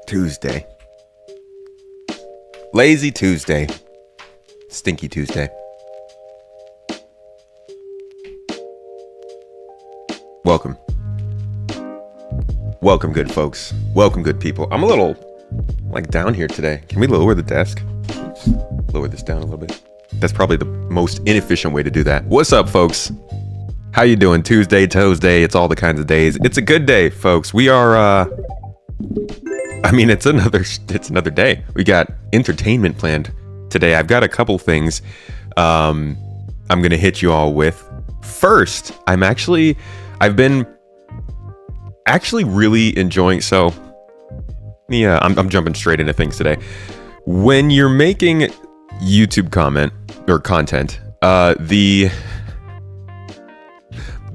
Tuesday. Lazy Tuesday. Stinky Tuesday. Welcome. Welcome, good folks. Welcome, good people. I'm a little, down here today. Can we lower the desk? Just lower this down a little bit. That's probably the most inefficient way to do that. What's up, folks? How you doing? Tuesday, Tuesday. It's all the kinds of days. It's a good day, folks. We are, it's another day. We got entertainment planned today. I've got a couple things I'm going to hit you all with. First, I've been actually really enjoying, I'm jumping straight into things today. When you're making YouTube content, the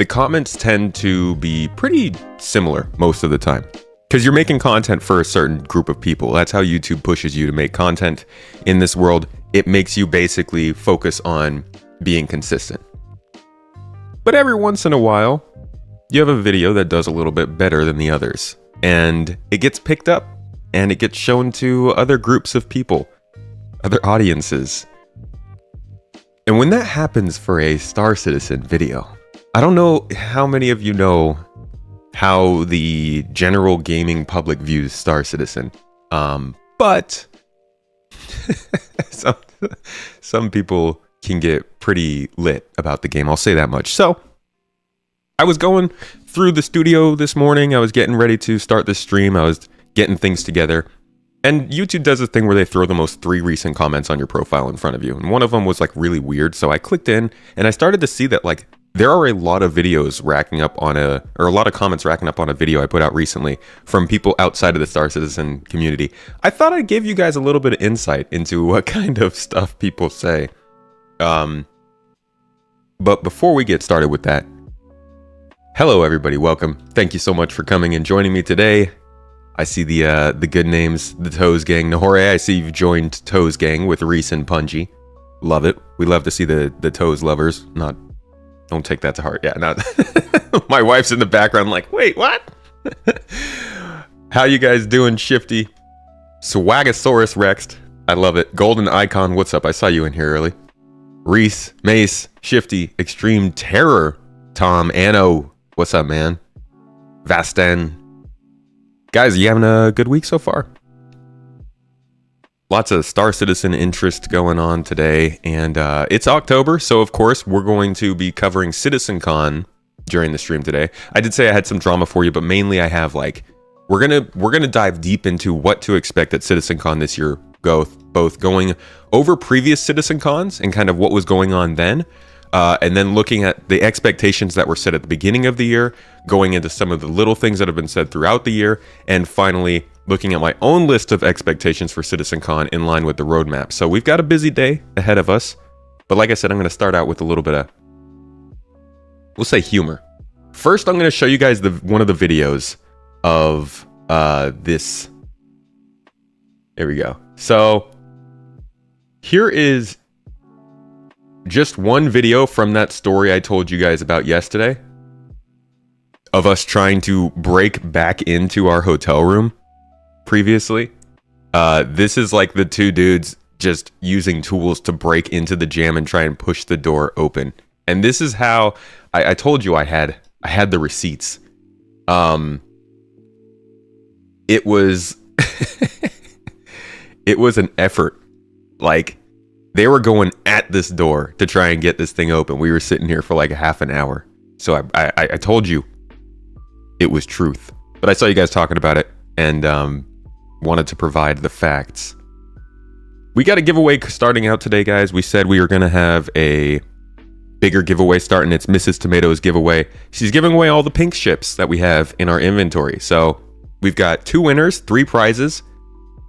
comments tend to be pretty similar most of the time, because you're making content for a certain group of people. That's how YouTube pushes you to make content in this world. It makes you basically focus on being consistent. But every once in a while, you have a video that does a little bit better than the others, and it gets picked up and it gets shown to other groups of people, other audiences. And when that happens for a Star Citizen video, I don't know how many of you know how the general gaming public views Star Citizen, but some people can get pretty lit about the game. I'll say that much. So I was going through the studio this morning. I was getting ready to start the stream. I was getting things together. And YouTube does a thing where they throw the most 3 recent comments on your profile in front of you. And one of them was really weird. So I clicked in and I started to see that there are a lot of videos racking up on a lot of comments racking up on a video I put out recently from people outside of the Star Citizen community. I thought I'd give you guys a little bit of insight into what kind of stuff people say. But before we get started with that, hello everybody, welcome. Thank you so much for coming and joining me today. I see the good names, the Toes Gang. Nahore, I see you've joined Toes Gang with Reese and Punji. Love it. We love to see the Toes lovers. Don't take that to heart. Yeah, not. My wife's in the background wait, what? How you guys doing, Shifty? Swagasaurus Rex. I love it. Golden Icon, what's up? I saw you in here early. Reese, Mace, Shifty, Extreme Terror, Tom, Anno, what's up, man? Vasten. Guys, are you having a good week so far? Lots of Star Citizen interest going on today, and it's October, so of course we're going to be covering CitizenCon during the stream today. I did say I had some drama for you, but mainly I have we're gonna dive deep into what to expect at CitizenCon this year, both going over previous CitizenCons and kind of what was going on then, and then looking at the expectations that were set at the beginning of the year, going into some of the little things that have been said throughout the year, and finally looking at my own list of expectations for CitizenCon in line with the roadmap. So we've got a busy day ahead of us, but like I said, I'm going to start out with a little bit of, we'll say, humor. First, I'm going to show you guys one of the videos of this. There we go. So here is just one video from that story I told you guys about yesterday of us trying to break back into our hotel room previously. This is the 2 dudes just using tools to break into the jam and try and push the door open. And this is how I told you I had the receipts. It was it was an effort. They were going at this door to try and get this thing open. We were sitting here for a half an hour. So I told you it was truth. But I saw you guys talking about it and wanted to provide the facts. We got a giveaway starting out today, guys. We said we were going to have a bigger giveaway starting. It's Mrs. Tomato's giveaway. She's giving away all the pink ships that we have in our inventory. So we've got 2 winners, 3 prizes.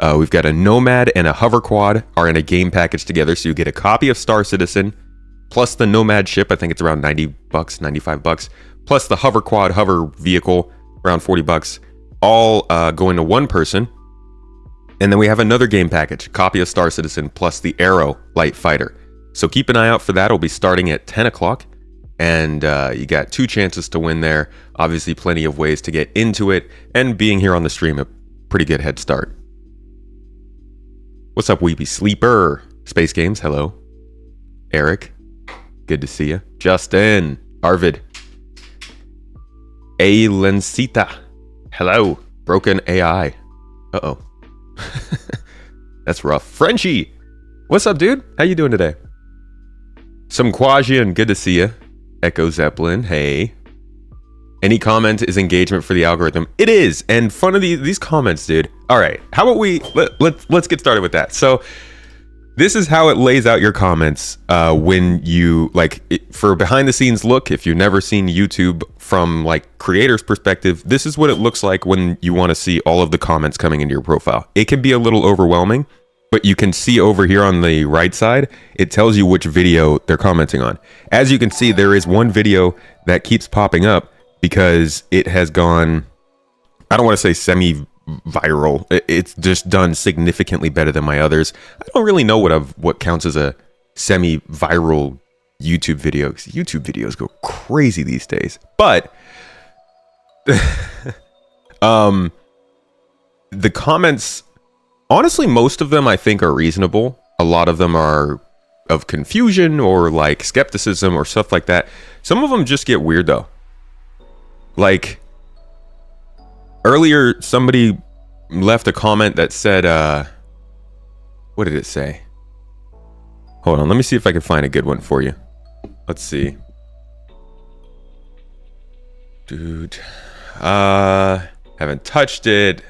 We've got a Nomad and a Hover Quad are in a game package together. So you get a copy of Star Citizen plus the Nomad ship. I think it's around $90, $95, plus the Hover Quad hover vehicle around $40, all going to one person. And then we have another game package, copy of Star Citizen plus the Arrow light fighter. So keep an eye out for that. It'll be starting at 10 o'clock. And you got 2 chances to win there. Obviously, plenty of ways to get into it. And being here on the stream, it pretty good head start. What's up, Weepy Sleeper? Space Games, hello. Eric, good to see you. Justin, Arvid. A Lencita, hello. Broken AI. Uh-oh. That's rough. Frenchie, what's up, dude? How you doing today? Some Quasian, good to see you. Echo Zeppelin, hey. Any comment is engagement for the algorithm. It is, and fun of these comments, dude. All right, how about we let's get started with that. So this is how it lays out your comments when you for behind the scenes look. If you've never seen YouTube from like creator's perspective, this is what it looks like when you want to see all of the comments coming into your profile. It can be a little overwhelming, but you can see over here on the right side, it tells you which video they're commenting on. As you can see, there is one video that keeps popping up because it has gone, I don't want to say semi-viral. It's just done significantly better than my others. I don't really know what counts as a semi-viral YouTube video, because YouTube videos go crazy these days. But the comments, honestly, most of them I think are reasonable. A lot of them are of confusion or like skepticism or stuff like that. Some of them just get weird though. Like earlier, somebody left a comment that said, what did it say? Hold on, let me see if I can find a good one for you. Let's see. Dude, haven't touched it.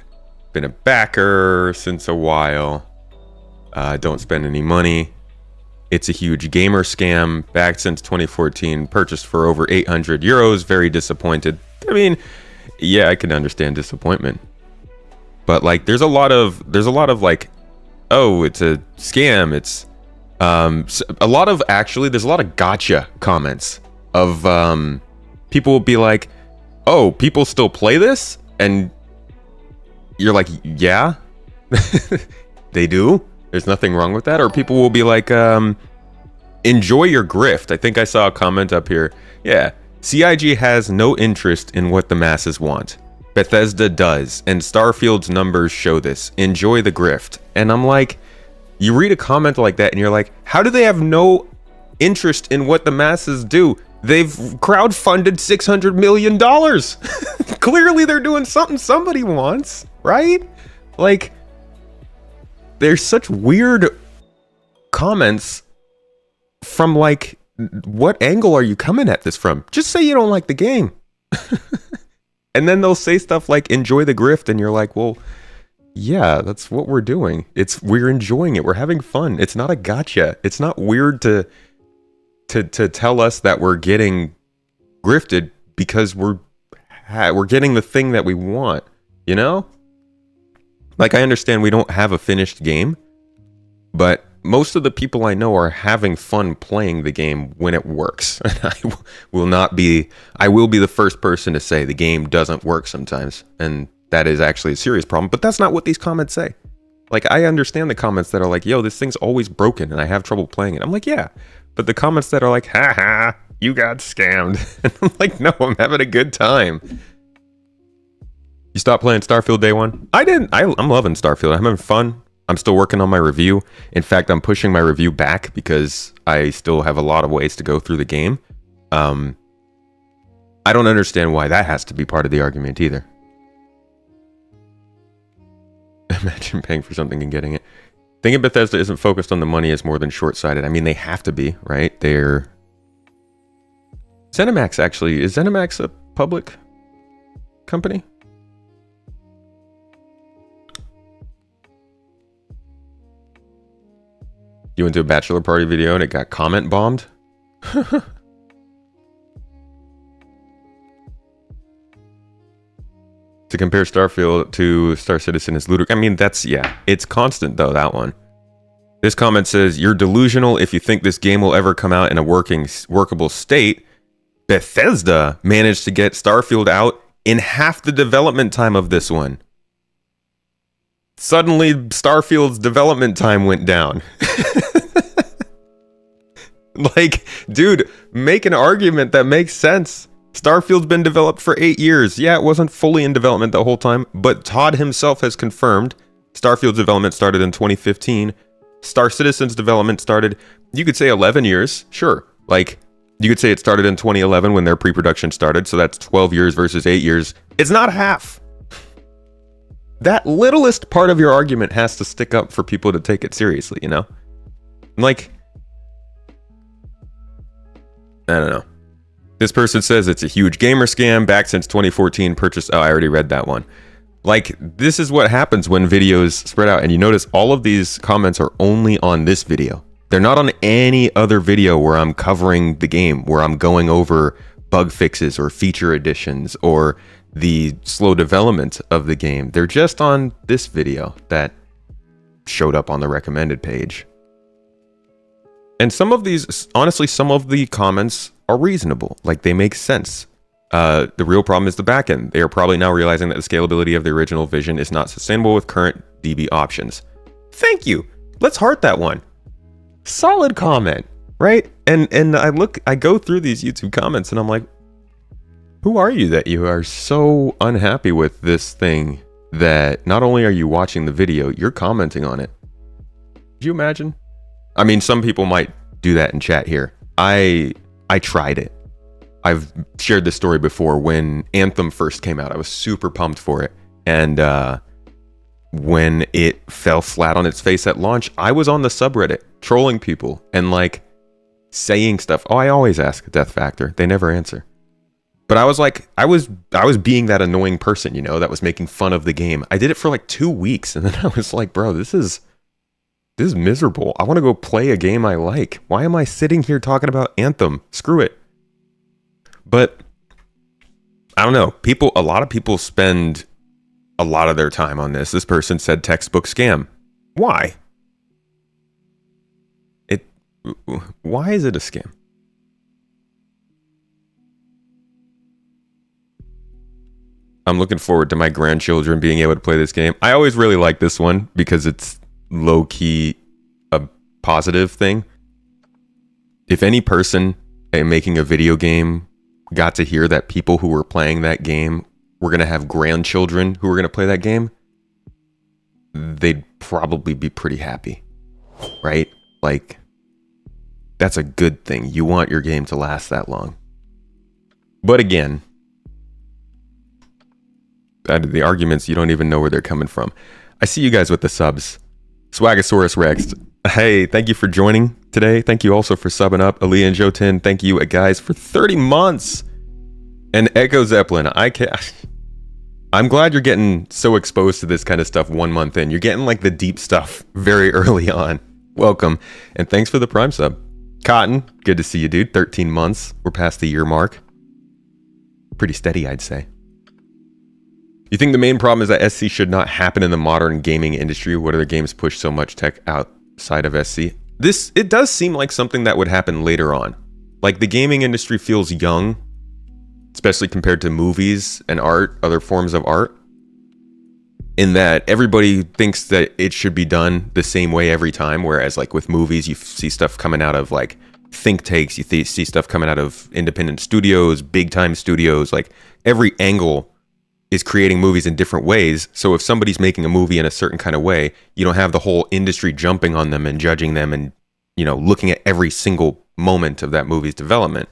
Been a backer since a while. Don't spend any money. It's a huge gamer scam. Backed since 2014. Purchased for over 800 euros. Very disappointed. I mean, yeah, I can understand disappointment. But like, there's a lot of like, oh, it's a scam. It's a lot of there's a lot of gotcha comments of people will be like, oh, people still play this, and you're like, yeah, they do. There's nothing wrong with that. Or people will be like, enjoy your grift. I think I saw a comment up here. Yeah, CIG has no interest in what the masses want. Bethesda does, and Starfield's numbers show this. Enjoy the grift. And I'm like, you read a comment like that and you're like, how do they have no interest in what the masses do? They've crowdfunded $600 million. Clearly they're doing something somebody wants, right? Like, there's such weird comments from like, what angle are you coming at this from? Just say you don't like the game. And then they'll say stuff like, enjoy the grift, and you're like, well, yeah, that's what we're doing. We're enjoying it. We're having fun. It's not a gotcha. It's not weird to tell us that we're getting grifted because we're getting the thing that we want, you know? Like, I understand we don't have a finished game, but most of the people I know are having fun playing the game when it works. And I will be the first person to say the game doesn't work sometimes, and that is actually a serious problem. But that's not what these comments say. Like, I understand the comments that are like, yo, this thing's always broken and I have trouble playing it. I'm like, yeah. But the comments that are like, haha, you got scammed. And I'm like, no, I'm having a good time. You stopped playing Starfield day one? I didn't. I'm loving Starfield. I'm having fun. I'm still working on my review. In fact, I'm pushing my review back because I still have a lot of ways to go through the game. I don't understand why that has to be part of the argument either. Imagine paying for something and getting it. Thinking Bethesda isn't focused on the money is more than short-sighted. I mean, they have to be, right? They're... ZeniMax, actually. Is ZeniMax a public company? You went to a bachelor party video and it got comment bombed? To compare Starfield to Star Citizen is ludicrous. I mean, that's, yeah, it's constant though, that one. This comment says, you're delusional if you think this game will ever come out in a workable state. Bethesda managed to get Starfield out in half the development time of this one. Suddenly, Starfield's development time went down. Like, dude, make an argument that makes sense. Starfield's been developed for 8 years. Yeah, it wasn't fully in development the whole time, but Todd himself has confirmed Starfield's development started in 2015. Star Citizen's development started, you could say 11 years. Sure. Like, you could say it started in 2011 when their pre-production started, so that's 12 years versus 8 years. It's not half. That littlest part of your argument has to stick up for people to take it seriously, you know? Like, I don't know. This person says it's a huge gamer scam, back since 2014, purchased. Oh, I already read that one. Like, this is what happens when videos spread out. And you notice all of these comments are only on this video. They're not on any other video where I'm covering the game, where I'm going over bug fixes or feature additions or the slow development of the game. They're just on this video that showed up on the recommended page. And some of these, honestly, some of the comments are reasonable. Like, they make sense. The real problem is the backend. They are probably now realizing that the scalability of the original vision is not sustainable with current DB options. Thank you. Let's heart that one. Solid comment, right? And I go through these YouTube comments and I'm like, who are you that you are so unhappy with this thing that not only are you watching the video, you're commenting on it? Could you imagine? I mean, some people might do that in chat here. I tried it. I've shared this story before. When Anthem first came out, I was super pumped for it. And when it fell flat on its face at launch, I was on the subreddit trolling people and like saying stuff. Oh, I always ask Death Factor. They never answer. But I was like, I was being that annoying person, you know, that was making fun of the game. I did it for like 2 weeks. And then I was like, bro, this is miserable. I want to go play a game I like. Why am I sitting here talking about Anthem? Screw it. But I don't know. A lot of people spend a lot of their time on this. This person said textbook scam. Why? Why is it a scam? I'm looking forward to my grandchildren being able to play this game. I always really like this one because it's low-key a positive thing. If any person making a video game got to hear that people who were playing that game were going to have grandchildren who were going to play that game, they'd probably be pretty happy, right? Like, that's a good thing. You want your game to last that long. But again, the arguments, you don't even know where they're coming from. I see you guys with the subs. Swagasaurus Rex, hey, thank you for joining today. Thank you also for subbing up. Aaliyah and Jotin, thank you guys for 30 months. And Echo Zeppelin, I'm glad you're getting so exposed to this kind of stuff 1 month in. You're getting like the deep stuff very early on. Welcome. And thanks for the Prime sub. Cotton, good to see you, dude. 13 months. We're past the year mark. Pretty steady, I'd say. You think the main problem is that SC should not happen in the modern gaming industry? What other games push so much tech outside of SC? It does seem like something that would happen later on. Like, the gaming industry feels young, especially compared to movies and art, other forms of art, in that everybody thinks that it should be done the same way every time. Whereas like with movies, you see stuff coming out of like think tanks, you see stuff coming out of independent studios, big time studios. Like, every angle is creating movies in different ways. So if somebody's making a movie in a certain kind of way, you don't have the whole industry jumping on them and judging them and, you know, looking at every single moment of that movie's development.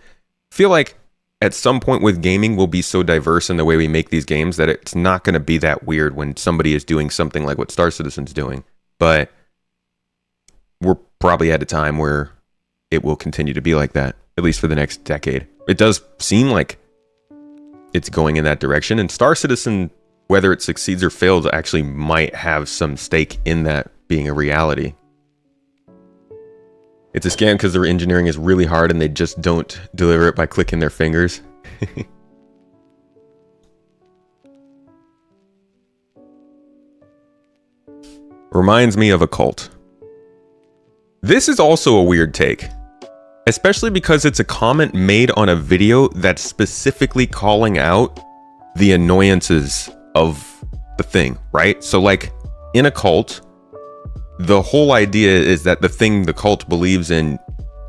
I feel like at some point with gaming, we'll be so diverse in the way we make these games that it's not going to be that weird when somebody is doing something like what Star Citizen's doing. But we're probably at a time where it will continue to be like that, at least for the next decade. It does seem like it's going in that direction, and Star Citizen, whether it succeeds or fails, actually might have some stake in that being a reality. It's a scam because their engineering is really hard and they just don't deliver it by clicking their fingers. Reminds me of a cult. This is also a weird take, especially because it's a comment made on a video that's specifically calling out the annoyances of the thing, right? So like in a cult, the whole idea is that the thing the cult believes in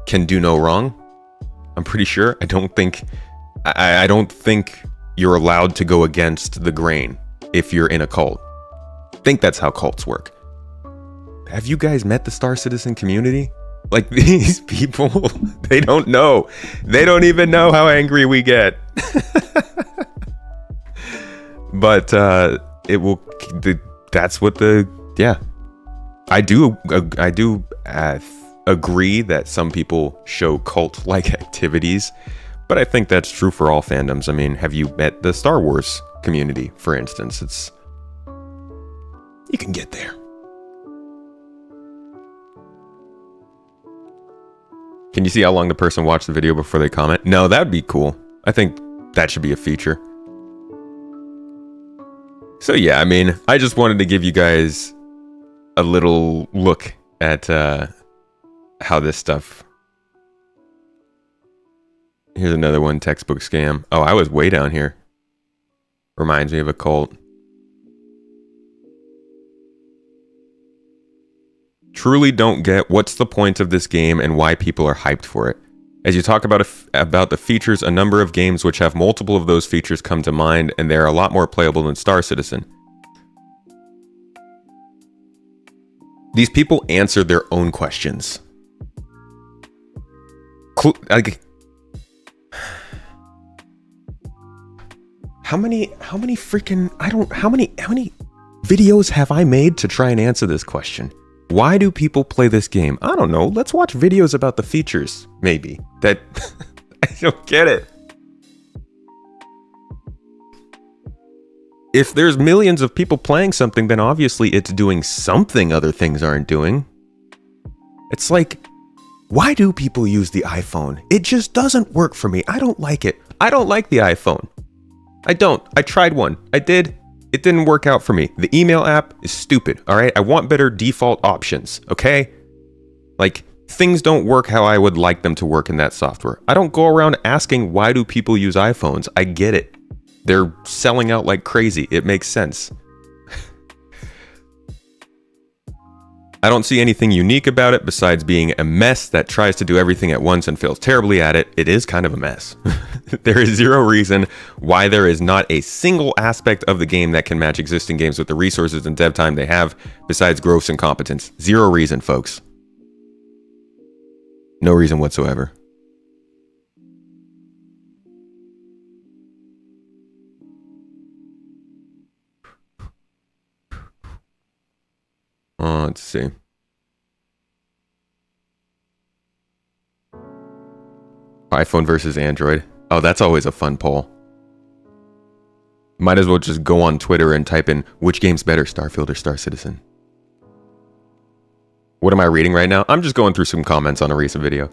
can do no wrong. I'm pretty sure. I don't think I don't think you're allowed to go against the grain if you're in a cult. I think that's how cults work. Have you guys met the Star Citizen community? Like, these people, they don't know. They don't even know how angry we get. But it will. That's what the. Yeah, I do agree that some people show cult-like activities, but I think that's true for all fandoms. I mean, have you met the Star Wars community, for instance? You can get there. Can you see how long the person watched the video before they comment? No, that'd be cool. I think that should be a feature. So yeah, I mean, I just wanted to give you guys a little look at how this stuff. Here's another one, textbook scam. Oh, I was way down here. Reminds me of a cult. Truly don't get what's the point of this game and why people are hyped for it. As you talk about the features, a number of games which have multiple of those features come to mind, and they're a lot more playable than Star Citizen. These people answer their own questions. How many freaking how many videos have I made to try and answer this question? Why do people play this game? I don't know. Let's watch videos about the features, maybe. That I don't get it. If there's millions of people playing something, then obviously it's doing something other things aren't doing. It's like, why do people use the iPhone? It just doesn't work for me. I don't like it. I don't like the iPhone. I don't. I tried one. I did. It didn't work out for me. The email app is stupid, all right? I want better default options, okay? Like, things don't work how I would like them to work in that software. I don't go around asking why do people use iPhones. I get it. They're selling out like crazy. It makes sense. I don't see anything unique about it besides being a mess that tries to do everything at once and fails terribly at it. It is kind of a mess. There is zero reason why there is not a single aspect of the game that can match existing games with the resources and dev time they have, besides gross incompetence. Zero reason, folks. No reason whatsoever. Let's see. iPhone versus Android. Oh, that's always a fun poll. Might as well just go on Twitter and type in which game's better, Starfield or Star Citizen. What am I reading right now? I'm just going through some comments on a recent video.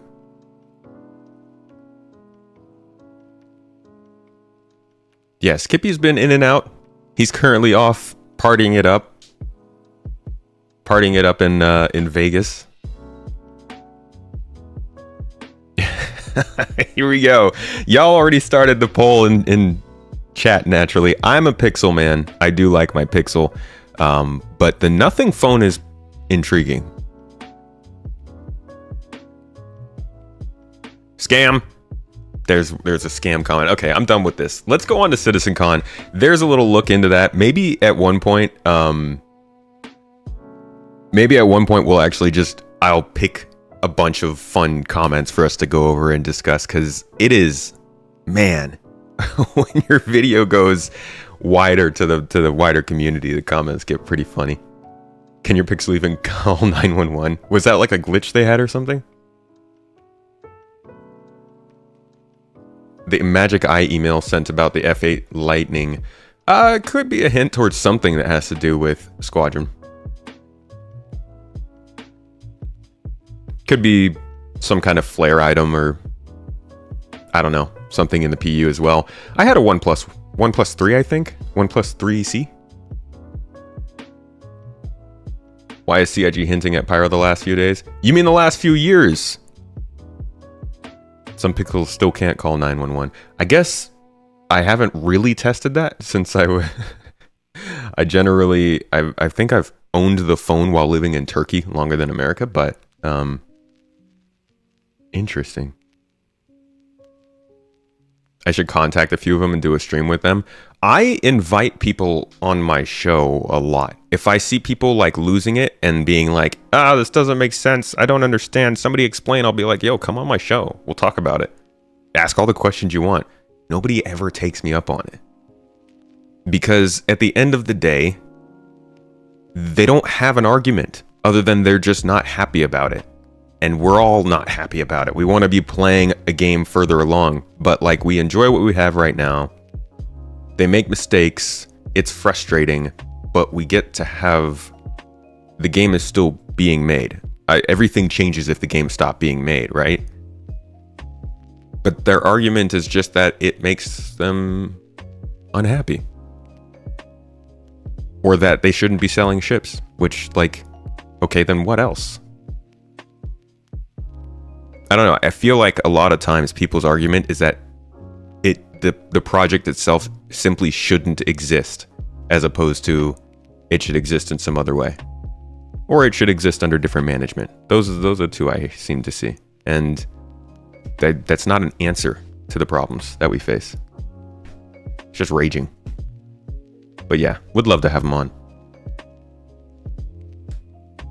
Yeah, Skippy's been in and out. He's currently off partying it up. Partying it up in Vegas. Here we go. Y'all already started the poll in chat naturally. I'm a Pixel man. I do like my Pixel. But the Nothing phone is intriguing. Scam. There's a scam comment. Okay, I'm done with this. Let's go on to CitizenCon. There's a little look into that. Maybe at one point, we'll actually I'll pick a bunch of fun comments for us to go over and discuss, because it is, man, when your video goes wider to the wider community, the comments get pretty funny. Can your Pixel even call 911? Was that like a glitch they had or something? The Magic Eye email sent about the F8 Lightning could be a hint towards something that has to do with Squadron. Could be some kind of flare item, or I don't know, something in the PU as well. I had a OnePlus 3, I think. OnePlus 3C. Why is CIG hinting at Pyro the last few days? You mean the last few years? Some people still can't call 911. I guess I haven't really tested that since I think I've owned the phone while living in Turkey longer than America, but interesting. I should contact a few of them and do a stream with them. I invite people on my show a lot. If I see people like losing it and being like, this doesn't make sense, I don't understand, somebody explain, I'll be like, yo, come on my show. We'll talk about it. Ask all the questions you want. Nobody ever takes me up on it. Because at the end of the day, they don't have an argument other than they're just not happy about it. And we're all not happy about it. We want to be playing a game further along, but like we enjoy what we have right now. They make mistakes. It's frustrating, but we get to have the game is still being made. Everything changes if the game stopped being made, right? But their argument is just that it makes them unhappy. Or that they shouldn't be selling ships, which like, okay, then what else? I don't know. I feel like a lot of times people's argument is that the project itself simply shouldn't exist, as opposed to it should exist in some other way, or it should exist under different management. Those are two I seem to see, and that's not an answer to the problems that we face. It's just raging. But yeah, would love to have them on.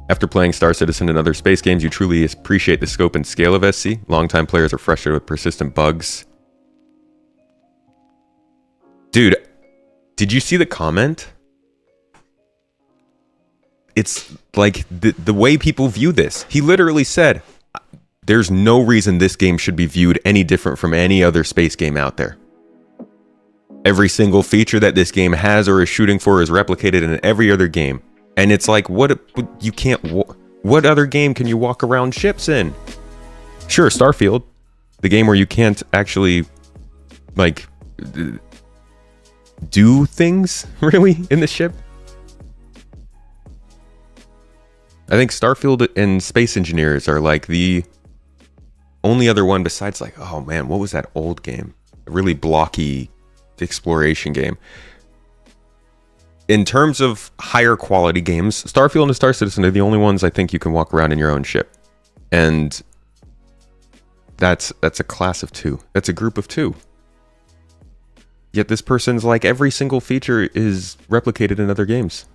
After playing Star Citizen and other space games, you truly appreciate the scope and scale of SC. Longtime players are frustrated with persistent bugs. Dude, did you see the comment? It's like the way people view this. He literally said, there's no reason this game should be viewed any different from any other space game out there. Every single feature that this game has or is shooting for is replicated in every other game. And it's like, what other game can you walk around ships in? Sure, Starfield, the game where you can't actually, like, do things, really, in the ship. I think Starfield and Space Engineers are, like, the only other one besides, like, oh man, what was that old game? A really blocky exploration game. In terms of higher quality games, Starfield and Star Citizen are the only ones I think you can walk around in your own ship. And that's a class of two. That's a group of two. Yet this person's like, every single feature is replicated in other games.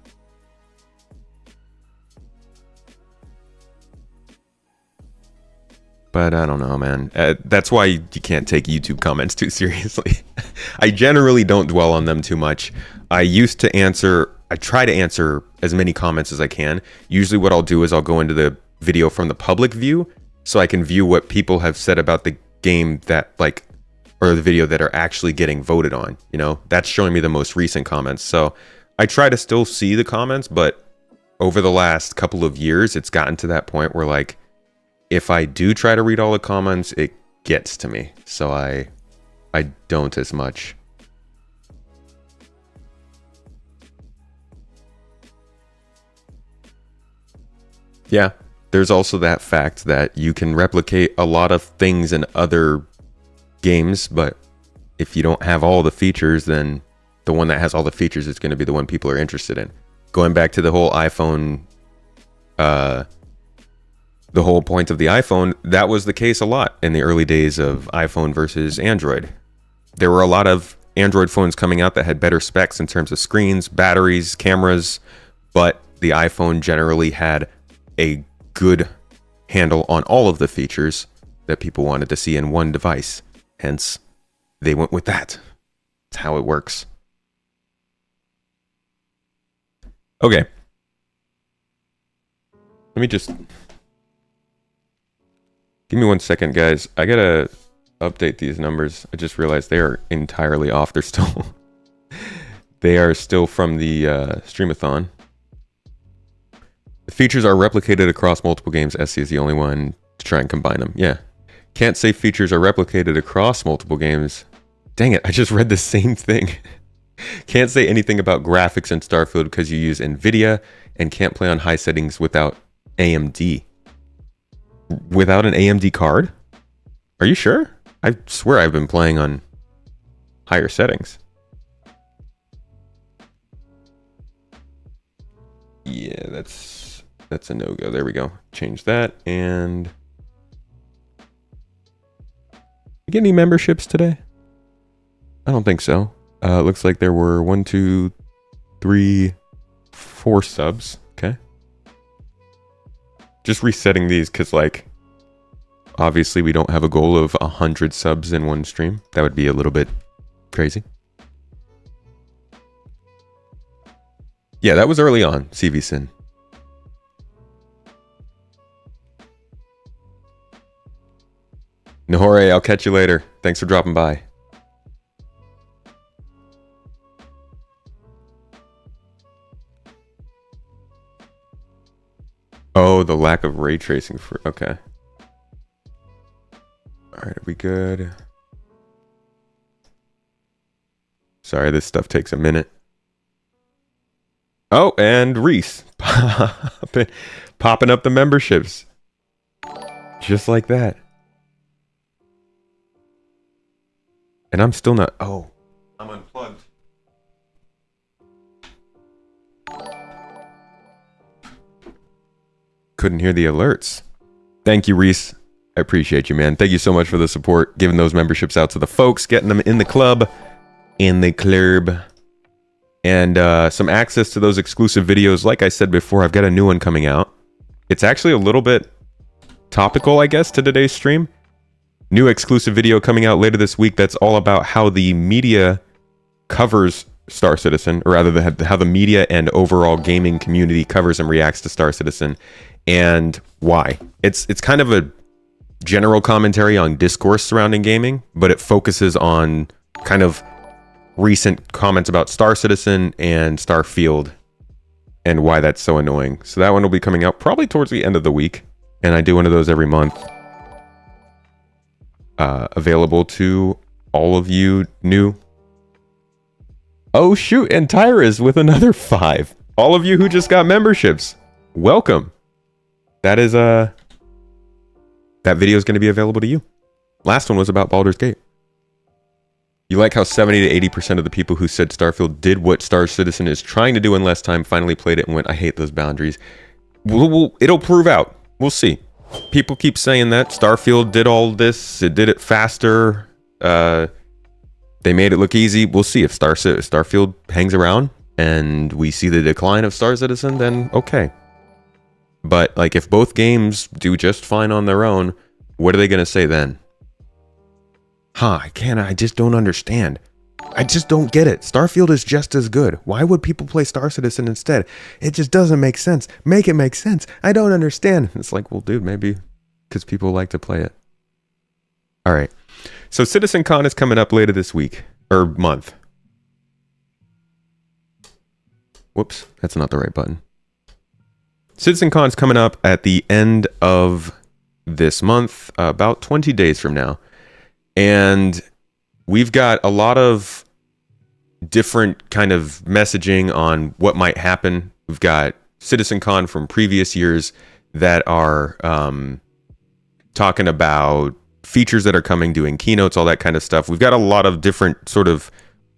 But I don't know, man. That's why you can't take YouTube comments too seriously. I generally don't dwell on them too much. I try to answer as many comments as I can. Usually what I'll do is I'll go into the video from the public view so I can view what people have said about the game that, like, or the video that are actually getting voted on. You know, that's showing me the most recent comments. So I try to still see the comments, but over the last couple of years, it's gotten to that point where, like, if I do try to read all the comments, it gets to me. So I don't as much. Yeah, there's also that fact that you can replicate a lot of things in other games, but if you don't have all the features, then the one that has all the features is going to be the one people are interested in. Going back to the whole iPhone, the whole point of the iPhone, that was the case a lot in the early days of iPhone versus Android. There were a lot of Android phones coming out that had better specs in terms of screens, batteries, cameras, but the iPhone generally had a good handle on all of the features that people wanted to see in one device. Hence, they went with that. That's how it works. Okay. Let me just... Give me 1 second, guys. I gotta update these numbers. I just realized they are entirely off. They're still... they are still from the Streamathon. The features are replicated across multiple games. SC is the only one to try and combine them. Yeah. Can't say features are replicated across multiple games. Dang it, I just read the same thing. Can't say anything about graphics in Starfield because you use NVIDIA and can't play on high settings without AMD. Without an AMD card? Are you sure? I swear I've been playing on higher settings. Yeah, that's a no-go. There we go. Change that. And you get any memberships today? I don't think so. Looks like there were 1, 2, 3, 4 subs. Okay. Just resetting these because, like, obviously we don't have a goal of 100 subs in one stream. That would be a little bit crazy. Yeah, that was early on, CV Sin. Nahore, I'll catch you later. Thanks for dropping by. Oh, the lack of ray tracing for... Okay. Alright, are we good? Sorry, this stuff takes a minute. Oh, and Reese. Popping up the memberships. Just like that. And I'm still not... Oh. I'm unplugged. Couldn't hear the alerts. Thank you, Reese. I appreciate you, man. Thank you so much for the support. Giving those memberships out to the folks. Getting them in the club. In the club. And some access to those exclusive videos. Like I said before, I've got a new one coming out. It's actually a little bit topical, I guess, to today's stream. New exclusive video coming out later this week that's all about how the media covers Star Citizen, or rather how the media and overall gaming community covers and reacts to Star Citizen, and why. It's kind of a general commentary on discourse surrounding gaming, but it focuses on kind of recent comments about Star Citizen and Starfield and why that's so annoying. So that one will be coming out probably towards the end of the week, and I do one of those every month. Available to all of you new. Oh shoot, and Tyra's with another 5. All of you who just got memberships, welcome. That is that video is going to be available to you. Last one was about Baldur's Gate. You like how 70 to 80% of the people who said Starfield did what Star Citizen is trying to do in less time finally played it and went, I hate those boundaries. It'll prove out. We'll see. People keep saying that Starfield did all this, it did it faster, they made it look easy. We'll see if Starfield hangs around and we see the decline of Star Citizen, then okay. But like, if both games do just fine on their own, what are they gonna say then? I just don't understand. I just don't get it. Starfield is just as good. Why would people play Star Citizen instead? It just doesn't make sense. Make it make sense. I don't understand. It's like, well, dude, maybe because people like to play it. All right. So CitizenCon is coming up later this week, or month. Whoops, that's not the right button. CitizenCon is coming up at the end of this month, about 20 days from now. And we've got a lot of different kind of messaging on what might happen. We've got CitizenCon from previous years that are talking about features that are coming, doing keynotes, all that kind of stuff. We've got a lot of different sort of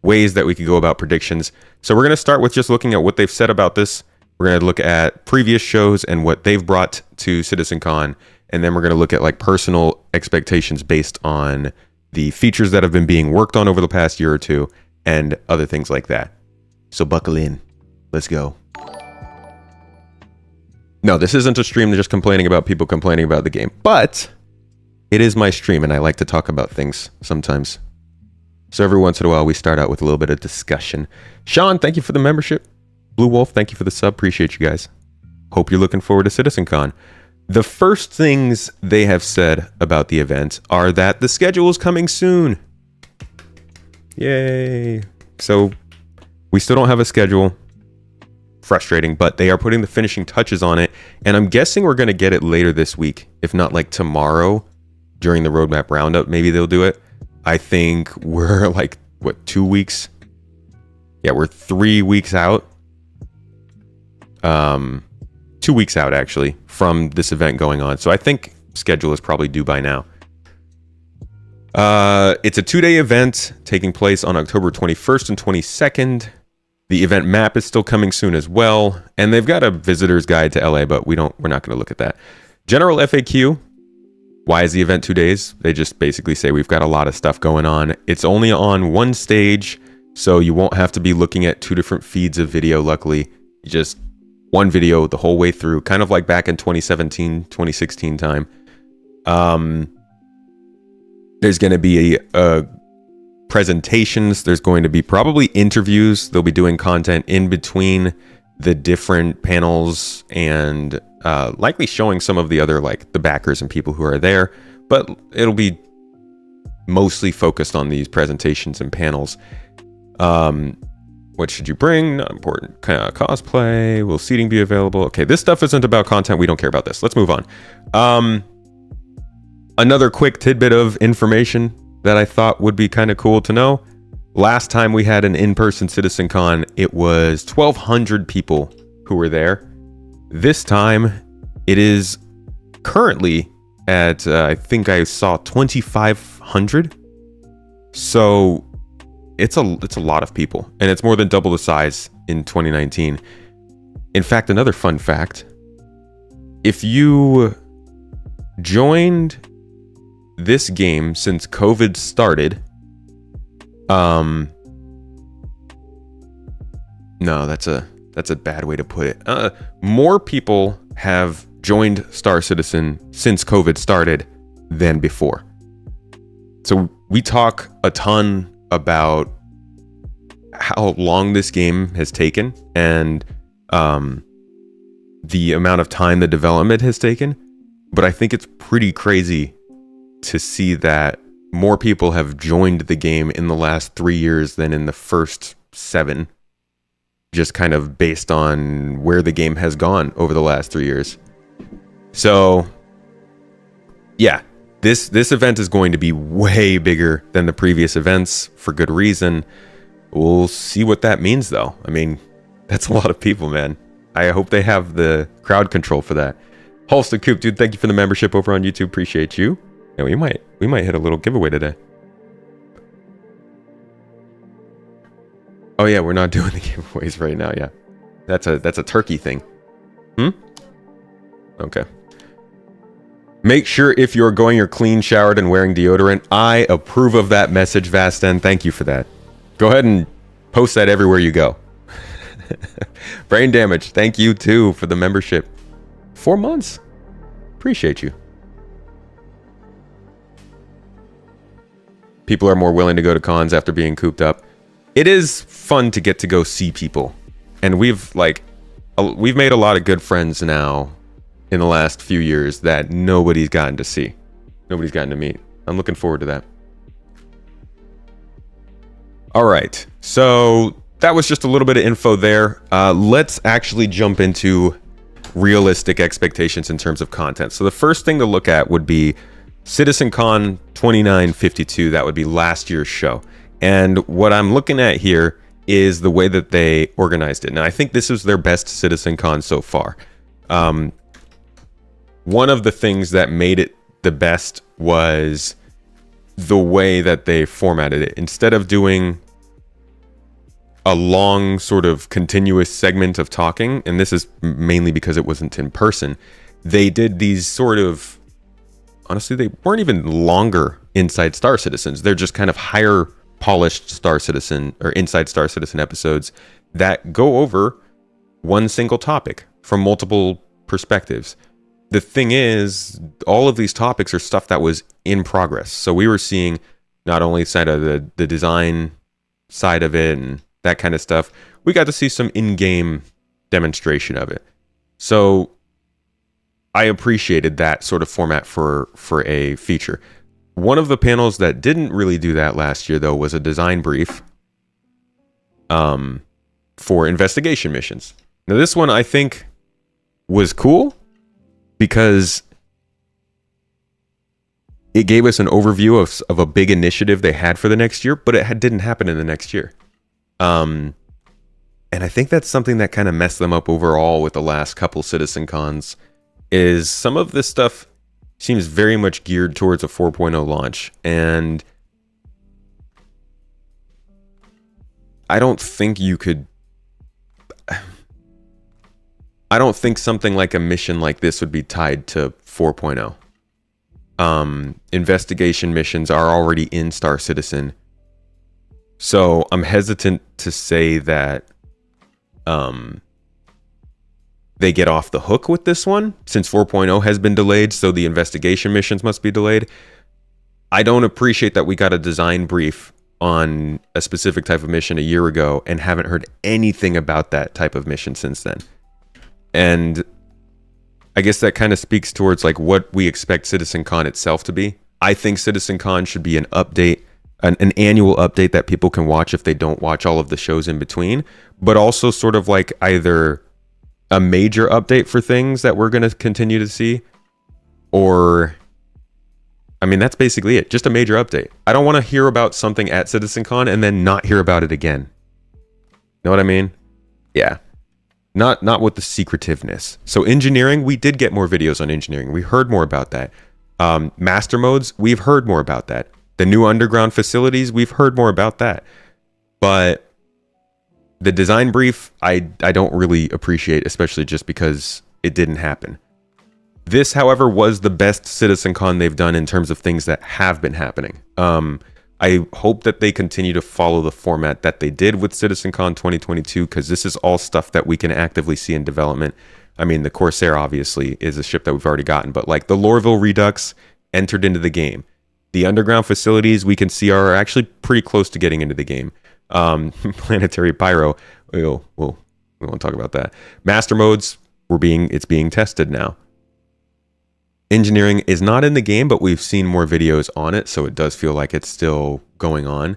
ways that we could go about predictions. So we're going to start with just looking at what they've said about this. We're going to look at previous shows and what they've brought to CitizenCon. And then we're going to look at like personal expectations based on the features that have been being worked on over the past year or two and other things like that. So buckle in. Let's go. No, this isn't a stream just complaining about people complaining about the game, but it is my stream and I like to talk about things sometimes. So every once in a while we start out with a little bit of discussion. Sean, thank you for the membership. Blue Wolf, thank you for the sub. Appreciate you guys. Hope you're looking forward to CitizenCon. The first things they have said about the event are that the schedule is coming soon. Yay. So we still don't have a schedule. Frustrating, but they are putting the finishing touches on it. And I'm guessing we're going to get it later this week. If not like tomorrow during the roadmap roundup, maybe they'll do it. I think we're like, what, 2 weeks? Yeah, we're 3 weeks out. 2 weeks out, actually, from this event going on. So I think schedule is probably due by now. It's a 2-day event taking place on October 21st and 22nd. The event map is still coming soon as well. And they've got a visitor's guide to LA, but we're not going to look at that. General FAQ. Why is the event 2 days? They just basically say we've got a lot of stuff going on. It's only on one stage, so you won't have to be looking at 2 different feeds of video, luckily. Just one video the whole way through, kind of like back in 2017, 2016 time. There's going to be presentations. There's going to be probably interviews. They'll be doing content in between the different panels and likely showing some of the other, like the backers and people who are there, but it'll be mostly focused on these presentations and panels. What should you bring? Not important. Cosplay. Will seating be available? Okay, this stuff isn't about content. We don't care about this. Let's move on. Another quick tidbit of information that I thought would be kind of cool to know. Last time we had an in-person CitizenCon, it was 1,200 people who were there. This time, it is currently at, I think I saw 2,500. So it's a lot of people, and it's more than double the size in 2019. In fact, another fun fact, if you joined this game since COVID started, no, that's a bad way to put it. More people have joined Star Citizen since COVID started than before. So we talk a ton about how long this game has taken and the amount of time the development has taken. But I think it's pretty crazy to see that more people have joined the game in the last 3 years than in the first 7, just kind of based on where the game has gone over the last 3 years. So yeah, this event is going to be way bigger than the previous events for good reason. We'll see what that means, though. I mean, that's a lot of people, man. I hope they have the crowd control for that. Halston Coop, dude, thank you for the membership over on YouTube. Appreciate you. Yeah, we might hit a little giveaway today. Oh yeah, we're not doing the giveaways right now. Yeah, that's a turkey thing. Okay. Make sure if you're going, you're clean, showered, and wearing deodorant. I approve of that message, Vasten. Thank you for that. Go ahead and post that everywhere you go. Brain Damage, thank you too for the membership. 4 months. Appreciate you. People are more willing to go to cons after being cooped up. It is fun to get to go see people. And we've made a lot of good friends now in the last few years that nobody's gotten to see. Nobody's gotten to meet. I'm looking forward to that. All right. So that was just a little bit of info there. Let's actually jump into realistic expectations in terms of content. So the first thing to look at would be CitizenCon 2952. That would be last year's show. And what I'm looking at here is the way that they organized it. Now, I think this was their best CitizenCon so far. One of the things that made it the best was the way that they formatted it. Instead of doing a long sort of continuous segment of talking, and this is mainly because it wasn't in person, they did these sort of, honestly, they weren't even longer Inside Star Citizens. They're just kind of higher polished Star Citizen or Inside Star Citizen episodes that go over one single topic from multiple perspectives. The thing is, all of these topics are stuff that was in progress. So we were seeing not only side of the design side of it and that kind of stuff, we got to see some in-game demonstration of it. So I appreciated that sort of format for a feature. One of the panels that didn't really do that last year, though, was a design brief for investigation missions. Now, this one I think was cool because it gave us an overview of a big initiative they had for the next year, but it didn't happen in the next year. And I think that's something that kind of messed them up overall with the last couple CitizenCons, is some of this stuff seems very much geared towards a 4.0 launch. And I don't think something like a mission like this would be tied to 4.0. investigation missions are already in Star Citizen. So I'm hesitant to say that they get off the hook with this one, since 4.0 has been delayed, so the investigation missions must be delayed. I don't appreciate that we got a design brief on a specific type of mission a year ago and haven't heard anything about that type of mission since then. And I guess that kind of speaks towards like what we expect CitizenCon itself to be. I think CitizenCon should be an update, an annual update that people can watch if they don't watch all of the shows in between, but also sort of like either a major update for things that we're going to continue to see, or, I mean, that's basically it. Just a major update. I don't want to hear about something at CitizenCon and then not hear about it again. Know what I mean? Yeah. Not with the secretiveness. So engineering, we did get more videos on engineering. We heard more about that. Master modes, we've heard more about that. The new underground facilities, we've heard more about that. But the design brief, I don't really appreciate, especially just because it didn't happen. This, however, was the best CitizenCon they've done in terms of things that have been happening. I hope that they continue to follow the format that they did with CitizenCon 2022, because this is all stuff that we can actively see in development. I mean, the Corsair obviously is a ship that we've already gotten, but like the Lorville Redux entered into the game. The underground facilities we can see are actually pretty close to getting into the game. Planetary Pyro, we won't talk about that. Master modes, it's being tested now. Engineering is not in the game, but we've seen more videos on it, so it does feel like it's still going on.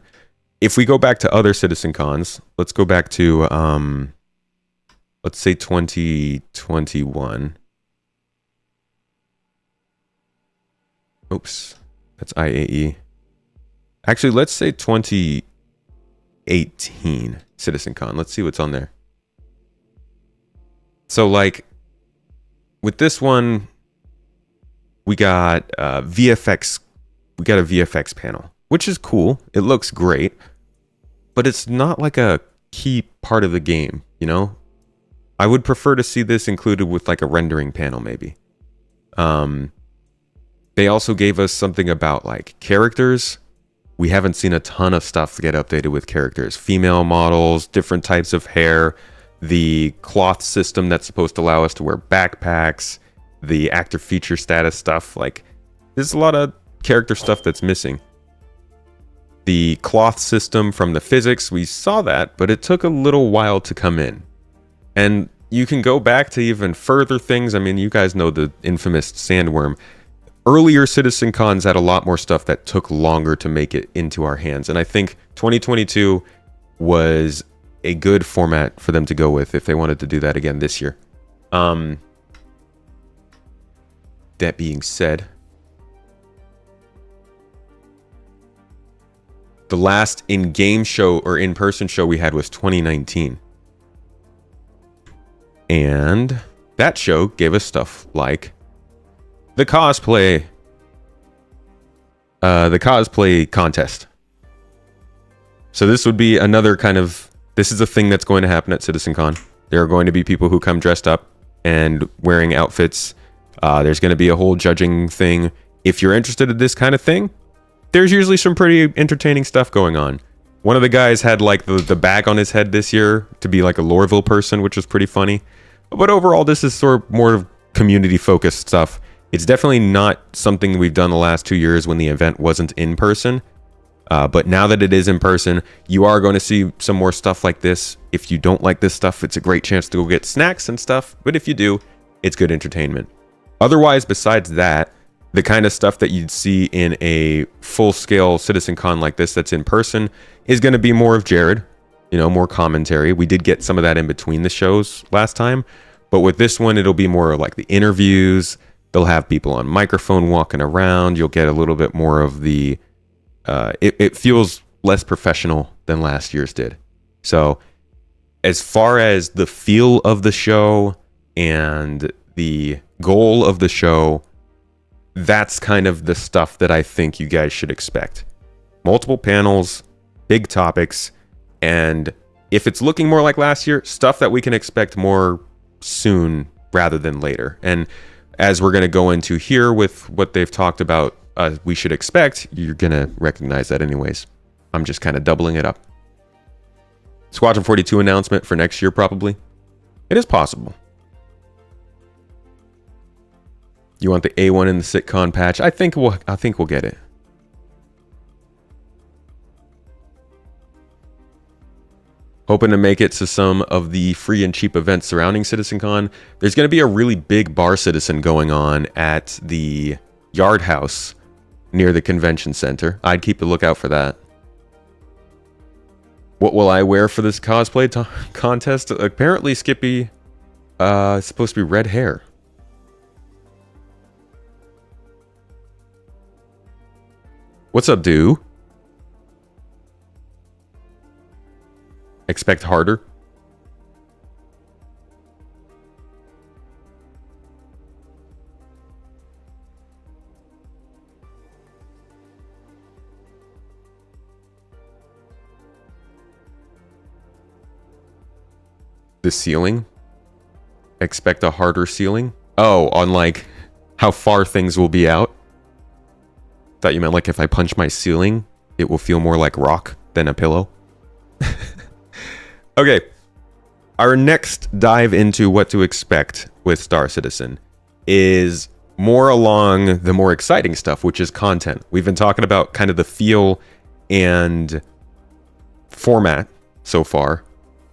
If we go back to other CitizenCons, let's go back to let's say 2021. Oops, that's IAE. Actually, let's say 2018 CitizenCon. Let's see what's on there. So like with this one, we got VFX. We got a VFX panel, which is cool. It looks great, but it's not like a key part of the game, you know? I would prefer to see this included with like a rendering panel, maybe. They also gave us something about like characters. We haven't seen a ton of stuff get updated with characters. Female models, different types of hair, the cloth system that's supposed to allow us to wear backpacks, the actor feature status stuff. Like, there's a lot of character stuff that's missing. The cloth system from the physics, we saw that, but it took a little while to come in. And you can go back to even further things. I mean, you guys know the infamous sandworm. Earlier CitizenCons had a lot more stuff that took longer to make it into our hands. And I think 2022 was a good format for them to go with if they wanted to do that again this year. That being said, the last in-game show or in-person show we had was 2019. And that show gave us stuff like the cosplay contest. So this would be another kind of, this is a thing that's going to happen at CitizenCon. There are going to be people who come dressed up and wearing outfits. There's going to be a whole judging thing. If you're interested in this kind of thing, there's usually some pretty entertaining stuff going on. One of the guys had like the bag on his head this year to be like a Lorville person, which was pretty funny. But overall, this is sort of more community focused stuff. It's definitely not something we've done the last 2 years when the event wasn't in person. But now that it is in person, you are going to see some more stuff like this. If you don't like this stuff, it's a great chance to go get snacks and stuff. But if you do, it's good entertainment. Otherwise, besides that, the kind of stuff that you'd see in a full-scale CitizenCon like this that's in person is going to be more of Jared, you know, more commentary. We did get some of that in between the shows last time, but with this one, it'll be more like the interviews. They'll have people on microphone walking around. You'll get a little bit more of the... It feels less professional than last year's did. So as far as the feel of the show and the goal of the show, that's kind of the stuff that I think you guys should expect. Multiple panels, big topics, and if it's looking more like last year, stuff that we can expect more soon rather than later. And as we're going to go into here with what they've talked about we should expect, you're going to recognize that anyways. I'm just kind of doubling it up. Squadron 42 announcement for next year, probably. It is possible. You want the A1 and the CitizenCon patch? I think we'll get it. Hoping to make it to some of the free and cheap events surrounding CitizenCon. There's going to be a really big bar citizen going on at the Yard House near the convention center. I'd keep a lookout for that. What will I wear for this cosplay contest? Apparently, Skippy is supposed to be red hair. What's up, dude? Expect harder. The ceiling. Expect a harder ceiling. Oh, on like how far things will be out. Thought you meant like if I punch my ceiling, it will feel more like rock than a pillow. Okay, our next dive into what to expect with Star Citizen is more along the more exciting stuff, which is content. We've been talking about kind of the feel and format so far.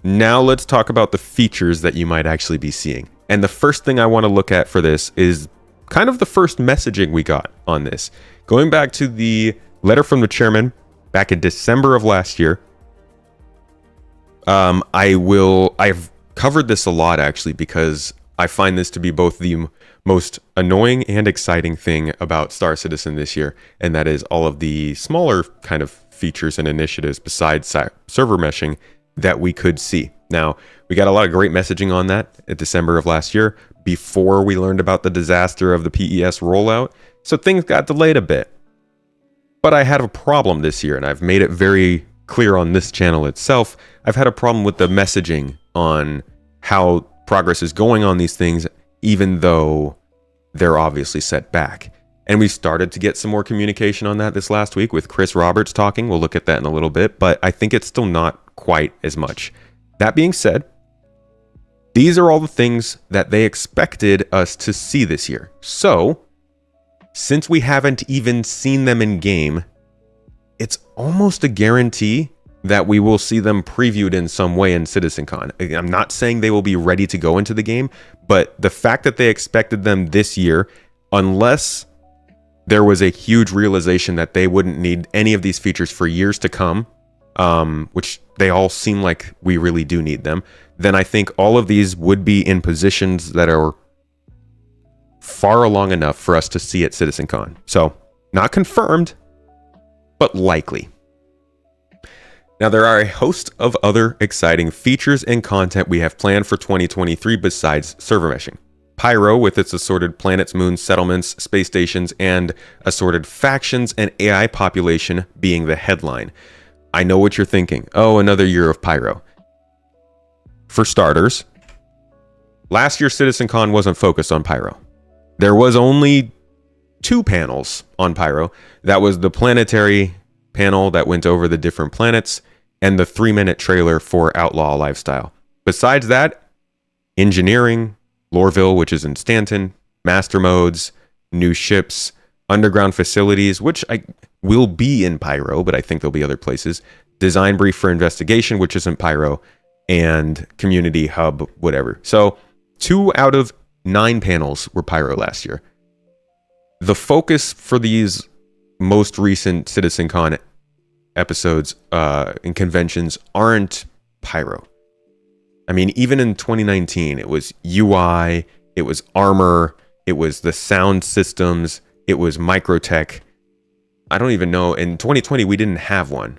Now let's talk about the features that you might actually be seeing. And the first thing I want to look at for this is kind of the first messaging we got on this. Going back to the letter from the chairman back in December of last year. I've covered this a lot actually because I find this to be both the most annoying and exciting thing about Star Citizen this year, and that is all of the smaller kind of features and initiatives besides server meshing that we could see. Now, we got a lot of great messaging on that in December of last year before we learned about the disaster of the PES rollout, so things got delayed a bit. But I had a problem this year, and I've made it very clear on this channel itself. I've had a problem with the messaging on how progress is going on these things, even though they're obviously set back. And we started to get some more communication on that this last week with Chris Roberts talking. We'll look at that in a little bit, but I think it's still not quite as much. That being said, these are all the things that they expected us to see this year. So, since we haven't even seen them in game, it's almost a guarantee that we will see them previewed in some way in CitizenCon. I'm not saying they will be ready to go into the game, but the fact that they expected them this year, unless there was a huge realization that they wouldn't need any of these features for years to come, which they all seem like we really do need them, then I think all of these would be in positions that are far along enough for us to see at CitizenCon. So, not confirmed, but likely. Now, there are a host of other exciting features and content we have planned for 2023 besides server meshing. Pyro, with its assorted planets, moons, settlements, space stations, and assorted factions and AI population being the headline. I know what you're thinking. Oh, another year of Pyro. For starters, last year's CitizenCon wasn't focused on Pyro. There was only 2 panels on Pyro. That was the planetary panel that went over the different planets and the 3-minute trailer for Outlaw Lifestyle. Besides that, engineering, Loreville, which is in Stanton, master modes, new ships, underground facilities, which will be in Pyro, but I think there'll be other places, design brief for investigation, which isn't Pyro, and community hub, whatever. So 2 out of 9 panels were Pyro last year. The focus for these most recent CitizenCon episodes and conventions aren't Pyro. I mean, even in 2019, it was UI, it was armor, it was the sound systems, it was microtech. I don't even know. In 2020, we didn't have one.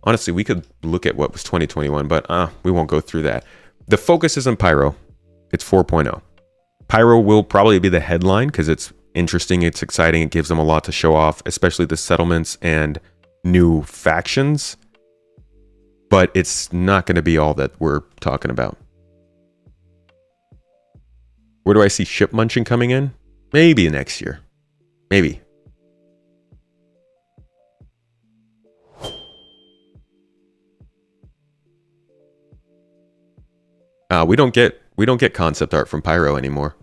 Honestly, we could look at what was 2021, but we won't go through that. The focus isn't Pyro. It's 4.0. Pyro will probably be the headline because it's interesting, it's exciting, it gives them a lot to show off, especially the settlements and new factions. But it's not going to be all that we're talking about. Where do I see ship munching coming in? Maybe next year. Maybe. We don't get concept art from Pyro anymore.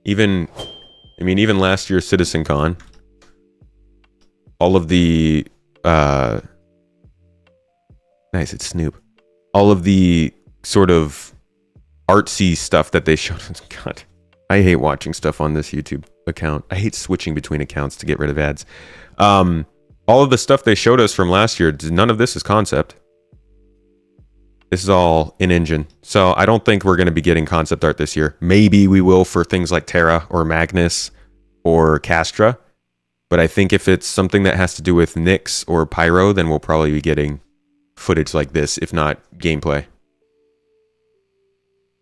Even last year's CitizenCon, all of the nice, it's Snoop. All of the sort of artsy stuff that they showed us. God, I hate watching stuff on this YouTube account. I hate switching between accounts to get rid of ads. All of the stuff they showed us from last year, none of this is concept. This is all in-engine. So I don't think we're going to be getting concept art this year. Maybe we will for things like Terra or Magnus or Castra. But I think if it's something that has to do with Nyx or Pyro, then we'll probably be getting footage like this, if not gameplay.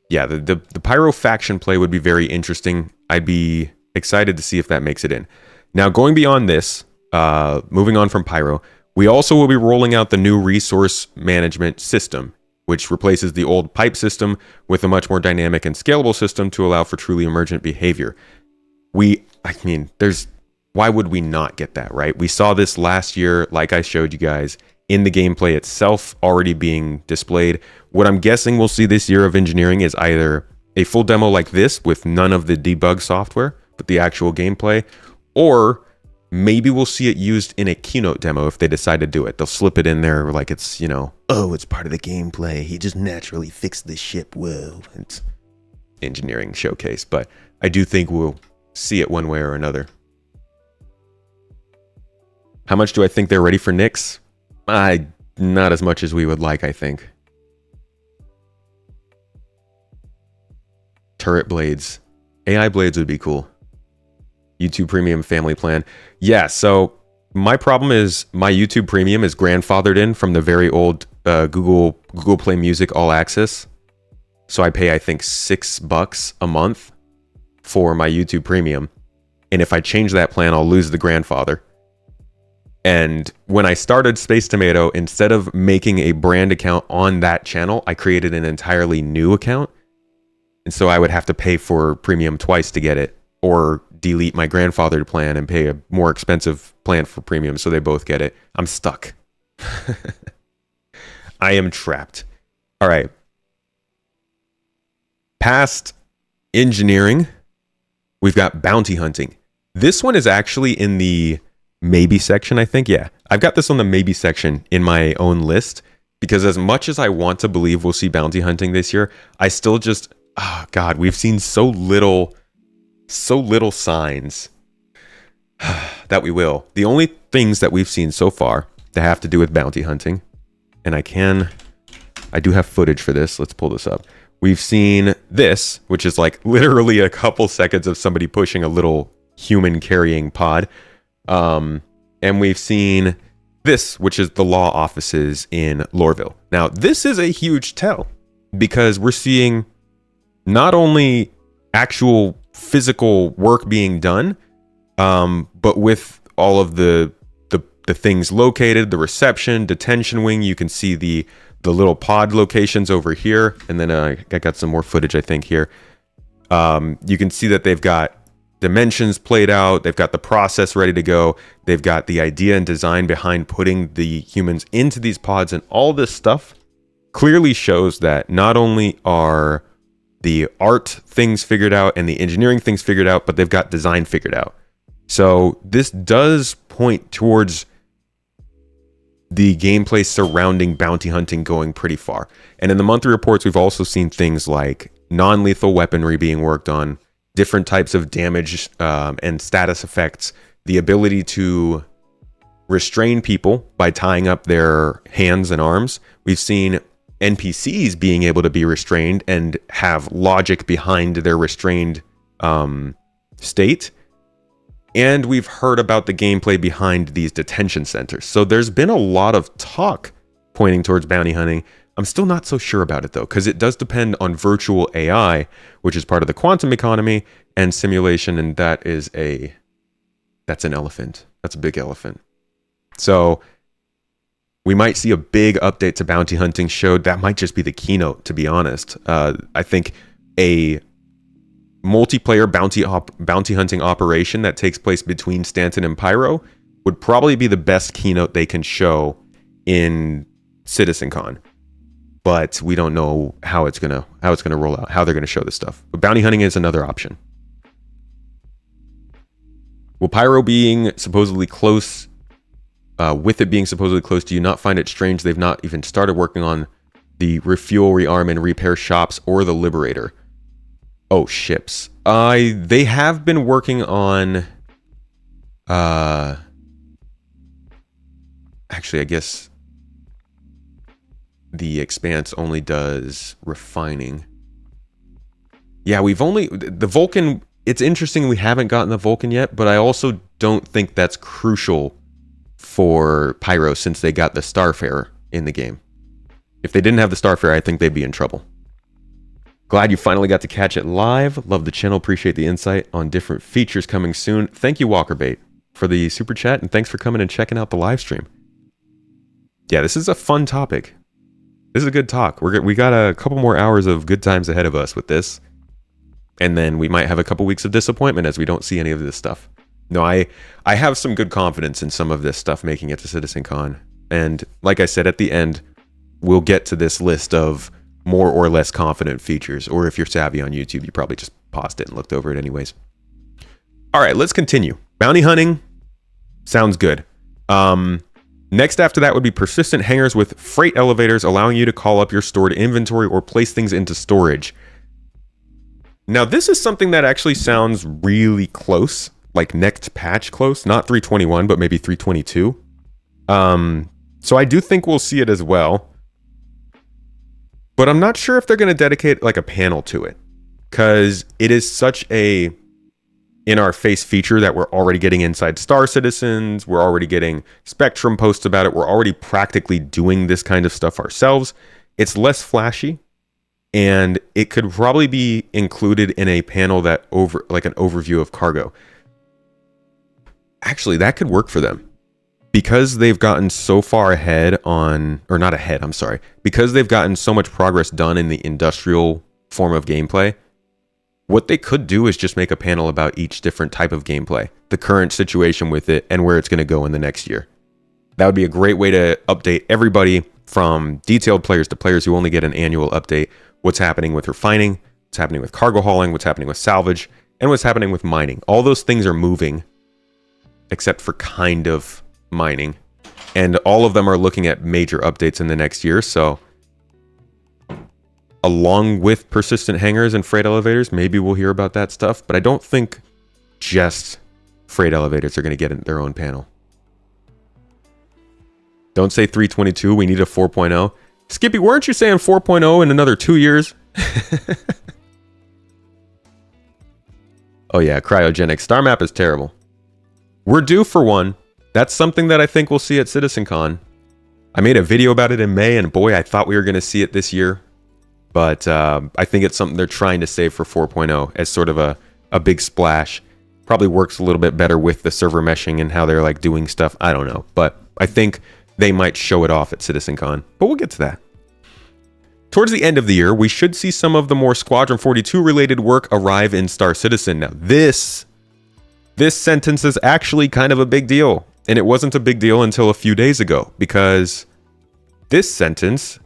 Yeah, the Pyro faction play would be very interesting. I'd be excited to see if that makes it in. Now, going beyond this, moving on from Pyro, we also will be rolling out the new resource management system, which replaces the old pipe system with a much more dynamic and scalable system to allow for truly emergent behavior. Why would we not get that, right? We saw this last year, like I showed you guys, in the gameplay itself already being displayed. What I'm guessing we'll see this year of engineering is either a full demo like this with none of the debug software, but the actual gameplay, or maybe we'll see it used in a keynote demo if they decide to do it. They'll slip it in there like it's, oh, it's part of the gameplay. He just naturally fixed the ship. Whoa. It's engineering showcase, but I do think we'll see it one way or another. How much do I think they're ready for Nyx? Not as much as we would like, I think. Turret blades. AI blades would be cool. YouTube Premium family plan. Yeah, so my problem is my YouTube Premium is grandfathered in from the very old Google Play Music All Access. So I pay, I think, $6 a month for my YouTube Premium. And if I change that plan, I'll lose the grandfather. And when I started Space Tomato, instead of making a brand account on that channel, I created an entirely new account. And so I would have to pay for Premium twice to get it, or delete my grandfathered plan and pay a more expensive plan for Premium so they both get it. I'm stuck. I am trapped. All right. Past engineering, we've got bounty hunting. This one is actually in the maybe section, I think. Yeah, I've got this on the maybe section in my own list, because as much as I want to believe we'll see bounty hunting this year, I still just, God, we've seen so little signs that we will. The only things that we've seen so far that have to do with bounty hunting, and I do have footage for this. Let's pull this up. We've seen this, which is like literally a couple seconds of somebody pushing a little human carrying pod. And we've seen this, which is the law offices in Lorville. Now, this is a huge tell, because we're seeing not only actual physical work being done, but with all of the things located, the reception, detention wing, you can see the little pod locations over here. And then I got some more footage, I think, here. You can see that they've got dimensions played out. They've got the process ready to go. They've got the idea and design behind putting the humans into these pods, and all this stuff clearly shows that not only are the art things figured out and the engineering things figured out, but they've got design figured out. So this does point towards the gameplay surrounding bounty hunting going pretty far. And in the monthly reports, we've also seen things like non-lethal weaponry being worked on, different types of damage and status effects, the ability to restrain people by tying up their hands and arms. We've seen NPCs being able to be restrained and have logic behind their restrained state. And we've heard about the gameplay behind these detention centers. So there's been a lot of talk pointing towards bounty hunting. I'm still not so sure about it, though, because it does depend on virtual AI, which is part of the quantum economy, and simulation, and that's an elephant. That's a big elephant. So we might see a big update to bounty hunting showed. That might just be the keynote, to be honest. I think a multiplayer bounty hunting operation that takes place between Stanton and Pyro would probably be the best keynote they can show in CitizenCon. But we don't know how it's gonna roll out, how they're gonna show this stuff. But bounty hunting is another option. Will Pyro being supposedly close, with it being supposedly close, do you not find it strange they've not even started working on the refuel, rearm, and repair shops or the Liberator? Oh, ships. They have been working on... Actually, I guess the Expanse only does refining. Yeah, we've only... The Vulcan... It's interesting we haven't gotten the Vulcan yet, but I also don't think that's crucial for Pyro since they got the Starfarer in the game. If they didn't have the Starfarer, I think they'd be in trouble. Glad you finally got to catch it live. Love the channel. Appreciate the insight on different features coming soon. Thank you, Walkerbait, for the super chat, and thanks for coming and checking out the live stream. Yeah, this is a fun topic. This is a good talk. We got a couple more hours of good times ahead of us with this. And then we might have a couple weeks of disappointment as we don't see any of this stuff. No, I have some good confidence in some of this stuff making it to CitizenCon. And like I said, at the end, we'll get to this list of more or less confident features. Or if you're savvy on YouTube, you probably just paused it and looked over it anyways. All right, let's continue. Bounty hunting sounds good. Next after that would be persistent hangars with freight elevators, allowing you to call up your stored inventory or place things into storage. Now, this is something that actually sounds really close, like next patch close, not 321, but maybe 322. So I do think we'll see it as well. But I'm not sure if they're going to dedicate like a panel to it, because it is such a in-our-face feature that we're already getting inside Star Citizens. We're already getting Spectrum posts about it. We're already practically doing this kind of stuff ourselves. It's less flashy, and it could probably be included in a panel that like an overview of cargo. Actually, that could work for them because they've gotten so far ahead on, or not ahead, I'm sorry, because they've gotten so much progress done in the industrial form of gameplay. What they could do is just make a panel about each different type of gameplay, the current situation with it, and where it's going to go in the next year. That would be a great way to update everybody from detailed players to players who only get an annual update. What's happening with refining, what's happening with cargo hauling, what's happening with salvage, and what's happening with mining. All those things are moving, except for kind of mining. And all of them are looking at major updates in the next year, so... along with persistent hangars and freight elevators, maybe we'll hear about that stuff. But I don't think just freight elevators are going to get in their own panel. Don't say 322. We need a 4.0. Skippy, weren't you saying 4.0 in another 2 years? Oh yeah, cryogenic. Star map is terrible. We're due for one. That's something that I think we'll see at CitizenCon. I made a video about it in May, and boy, I thought we were going to see it this year. But I think it's something they're trying to save for 4.0 as sort of a big splash. Probably works a little bit better with the server meshing and how they're like doing stuff. I don't know. But I think they might show it off at CitizenCon. But we'll get to that. Towards the end of the year, we should see some of the more Squadron 42 related work arrive in Star Citizen. Now this sentence is actually kind of a big deal. And it wasn't a big deal until a few days ago. Because this sentence...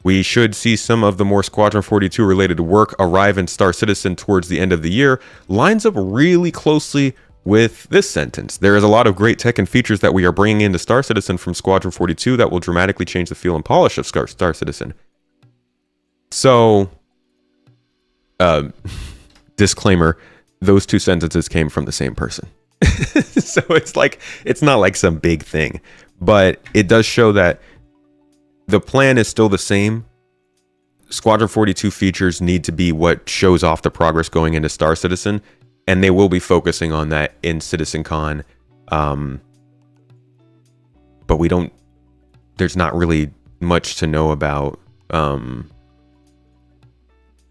we should see some of the more Squadron 42 related work arrive in Star Citizen towards the end of the year, lines up really closely with this sentence. There is a lot of great tech and features that we are bringing into Star Citizen from Squadron 42 that will dramatically change the feel and polish of Star Citizen. So, disclaimer, those two sentences came from the same person. So it's not like some big thing, but it does show that the plan is still the same. Squadron 42 features need to be what shows off the progress going into Star Citizen, and they will be focusing on that in CitizenCon. But there's not really much to know about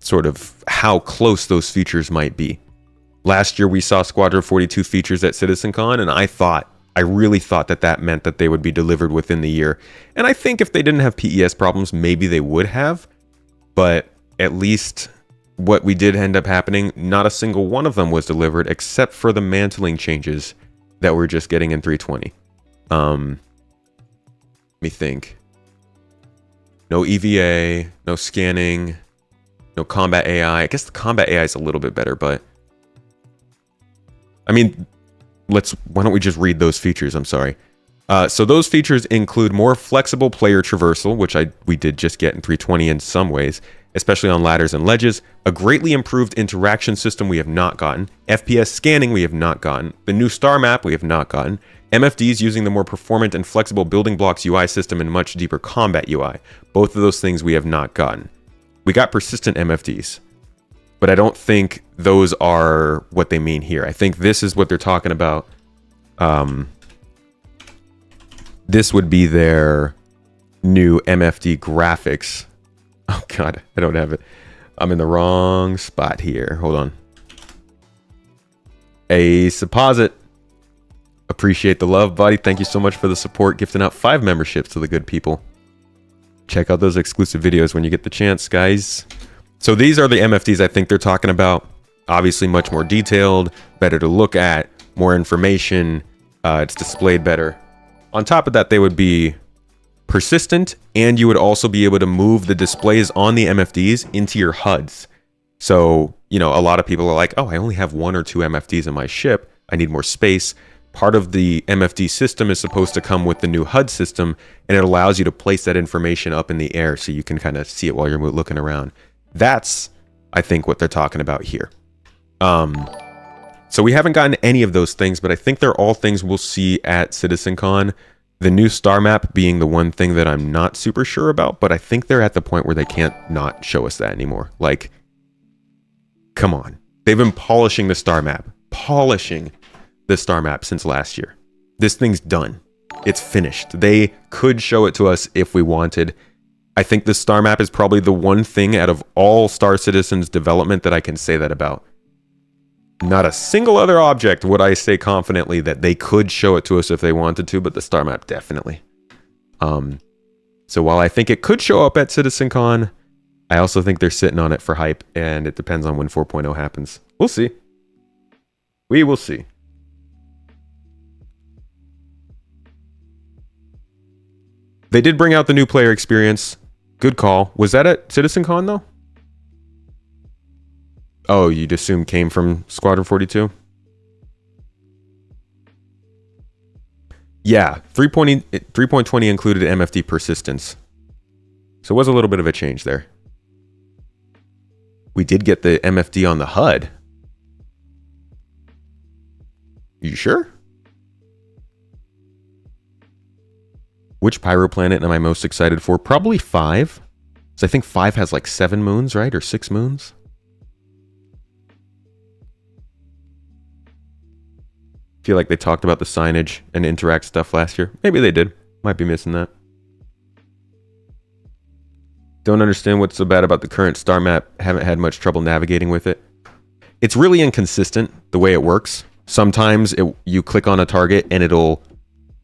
sort of how close those features might be. Last year we saw Squadron 42 features at CitizenCon, and I really thought that meant that they would be delivered within the year. And I think if they didn't have PES problems, maybe they would have. But at least what we did end up happening, not a single one of them was delivered except for the mantling changes that we're just getting in 320. Let me think. No EVA, no scanning, no combat AI. I guess the combat AI is a little bit better, but I mean, why don't we just read those features? I'm sorry. So those features include more flexible player traversal, which we did just get in 320 in some ways, especially on ladders and ledges. A greatly improved interaction system we have not gotten. FPS scanning we have not gotten. The new star map we have not gotten. MFDs using the more performant and flexible building blocks UI system and much deeper combat UI. Both of those things we have not gotten. We got persistent MFDs, but I don't think those are what they mean here. I think this is what they're talking about. This would be their new MFD graphics. Oh God, I don't have it. I'm in the wrong spot here. Hold on. A Supposit. Appreciate the love, buddy. Thank you so much for the support. Gifting out 5 memberships to the good people. Check out those exclusive videos when you get the chance, guys. So these are the MFDs I think they're talking about. Obviously much more detailed, better to look at, more information. It's displayed better. On top of that, they would be persistent, and you would also be able to move the displays on the MFDs into your HUDs. So, you know, a lot of people are like, oh, I only have 1 or 2 MFDs in my ship. I need more space. Part of the MFD system is supposed to come with the new HUD system, and it allows you to place that information up in the air so you can kind of see it while you're looking around. That's, I think, what they're talking about here. So we haven't gotten any of those things, but I think they're all things we'll see at CitizenCon. The new star map being the one thing that I'm not super sure about, but I think they're at the point where they can't not show us that anymore. Like, come on. They've been polishing the star map. Polishing the star map since last year. This thing's done. It's finished. They could show it to us if we wanted. I think the star map is probably the one thing out of all Star Citizen's development that I can say that about. Not a single other object would I say confidently that they could show it to us if they wanted to, but the star map definitely. So while I think it could show up at CitizenCon, I also think they're sitting on it for hype, and it depends on when 4.0 happens. We'll see. We will see. They did bring out the new player experience. Good call. Was that at CitizenCon though? Oh, you'd assume came from Squadron 42? Yeah, 3.20 included MFD persistence. So it was a little bit of a change there. We did get the MFD on the HUD. You sure? Which pyro planet am I most excited for? Probably 5. So I think 5 has like 7 moons, right? Or 6 moons? Feel like they talked about the signage and interact stuff last year. Maybe they did. Might be missing that. Don't understand what's so bad about the current star map. Haven't had much trouble navigating with it. It's really inconsistent the way it works. Sometimes you click on a target and it'll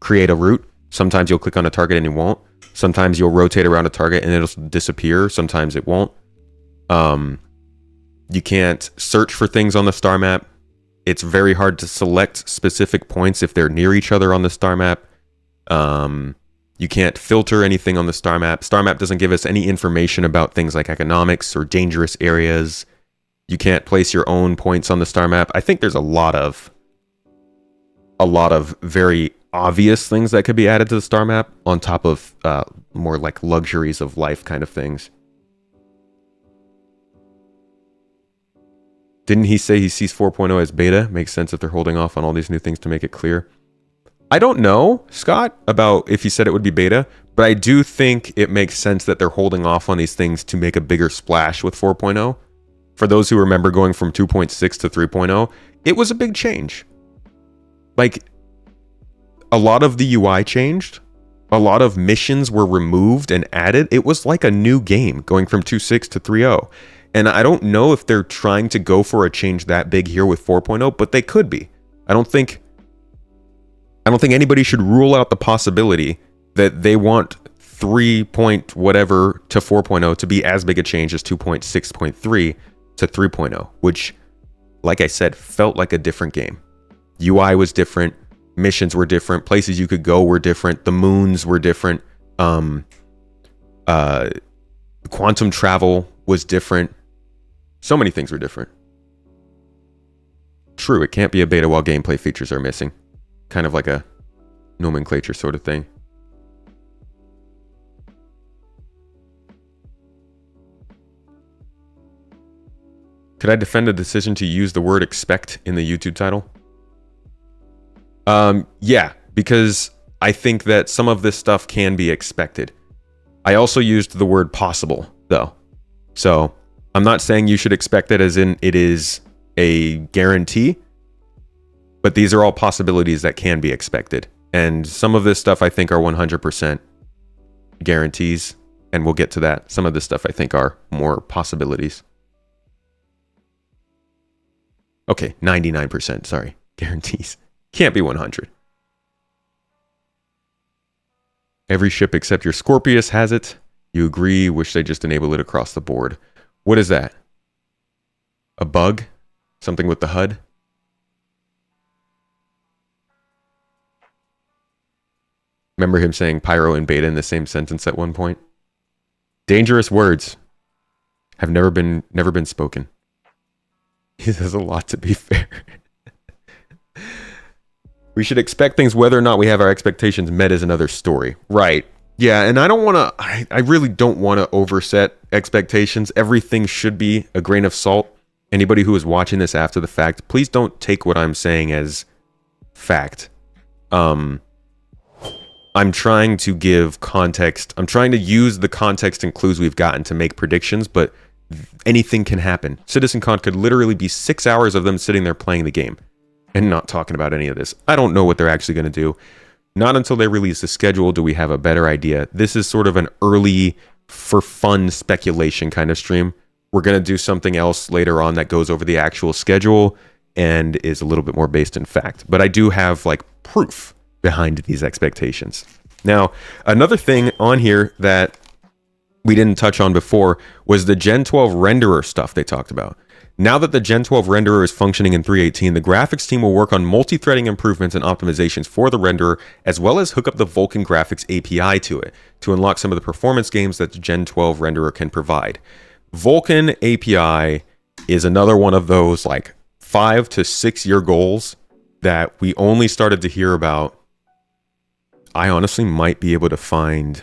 create a route. Sometimes you'll click on a target and it won't. Sometimes you'll rotate around a target and it'll disappear. Sometimes it won't. You can't search for things on the star map. It's very hard to select specific points if they're near each other on the star map. You can't filter anything on the star map. Star map doesn't give us any information about things like economics or dangerous areas. You can't place your own points on the star map. I think there's a lot of very obvious things that could be added to the star map on top of more like luxuries of life kind of things. Didn't he say he sees 4.0 as beta? Makes sense if they're holding off on all these new things to make it clear. I don't know, Scott, about if he said it would be beta, but I do think it makes sense that they're holding off on these things to make a bigger splash with 4.0. For those who remember going from 2.6 to 3.0, it was a big change. Like, a lot of the UI changed. A lot of missions were removed and added. It was like a new game going from 2.6 to 3.0. And I don't know if they're trying to go for a change that big here with 4.0, but they could be. I don't think anybody should rule out the possibility that they want 3 point whatever to 4.0 to be as big a change as 2.6.3 to 3.0, which, like I said, felt like a different game. UI was different, missions were different, places you could go were different, the moons were different, quantum travel was different. So many things were different. True, it can't be a beta while gameplay features are missing. Kind of like a nomenclature sort of thing. Could I defend a decision to use the word expect in the YouTube title? Yeah, because I think that some of this stuff can be expected. I also used the word possible, though. So I'm not saying you should expect it as in it is a guarantee, but these are all possibilities that can be expected. And some of this stuff I think are 100% guarantees, and we'll get to that. Some of this stuff I think are more possibilities. Okay, 99%, sorry. Guarantees. Can't be 100. Every ship except your Scorpius has it. You agree, wish they just enable it across the board. What is that? A bug? Something with the HUD? Remember him saying pyro and beta in the same sentence at one point? Dangerous words have never been spoken. He says a lot, to be fair. We should expect things whether or not we have our expectations met is another story. Right. Yeah, and I don't want to, I really don't want to overset expectations. Everything should be a grain of salt. Anybody who is watching this after the fact, please don't take what I'm saying as fact. I'm trying to give context. I'm trying to use the context and clues we've gotten to make predictions, but anything can happen. CitizenCon could literally be 6 hours of them sitting there playing the game and not talking about any of this. I don't know what they're actually going to do. Not until they release the schedule do we have a better idea. This is sort of an early, for fun speculation kind of stream. We're going to do something else later on that goes over the actual schedule and is a little bit more based in fact. But I do have like proof behind these expectations. Now, another thing on here that we didn't touch on before was the Gen 12 renderer stuff they talked about. Now that the Gen 12 renderer is functioning in 3.18, the graphics team will work on multi-threading improvements and optimizations for the renderer, as well as hook up the Vulkan graphics API to it to unlock some of the performance gains that the Gen 12 renderer can provide. Vulkan API is another one of those like 5 to 6 year goals that we only started to hear about. I honestly might be able to find...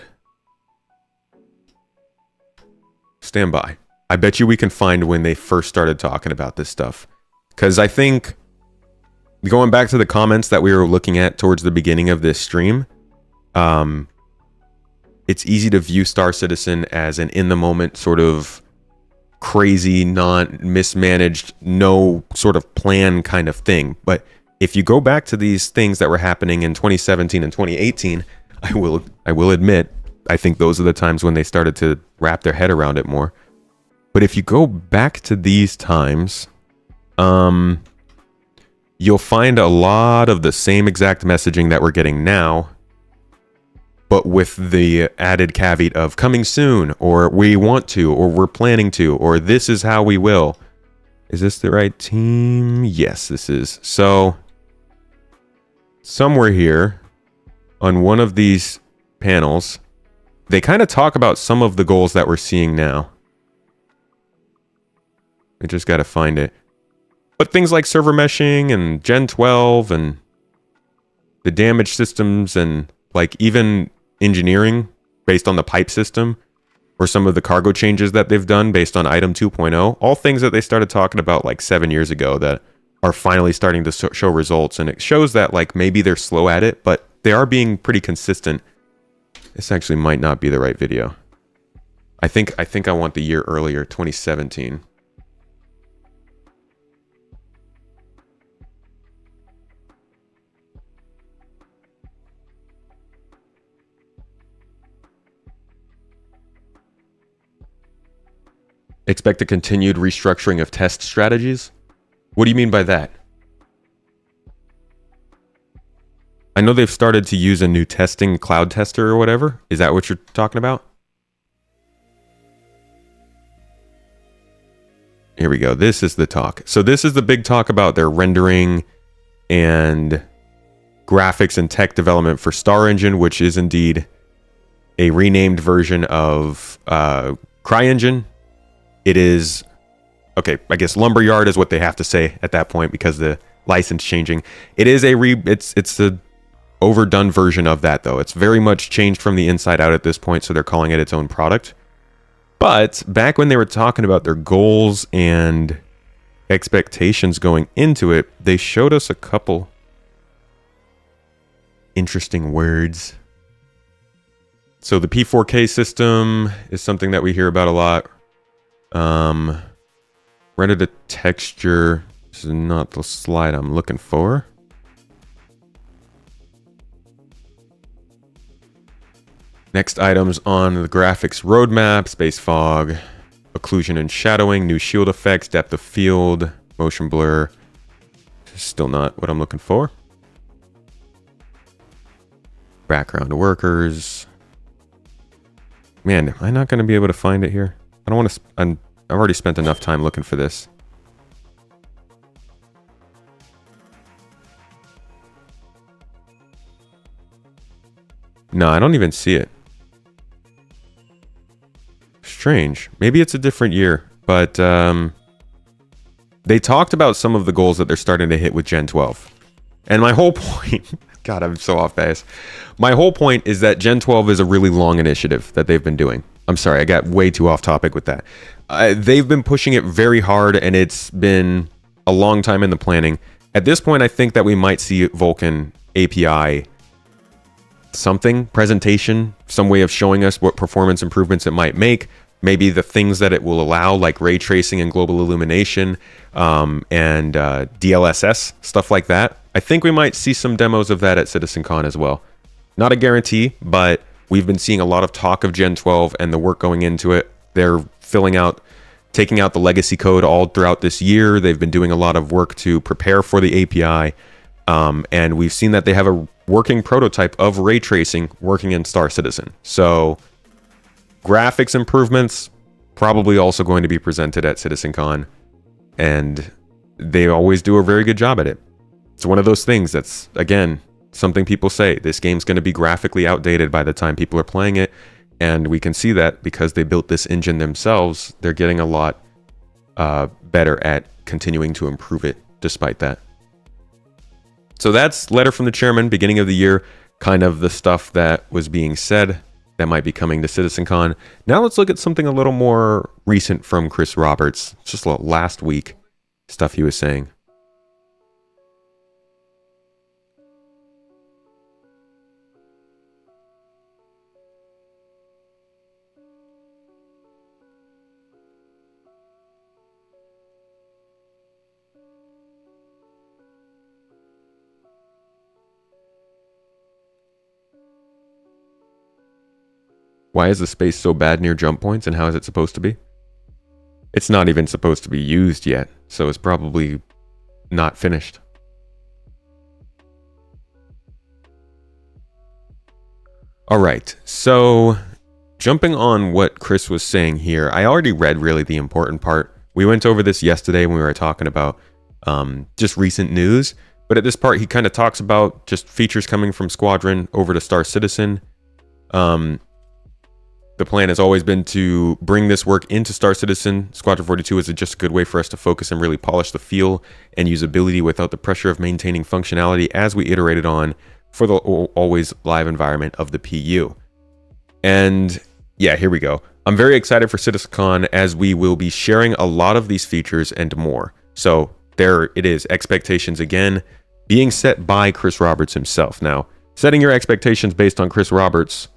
Stand by. I bet you we can find when they first started talking about this stuff. Because I think, going back to the comments that we were looking at towards the beginning of this stream, it's easy to view Star Citizen as an in-the-moment sort of crazy, mismanaged, no sort of plan kind of thing. But if you go back to these things that were happening in 2017 and 2018, I will admit, I think those are the times when they started to wrap their head around it more. But if you go back to these times, you'll find a lot of the same exact messaging that we're getting now, but with the added caveat of coming soon, or we want to, or we're planning to, or this is how we will. Is this the right team? Yes, this is. So, somewhere here on one of these panels, they kind of talk about some of the goals that we're seeing now. I just got to find it. But things like server meshing and Gen 12 and the damage systems and like even engineering based on the pipe system or some of the cargo changes that they've done based on item 2.0, all things that they started talking about like 7 years ago that are finally starting to show results. And it shows that like maybe they're slow at it, but they are being pretty consistent. This actually might not be the right video. I think I want the year earlier, 2017. Expect a continued restructuring of test strategies? What do you mean by that? I know they've started to use a new testing cloud tester or whatever. Is that what you're talking about? Here we go. This is the talk. So this is the big talk about their rendering and graphics and tech development for Star Engine, which is indeed a renamed version of CryEngine. It is, okay, I guess Lumberyard is what they have to say at that point because the license changing. It is it's the overdone version of that, though. It's very much changed from the inside out at this point, so they're calling it its own product. But back when they were talking about their goals and expectations going into it, they showed us a couple interesting words. So the P4K system is something that we hear about a lot. Render to texture. This is not the slide I'm looking for. Next items on the graphics roadmap: space fog, occlusion and shadowing, new shield effects, depth of field, motion blur. Still not what I'm looking for. Background workers. Man, am I not going to be able to find it here? I don't want to. I've already spent enough time looking for this. No, I don't even see it. Strange. Maybe it's a different year, but they talked about some of the goals that they're starting to hit with Gen 12. And my whole point, God, I'm so off base. My whole point is that Gen 12 is a really long initiative that they've been doing. I'm sorry, I got way too off topic with that. They've been pushing it very hard, and it's been a long time in the planning. At this point, I think that we might see Vulkan API something, presentation, some way of showing us what performance improvements it might make. Maybe the things that it will allow, like ray tracing and global illumination, and DLSS, stuff like that. I think we might see some demos of that at CitizenCon as well. Not a guarantee, but we've been seeing a lot of talk of Gen 12 and the work going into it. They're taking out the legacy code all throughout this year. They've been doing a lot of work to prepare for the API. And we've seen that they have a working prototype of ray tracing working in Star Citizen. So graphics improvements probably also going to be presented at CitizenCon, and they always do a very good job at it. It's one of those things that's, again, something people say, this game's going to be graphically outdated by the time people are playing it, and we can see that because they built this engine themselves. They're getting a lot better at continuing to improve it despite that. So that's letter from the chairman, beginning of the year, kind of the stuff that was being said that might be coming to CitizenCon. Now let's look at something a little more recent from Chris Roberts. Just last week, stuff he was saying. Why is the space so bad near jump points, and how is it supposed to be? It's not even supposed to be used yet, so it's probably not finished. All right, so jumping on what Chris was saying here, I already read really the important part. We went over this yesterday when we were talking about just recent news, but at this part he kind of talks about just features coming from Squadron over to Star Citizen. The plan has always been to bring this work into Star Citizen. Squadron 42 is just a good way for us to focus and really polish the feel and usability without the pressure of maintaining functionality as we iterated on for the always live environment of the PU. And yeah, here we go. I'm very excited for CitizenCon as we will be sharing a lot of these features and more. So there it is, expectations again being set by Chris Roberts himself. Now, setting your expectations based on Chris Roberts,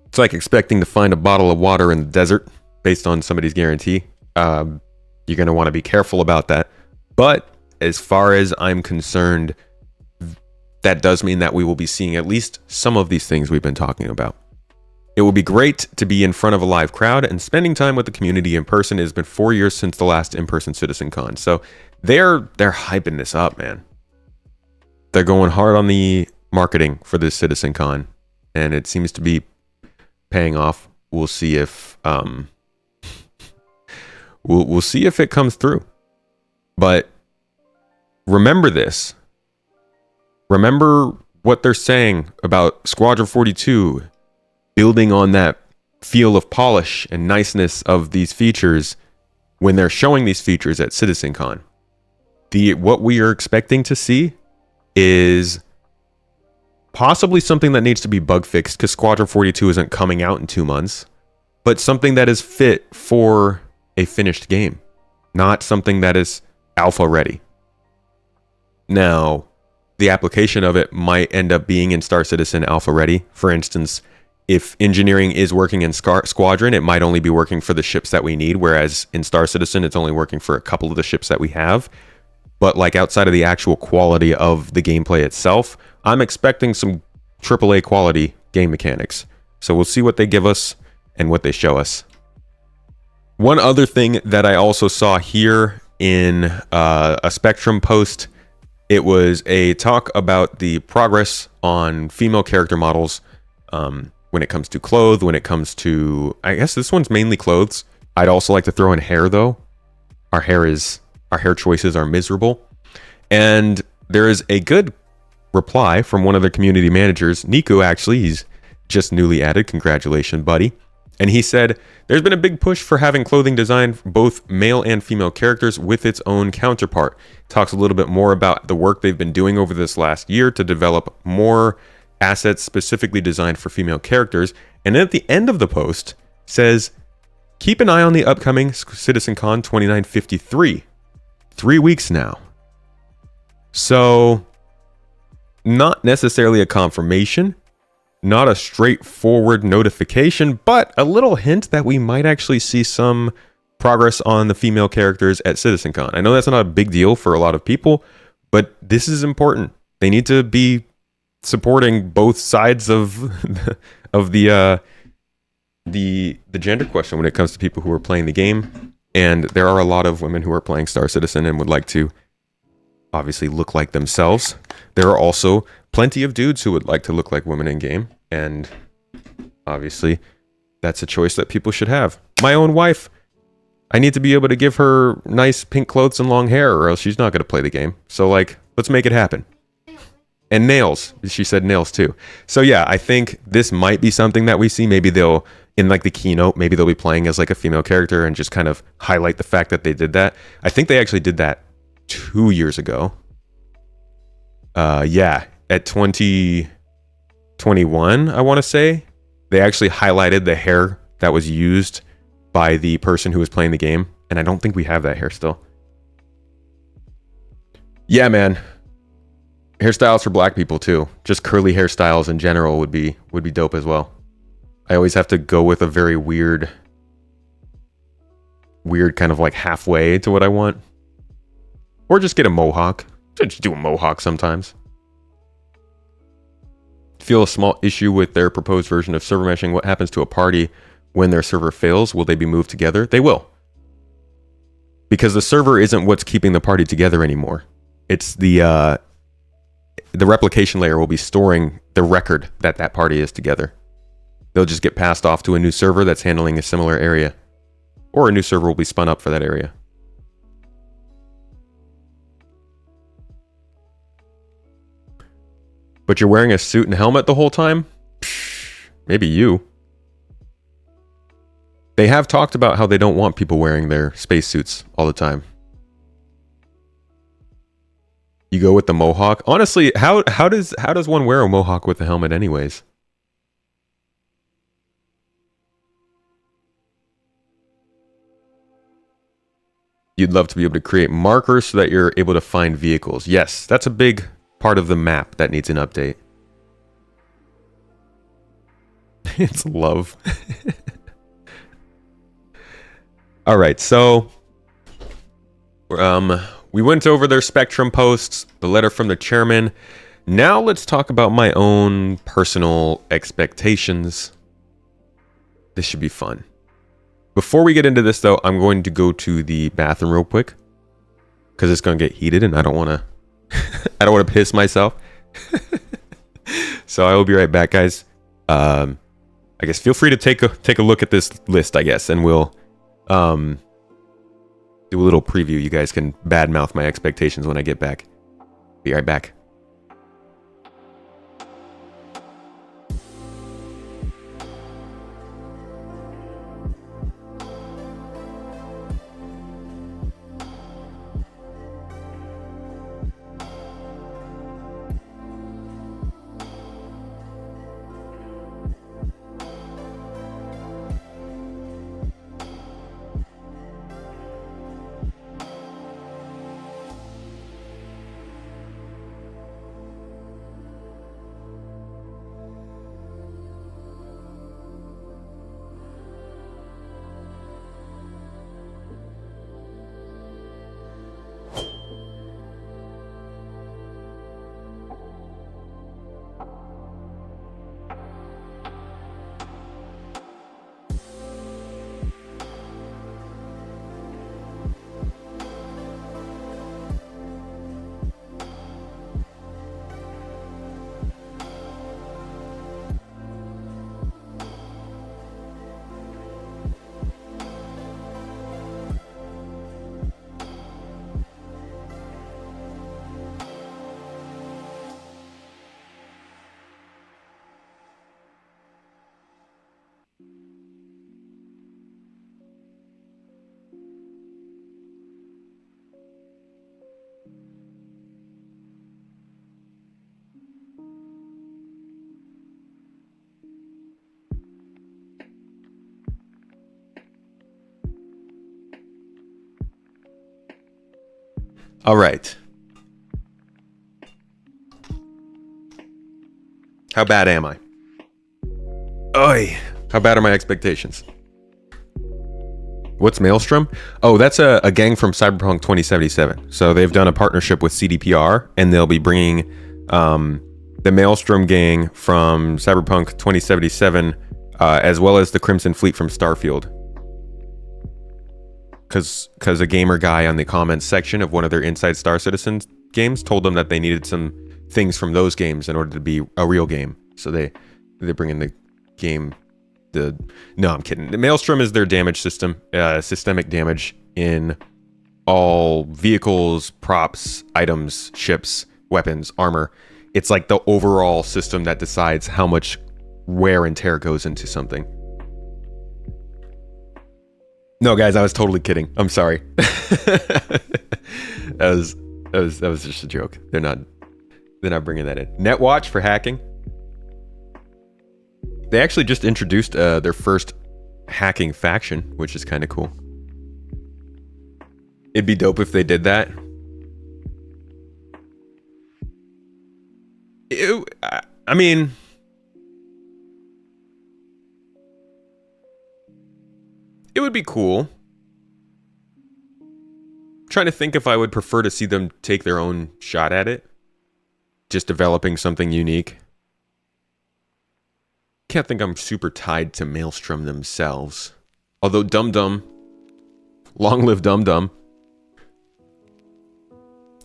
it's like expecting to find a bottle of water in the desert based on somebody's guarantee. You're going to want to be careful about that. But as far as I'm concerned, that does mean that we will be seeing at least some of these things we've been talking about. It will be great to be in front of a live crowd and spending time with the community in person. It has been 4 years since the last in-person CitizenCon. So they're hyping this up, man. They're going hard on the marketing for this CitizenCon, and it seems to be paying off. We'll see if we'll see if it comes through. But remember this. Remember what they're saying about Squadron 42 building on that feel of polish and niceness of these features when they're showing these features at CitizenCon. What we are expecting to see is possibly something that needs to be bug fixed because Squadron 42 isn't coming out in 2 months, but something that is fit for a finished game, not something that is alpha ready. Now, the application of it might end up being in Star Citizen alpha ready. For instance, if engineering is working in Squadron, it might only be working for the ships that we need, whereas in Star Citizen, it's only working for a couple of the ships that we have. But like outside of the actual quality of the gameplay itself, I'm expecting some AAA quality game mechanics. So we'll see what they give us and what they show us. One other thing that I also saw here in a Spectrum post, it was a talk about the progress on female character models when it comes to clothes, when it comes to, I guess this one's mainly clothes. I'd also like to throw in hair though. Our hair choices are miserable. And there is a good reply from one of the community managers, Niku actually, he's just newly added, congratulations buddy. And he said, there's been a big push for having clothing designed for both male and female characters with its own counterpart. Talks a little bit more about the work they've been doing over this last year to develop more assets specifically designed for female characters. And then at the end of the post says, keep an eye on the upcoming CitizenCon 2953. 3 weeks now. So, not necessarily a confirmation, not a straightforward notification, but a little hint that we might actually see some progress on the female characters at CitizenCon. I know that's not a big deal for a lot of people, but this is important. They need to be supporting both sides of the gender question when it comes to people who are playing the game. And there are a lot of women who are playing Star Citizen and would like to obviously look like themselves. There are also plenty of dudes who would like to look like women in game, and obviously that's a choice that people should have. My own wife, I need to be able to give her nice pink clothes and long hair, or else she's not going to play the game. So like, let's make it happen. And nails. She said nails too. So yeah, I think this might be something that we see. Maybe they'll, in like the keynote, maybe they'll be playing as like a female character and just kind of highlight the fact that they did that. I think they actually did that 2 years ago. Yeah, at 2021, I want to say, they actually highlighted the hair that was used by the person who was playing the game, and I don't think we have that hair still. Yeah, man. Hairstyles for black people too. Just curly hairstyles in general would be dope as well. I always have to go with a very weird kind of like halfway to what I want. Or just get a mohawk. Just do a mohawk sometimes. Feel a small issue with their proposed version of server meshing. What happens to a party when their server fails? Will they be moved together? They will. Because the server isn't what's keeping the party together anymore. It's the replication layer will be storing the record that that party is together. They'll just get passed off to a new server that's handling a similar area. Or a new server will be spun up for that area. But you're wearing a suit and helmet the whole time? Psh, maybe you. They have talked about how they don't want people wearing their spacesuits all the time. You go with the mohawk? Honestly, how does one wear a mohawk with a helmet anyways? You'd love to be able to create markers so that you're able to find vehicles. Yes, that's a big part of the map that needs an update. It's love. All right, so we went over their Spectrum posts, the letter from the chairman. Now let's talk about my own personal expectations. This should be fun. Before we get into this, though, I'm going to go to the bathroom real quick because it's going to get heated, and I don't want to. I don't want to piss myself. So I will be right back, guys. I guess feel free to take a look at this list, I guess, and we'll do a little preview. You guys can badmouth my expectations when I get back. Be right back. All right. How bad am I? Oy. How bad are my expectations? What's Maelstrom? Oh, that's a gang from Cyberpunk 2077. So they've done a partnership with CDPR, and they'll be bringing the Maelstrom gang from Cyberpunk 2077, as well as the Crimson Fleet from Starfield. Because a gamer guy on the comments section of one of their Inside Star Citizen games told them that they needed some things from those games in order to be a real game. So they bring in the game. No, I'm kidding. The Maelstrom is their damage system, systemic damage in all vehicles, props, items, ships, weapons, armor. It's like the overall system that decides how much wear and tear goes into something. No, guys, I was totally kidding. I'm sorry. that was just a joke. They're not bringing that in. Netwatch for hacking. They actually just introduced their first hacking faction, which is kind of cool. It'd be dope if they did that. I mean, it would be cool. I'm trying to think if I would prefer to see them take their own shot at it. Just developing something unique. Can't think I'm super tied to Maelstrom themselves. Although Dum Dum. Long live Dum Dum.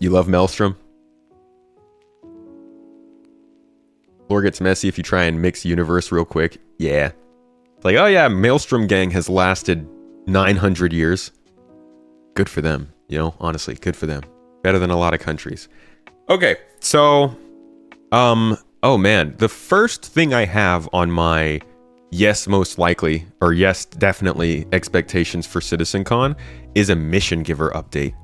You love Maelstrom? Lore gets messy if you try and mix universe real quick. Yeah. Like, oh yeah, Maelstrom gang has lasted 900 years. Good for them, you know, honestly, good for them. Better than a lot of countries. Okay, so, oh man, the first thing I have on my yes, most likely, or yes, definitely expectations for CitizenCon is a mission giver update.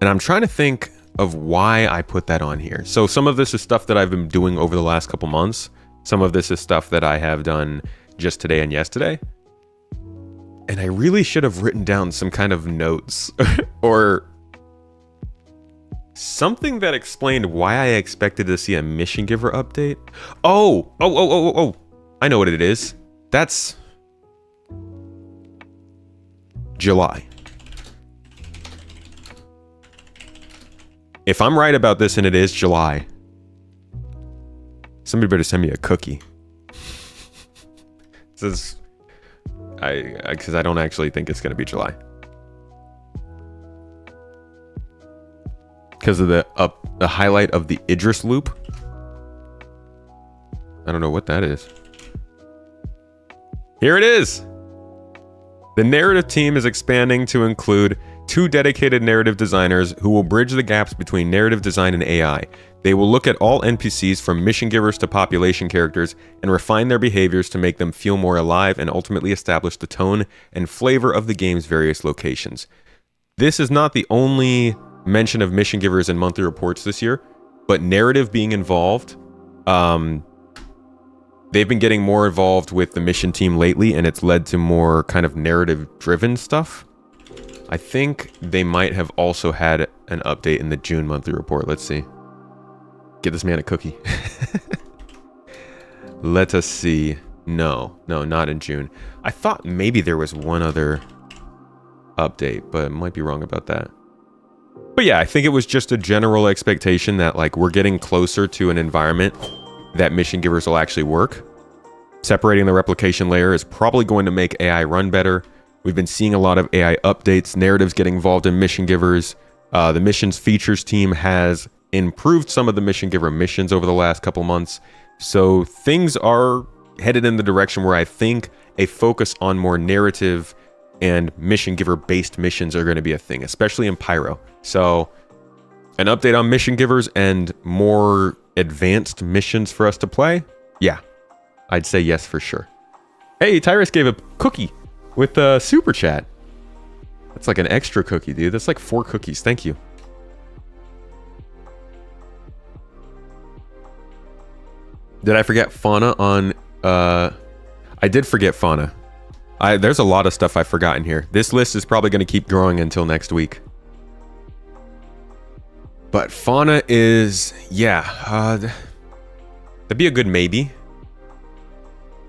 And I'm trying to think of why I put that on here. So some of this is stuff that I've been doing over the last couple months. Some of this is stuff that I have done just today and yesterday. And I really should have written down some kind of notes or something that explained why I expected to see a mission giver update. Oh, I know what it is. That's July. If I'm right about this and it is July, somebody better send me a cookie. Because I don't actually think it's going to be July. Because of the highlight of the Idris loop. I don't know what that is. Here it is. The narrative team is expanding to include 2 dedicated narrative designers who will bridge the gaps between narrative design and AI. They will look at all NPCs from mission givers to population characters and refine their behaviors to make them feel more alive and ultimately establish the tone and flavor of the game's various locations. This is not the only mention of mission givers in monthly reports this year, but narrative being involved, they've been getting more involved with the mission team lately, and it's led to more kind of narrative-driven stuff. I think they might have also had an update in the June monthly report. Let's see. Get this man a cookie. Let us see. No, not in June. I thought maybe there was one other update, but I might be wrong about that. But yeah, I think it was just a general expectation that like we're getting closer to an environment that mission givers will actually work. Separating the replication layer is probably going to make AI run better. We've been seeing a lot of AI updates, narratives getting involved in mission givers. The missions features team has improved some of the mission giver missions over the last couple months. So things are headed in the direction where I think a focus on more narrative and mission giver based missions are going to be a thing, especially in Pyro. So an update on mission givers and more advanced missions for us to play. Yeah, I'd say yes for sure. Hey, Tyrus gave a cookie with a super chat. That's like an extra cookie, dude. That's like 4 cookies. Thank you. Did I forget fauna on... I did forget fauna. There's a lot of stuff I've forgotten here. This list is probably going to keep growing until next week. But fauna is... yeah. That'd be a good maybe.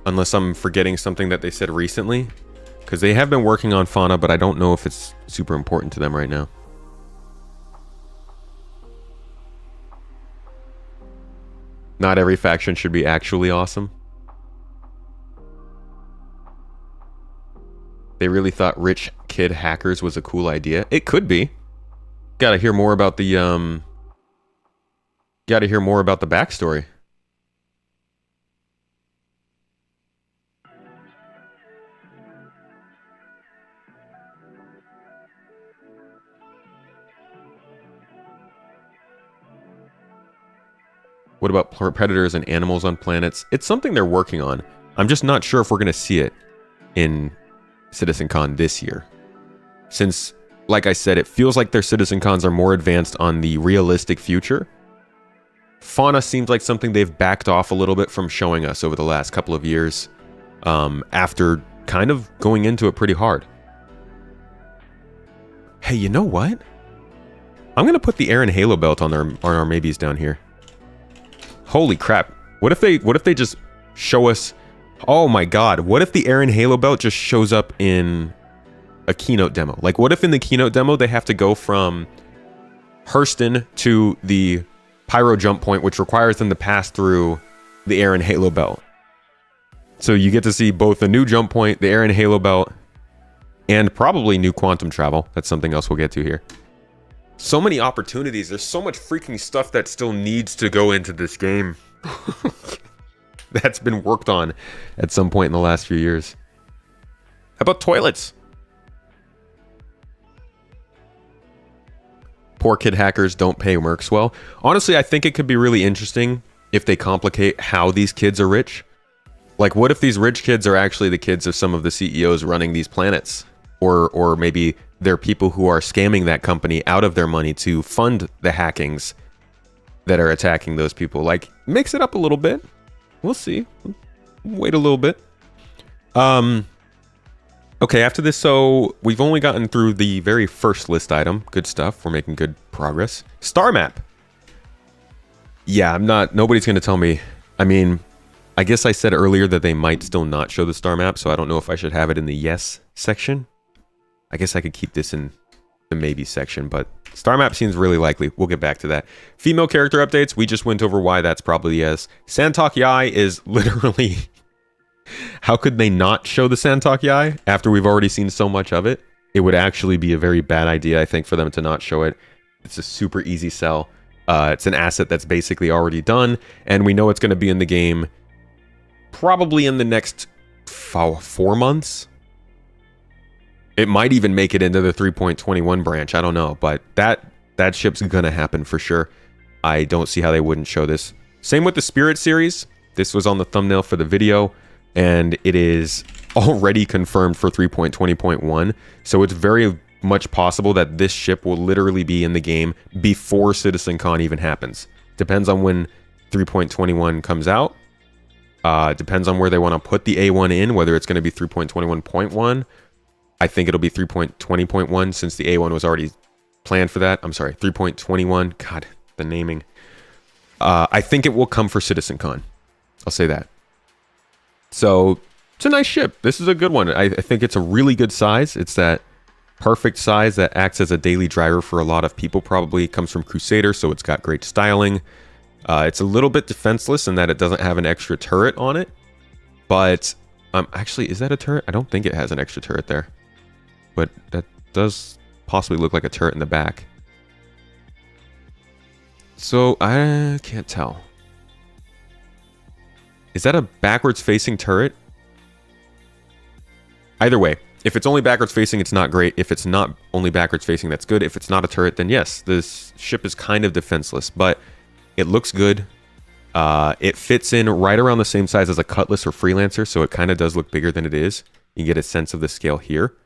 Unless I'm forgetting something that they said recently. Because they have been working on fauna, but I don't know if it's super important to them right now. Not every faction should be actually awesome. They really thought rich kid hackers was a cool idea. It could be. Gotta hear more about the backstory. What about predators and animals on planets? It's something they're working on. I'm just not sure if we're going to see it in CitizenCon this year. Since, like I said, it feels like their CitizenCons are more advanced on the realistic future. Fauna seems like something they've backed off a little bit from showing us over the last couple of years, after kind of going into it pretty hard. Hey, you know what? I'm going to put the Aaron Halo belt on our maybes down here. Holy crap. What if they just show us... oh my god, what if the Aaron Halo belt just shows up in a keynote demo? Like, what if in the keynote demo they have to go from Hurston to the Pyro jump point, which requires them to pass through the Aaron Halo belt? So you get to see both the new jump point, the Aaron Halo belt, and probably new quantum travel. That's something else we'll get to here. So many opportunities. There's so much freaking stuff that still needs to go into this game. That's been worked on at some point in the last few years. How about toilets? Poor kid hackers don't pay mercs well. Honestly, I think it could be really interesting if they complicate how these kids are rich. Like, what if these rich kids are actually the kids of some of the CEOs running these planets? Or maybe they're people who are scamming that company out of their money to fund the hackings that are attacking those people. Like, mix it up a little bit. We'll see. Wait a little bit. Okay, after this, so we've only gotten through the very first list item. Good stuff. We're making good progress. Star map. Yeah, nobody's going to tell me. I mean, I guess I said earlier that they might still not show the star map, so I don't know if I should have it in the yes section. I guess I could keep this in the maybe section, but star map seems really likely. We'll get back to that. Female character updates. We just went over why that's probably yes. Santok Yai is literally... how could they not show the Santok Yai after we've already seen so much of it? It would actually be a very bad idea, I think, for them to not show it. It's a super easy sell. It's an asset that's basically already done, and we know it's going to be in the game probably in the next 4 months. It might even make it into the 3.21 branch. I don't know, but that ship's gonna happen for sure. I don't see how they wouldn't show this. Same with the Spirit series. This was on the thumbnail for the video, and it is already confirmed for 3.20.1. So it's very much possible that this ship will literally be in the game before CitizenCon even happens. Depends on when 3.21 comes out. Depends on where they want to put the A1 in, whether it's going to be 3.21.1. I think it'll be 3.20.1 since the A1 was already planned for that. I'm sorry, 3.21. God, the naming. I think it will come for CitizenCon. I'll say that. So it's a nice ship. This is a good one. I think it's a really good size. It's that perfect size that acts as a daily driver for a lot of people. Probably comes from Crusader, so it's got great styling. It's a little bit defenseless in that it doesn't have an extra turret on it. But actually, is that a turret? I don't think it has an extra turret there. But that does possibly look like a turret in the back. So I can't tell. Is that a backwards facing turret? Either way, if it's only backwards facing, it's not great. If it's not only backwards facing, that's good. If it's not a turret, then yes, this ship is kind of defenseless, but it looks good. It fits in right around the same size as a Cutlass or Freelancer, so it kind of does look bigger than it is. You get a sense of the scale here.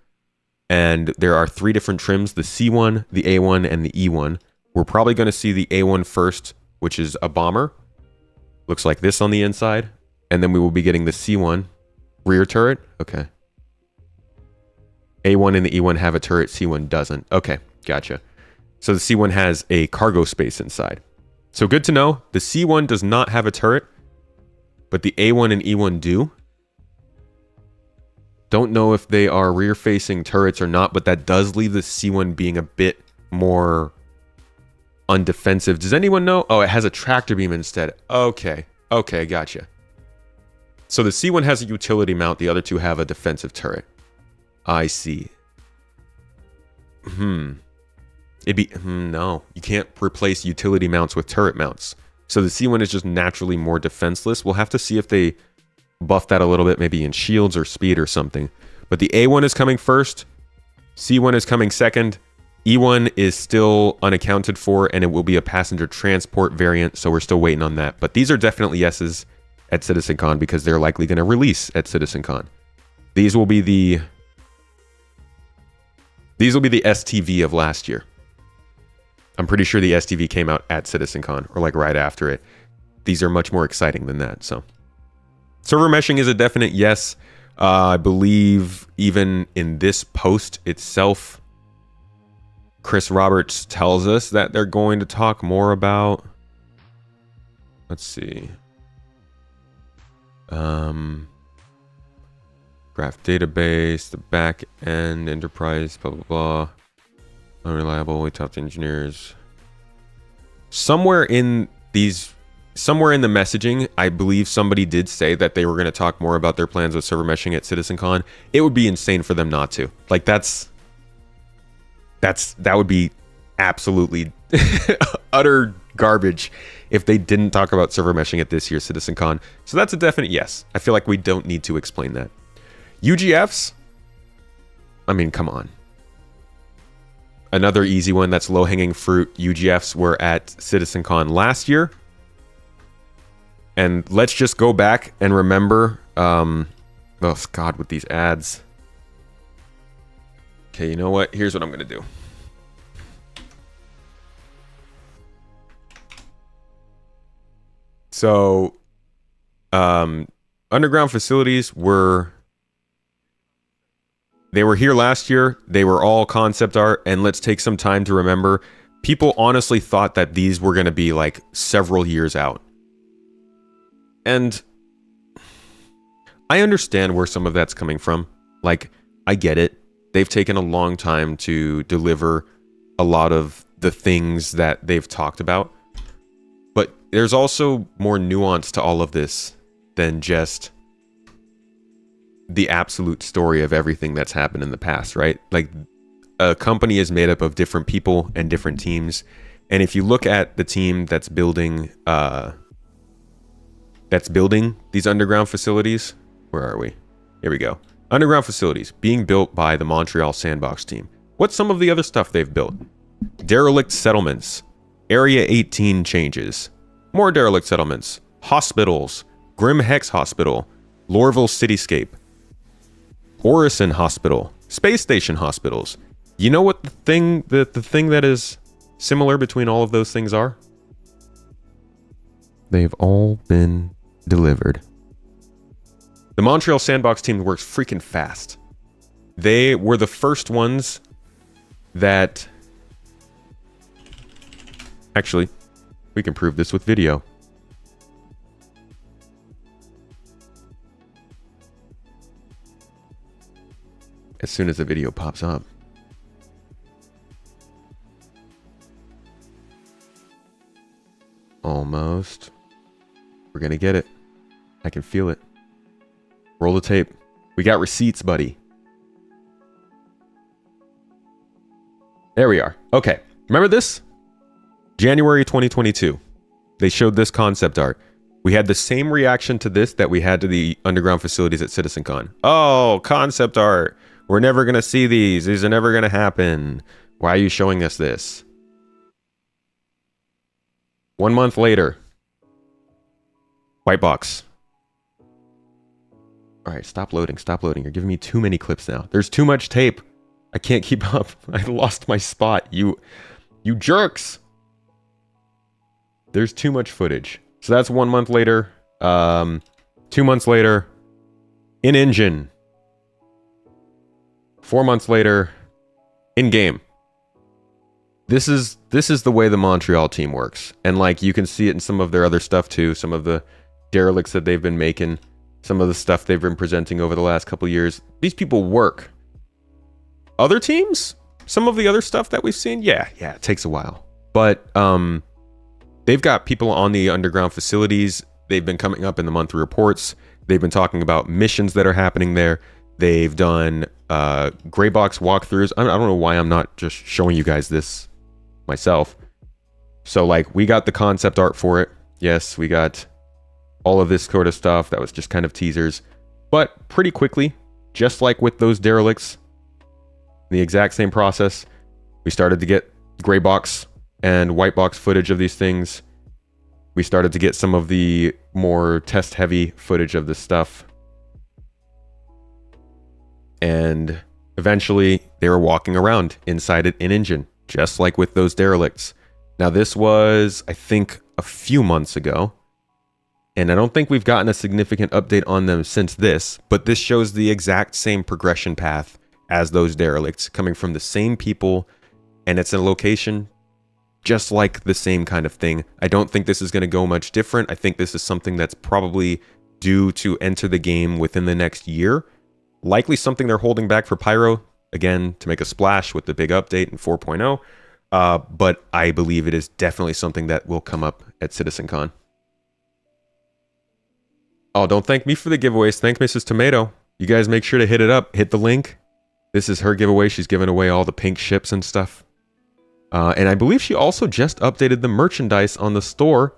And there are 3 different trims, the C1, the A1, and the E1. We're probably going to see the A1 first, which is a bomber. Looks like this on the inside. And then we will be getting the C1 rear turret. Okay. A1 and the E1 have a turret, C1 doesn't. Okay, gotcha. So the C1 has a cargo space inside. So good to know. The C1 does not have a turret, but the A1 and E1 do. Don't know if they are rear-facing turrets or not, but that does leave the C1 being a bit more undefensive. Does anyone know? Oh, it has a tractor beam instead. Okay, gotcha. So the C1 has a utility mount. The other 2 have a defensive turret. I see. No, you can't replace utility mounts with turret mounts. So the C1 is just naturally more defenseless. We'll have to see if they buff that a little bit, maybe in shields or speed or something. But the A1 is coming first. C1 is coming second. E1 is still unaccounted for, and it will be a passenger transport variant, so we're still waiting on that. But these are definitely yeses at CitizenCon because they're likely going to release at CitizenCon. These will be the STV of last year. I'm pretty sure the STV came out at CitizenCon or like right after it. These are much more exciting than that. So server meshing is a definite yes. I believe even in this post itself, Chris Roberts tells us that they're going to talk more about, let's see, graph database, the back end, enterprise, blah, blah, blah. Unreliable, we talked to engineers. Somewhere in the messaging, I believe somebody did say that they were going to talk more about their plans with server meshing at CitizenCon. It would be insane for them not to. Like that would be absolutely utter garbage if they didn't talk about server meshing at this year's CitizenCon. So that's a definite yes. I feel like we don't need to explain that. UGFs? I mean, come on. Another easy one that's low-hanging fruit. UGFs were at CitizenCon last year. And let's just go back and remember... oh, God, with these ads. Okay, you know what? Here's what I'm going to do. So, underground facilities were... They were here last year. They were all concept art. And let's take some time to remember. People honestly thought that these were going to be like several years out. And I understand where some of that's coming from. Like, I get it. They've taken a long time to deliver a lot of the things that they've talked about. But there's also more nuance to all of this than just the absolute story of everything that's happened in the past, right? Like, a company is made up of different people and different teams. And if you look at the team that's building these underground facilities, where are we? Here we go. Underground facilities being built by the Montreal Sandbox team. What's some of the other stuff they've built? Derelict settlements. Area 18 changes. More derelict settlements. Hospitals. Grim Hex Hospital. Lorville Cityscape. Orison Hospital. Space Station hospitals. You know what the thing that is similar between all of those things are? They've all been delivered. The Montreal Sandbox team works freaking fast. They were the first ones that... Actually, we can prove this with video. As soon as the video pops up. Almost. We're gonna get it. I can feel it. Roll the tape. We got receipts, buddy. There we are. Okay. Remember this? January 2022. They showed this concept art. We had the same reaction to this that we had to the underground facilities at CitizenCon. Oh, concept art. We're never going to see these. These are never going to happen. Why are you showing us this? 1 month later. White box. All right, stop loading. Stop loading. You're giving me too many clips now. There's too much tape. I can't keep up. I lost my spot. You jerks. There's too much footage. So that's 1 month later. 2 months later. In-engine. 4 months later. In-game. This is the way the Montreal team works. And like you can see it in some of their other stuff too. Some of the derelicts that they've been making. Some of the stuff they've been presenting over the last couple of years. These people work. Other teams? Some of the other stuff that we've seen? Yeah, it takes a while. But they've got people on the underground facilities. They've been coming up in the monthly reports. They've been talking about missions that are happening there. They've done gray box walkthroughs. I don't know why I'm not just showing you guys this myself. So like we got the concept art for it. Yes, we got all of this sort of stuff that was just kind of teasers. But pretty quickly, just like with those derelicts, the exact same process, we started to get gray box and white box footage of these things. We started to get some of the more test heavy footage of this stuff. And eventually they were walking around inside it in engine, just like with those derelicts. Now this was, I think, a few months ago. And I don't think we've gotten a significant update on them since this, but this shows the exact same progression path as those derelicts, coming from the same people, and it's a location just like the same kind of thing. I don't think this is going to go much different. I think this is something that's probably due to enter the game within the next year. Likely something they're holding back for Pyro, again, to make a splash with the big update in 4.0. But I believe it is definitely something that will come up at CitizenCon. Oh, don't thank me for the giveaways. Thank Mrs. Tomato. You guys make sure to hit it up. Hit the link. This is her giveaway. She's giving away all the pink ships and stuff. And I believe she also just updated the merchandise on the store.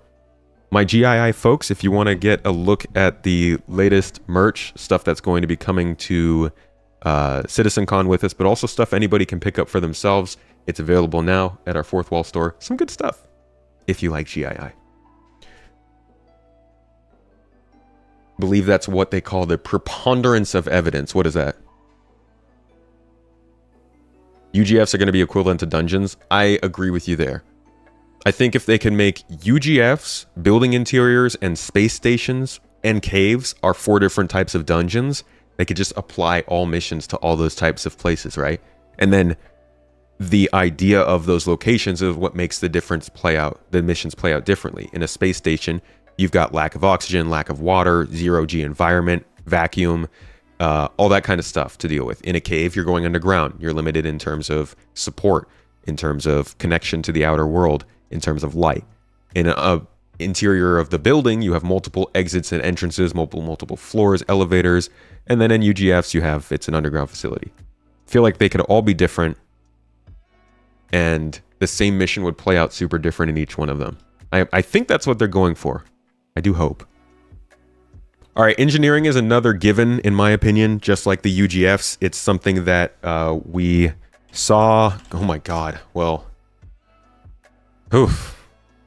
My GII folks, if you want to get a look at the latest merch, stuff that's going to be coming to CitizenCon with us, but also stuff anybody can pick up for themselves, it's available now at our Fourth Wall store. Some good stuff, if you like GII. Believe that's what they call the preponderance of evidence. What is that? UGFs are going to be equivalent to dungeons. I agree with you there. I think if they can make UGFs, building interiors, and space stations and caves are 4 different types of dungeons, they could just apply all missions to all those types of places, right? And then the idea of those locations is what makes the difference play out, the missions play out differently. In a space station, you've got lack of oxygen, lack of water, zero-G environment, vacuum, all that kind of stuff to deal with. In a cave, you're going underground. You're limited in terms of support, in terms of connection to the outer world, in terms of light. In a interior of the building, you have multiple exits and entrances, multiple floors, elevators, and then in UGFs, it's an underground facility. I feel like they could all be different, and the same mission would play out super different in each one of them. I think that's what they're going for. I do hope. All right, engineering is another given, in my opinion, just like the UGFs. It's something that we saw. Oh my God. Well, oof.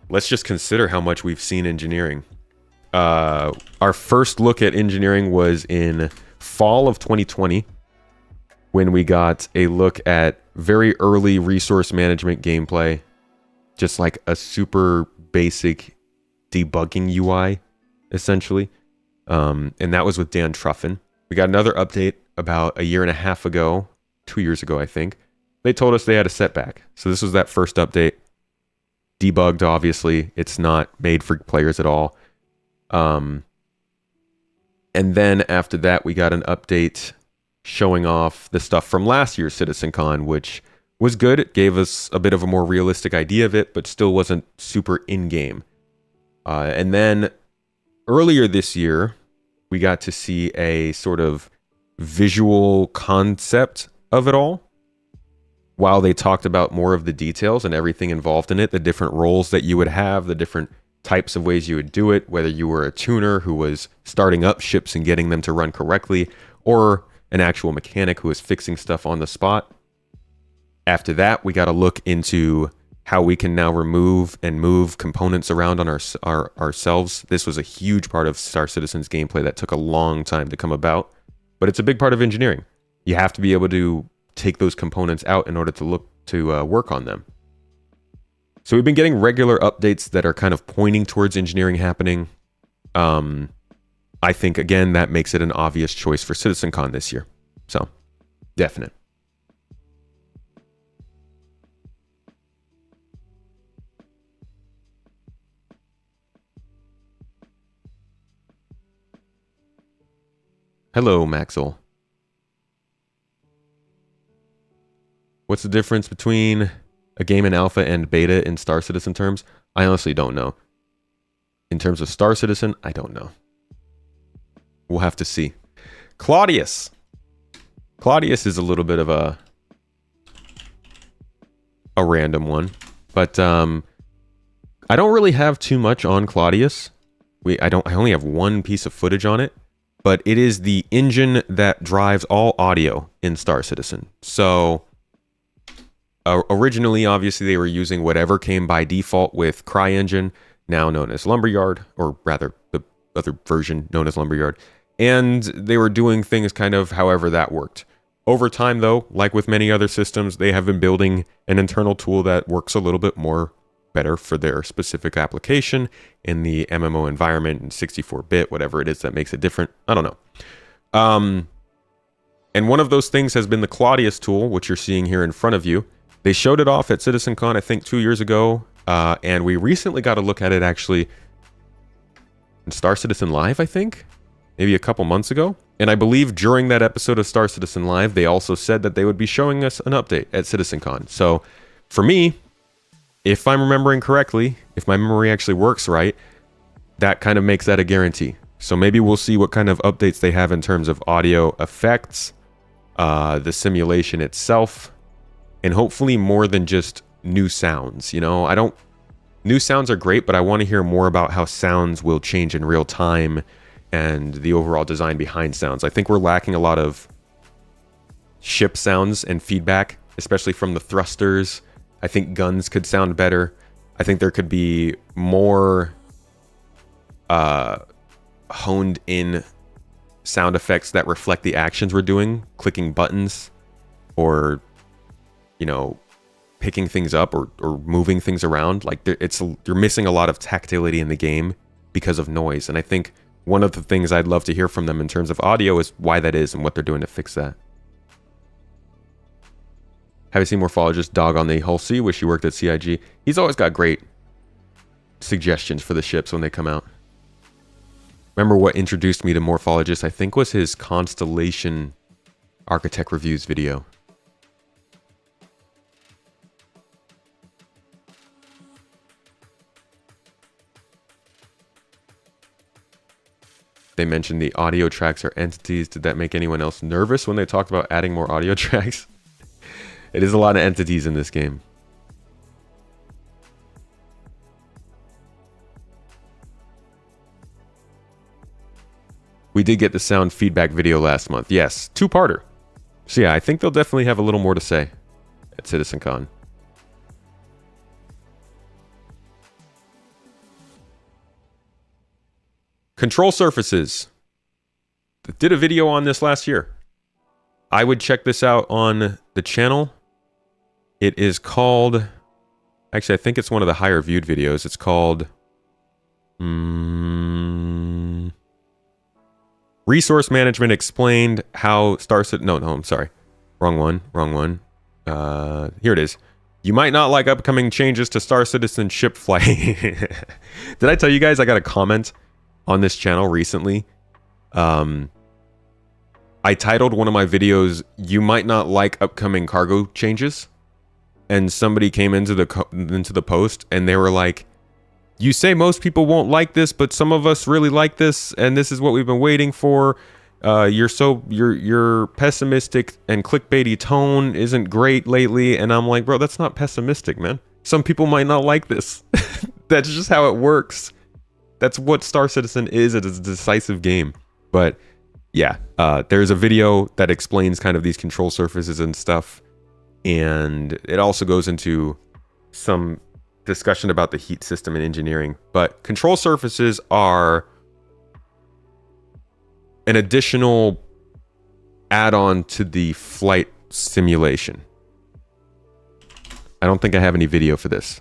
Let's just consider how much we've seen engineering. Our first look at engineering was in fall of 2020, when we got a look at very early resource management gameplay, just like a super basic debugging UI, essentially. And that was with Dan Truffin. We got another update about a year and a half ago, 2 years ago, I think. They told us they had a setback. So this was that first update. Debugged, obviously. It's not made for players at all. And then after that, we got an update showing off the stuff from last year's CitizenCon, which was good. It gave us a bit of a more realistic idea of it, but still wasn't super in-game. And then earlier this year, we got to see a sort of visual concept of it all, while they talked about more of the details and everything involved in it, the different roles that you would have, the different types of ways you would do it, whether you were a tuner who was starting up ships and getting them to run correctly, or an actual mechanic who was fixing stuff on the spot. After that, we got to look into how we can now remove and move components around on ourselves. This was a huge part of Star Citizen's gameplay that took a long time to come about, but it's a big part of engineering. You have to be able to take those components out in order to work on them. So we've been getting regular updates that are kind of pointing towards engineering happening. I think, again, that makes it an obvious choice for CitizenCon this year. So, definite. Hello, Maxwell. What's the difference between a game in alpha and beta in Star Citizen terms? I honestly don't know. In terms of Star Citizen, I don't know. We'll have to see. Claudius. Claudius is a little bit of a random one, but I don't really have too much on Claudius. I only have one piece of footage on it, but it is the engine that drives all audio in Star Citizen. So originally, obviously, they were using whatever came by default with CryEngine, now known as Lumberyard, or rather the other version known as Lumberyard. And they were doing things kind of however that worked. Over time, though, like with many other systems, they have been building an internal tool that works a little bit more better for their specific application in the MMO environment, in 64-bit, whatever it is that makes it different. I don't know. And one of those things has been the Claudius tool, which you're seeing here in front of you. They showed it off at CitizenCon, I think, 2 years ago. And we recently got a look at it, actually, in Star Citizen Live, I think? Maybe a couple months ago. And I believe during that episode of Star Citizen Live, they also said that they would be showing us an update at CitizenCon. So, for me, if I'm remembering correctly, if my memory actually works right, that kind of makes that a guarantee. So maybe we'll see what kind of updates they have in terms of audio effects, the simulation itself, and hopefully more than just new sounds. You know, new sounds are great, but I want to hear more about how sounds will change in real time and the overall design behind sounds. I think we're lacking a lot of ship sounds and feedback, especially from the thrusters. I think guns could sound better. I think there could be more honed in sound effects that reflect the actions we're doing, clicking buttons or, you know, picking things up or moving things around. Like you're missing a lot of tactility in the game because of noise. And I think one of the things I'd love to hear from them in terms of audio is why that is and what they're doing to fix that. Have you seen Morphologist Dog on the Hull Sea? Wish he worked at CIG. He's always got great suggestions for the ships when they come out. Remember what introduced me to Morphologist, I think, was his Constellation Architect Reviews video. They mentioned the audio tracks are entities. Did that make anyone else nervous when they talked about adding more audio tracks? It is a lot of entities in this game. We did get the sound feedback video last month. Yes, two-parter. So yeah, I think they'll definitely have a little more to say at CitizenCon. Control surfaces. Did a video on this last year. I would check this out on the channel. It is called... Actually, I think it's one of the higher viewed videos. It's called... Resource Management Explained How Star Citizen... No, I'm sorry. Wrong one. Here it is. You might not like upcoming changes to Star Citizen ship flight. Did I tell you guys I got a comment on this channel recently? I titled one of my videos, "You might not like upcoming cargo changes." And somebody came into the post and they were like, "You say most people won't like this, but some of us really like this, and this is what we've been waiting for. Your pessimistic and clickbaity tone isn't great lately." And I'm like, bro, that's not pessimistic, man. Some people might not like this. That's just how it works. That's what Star Citizen is. It is a decisive game. But yeah, there's a video that explains kind of these control surfaces and stuff. And it also goes into some discussion about the heat system and engineering. But control surfaces are an additional add-on to the flight simulation. I don't think I have any video for this.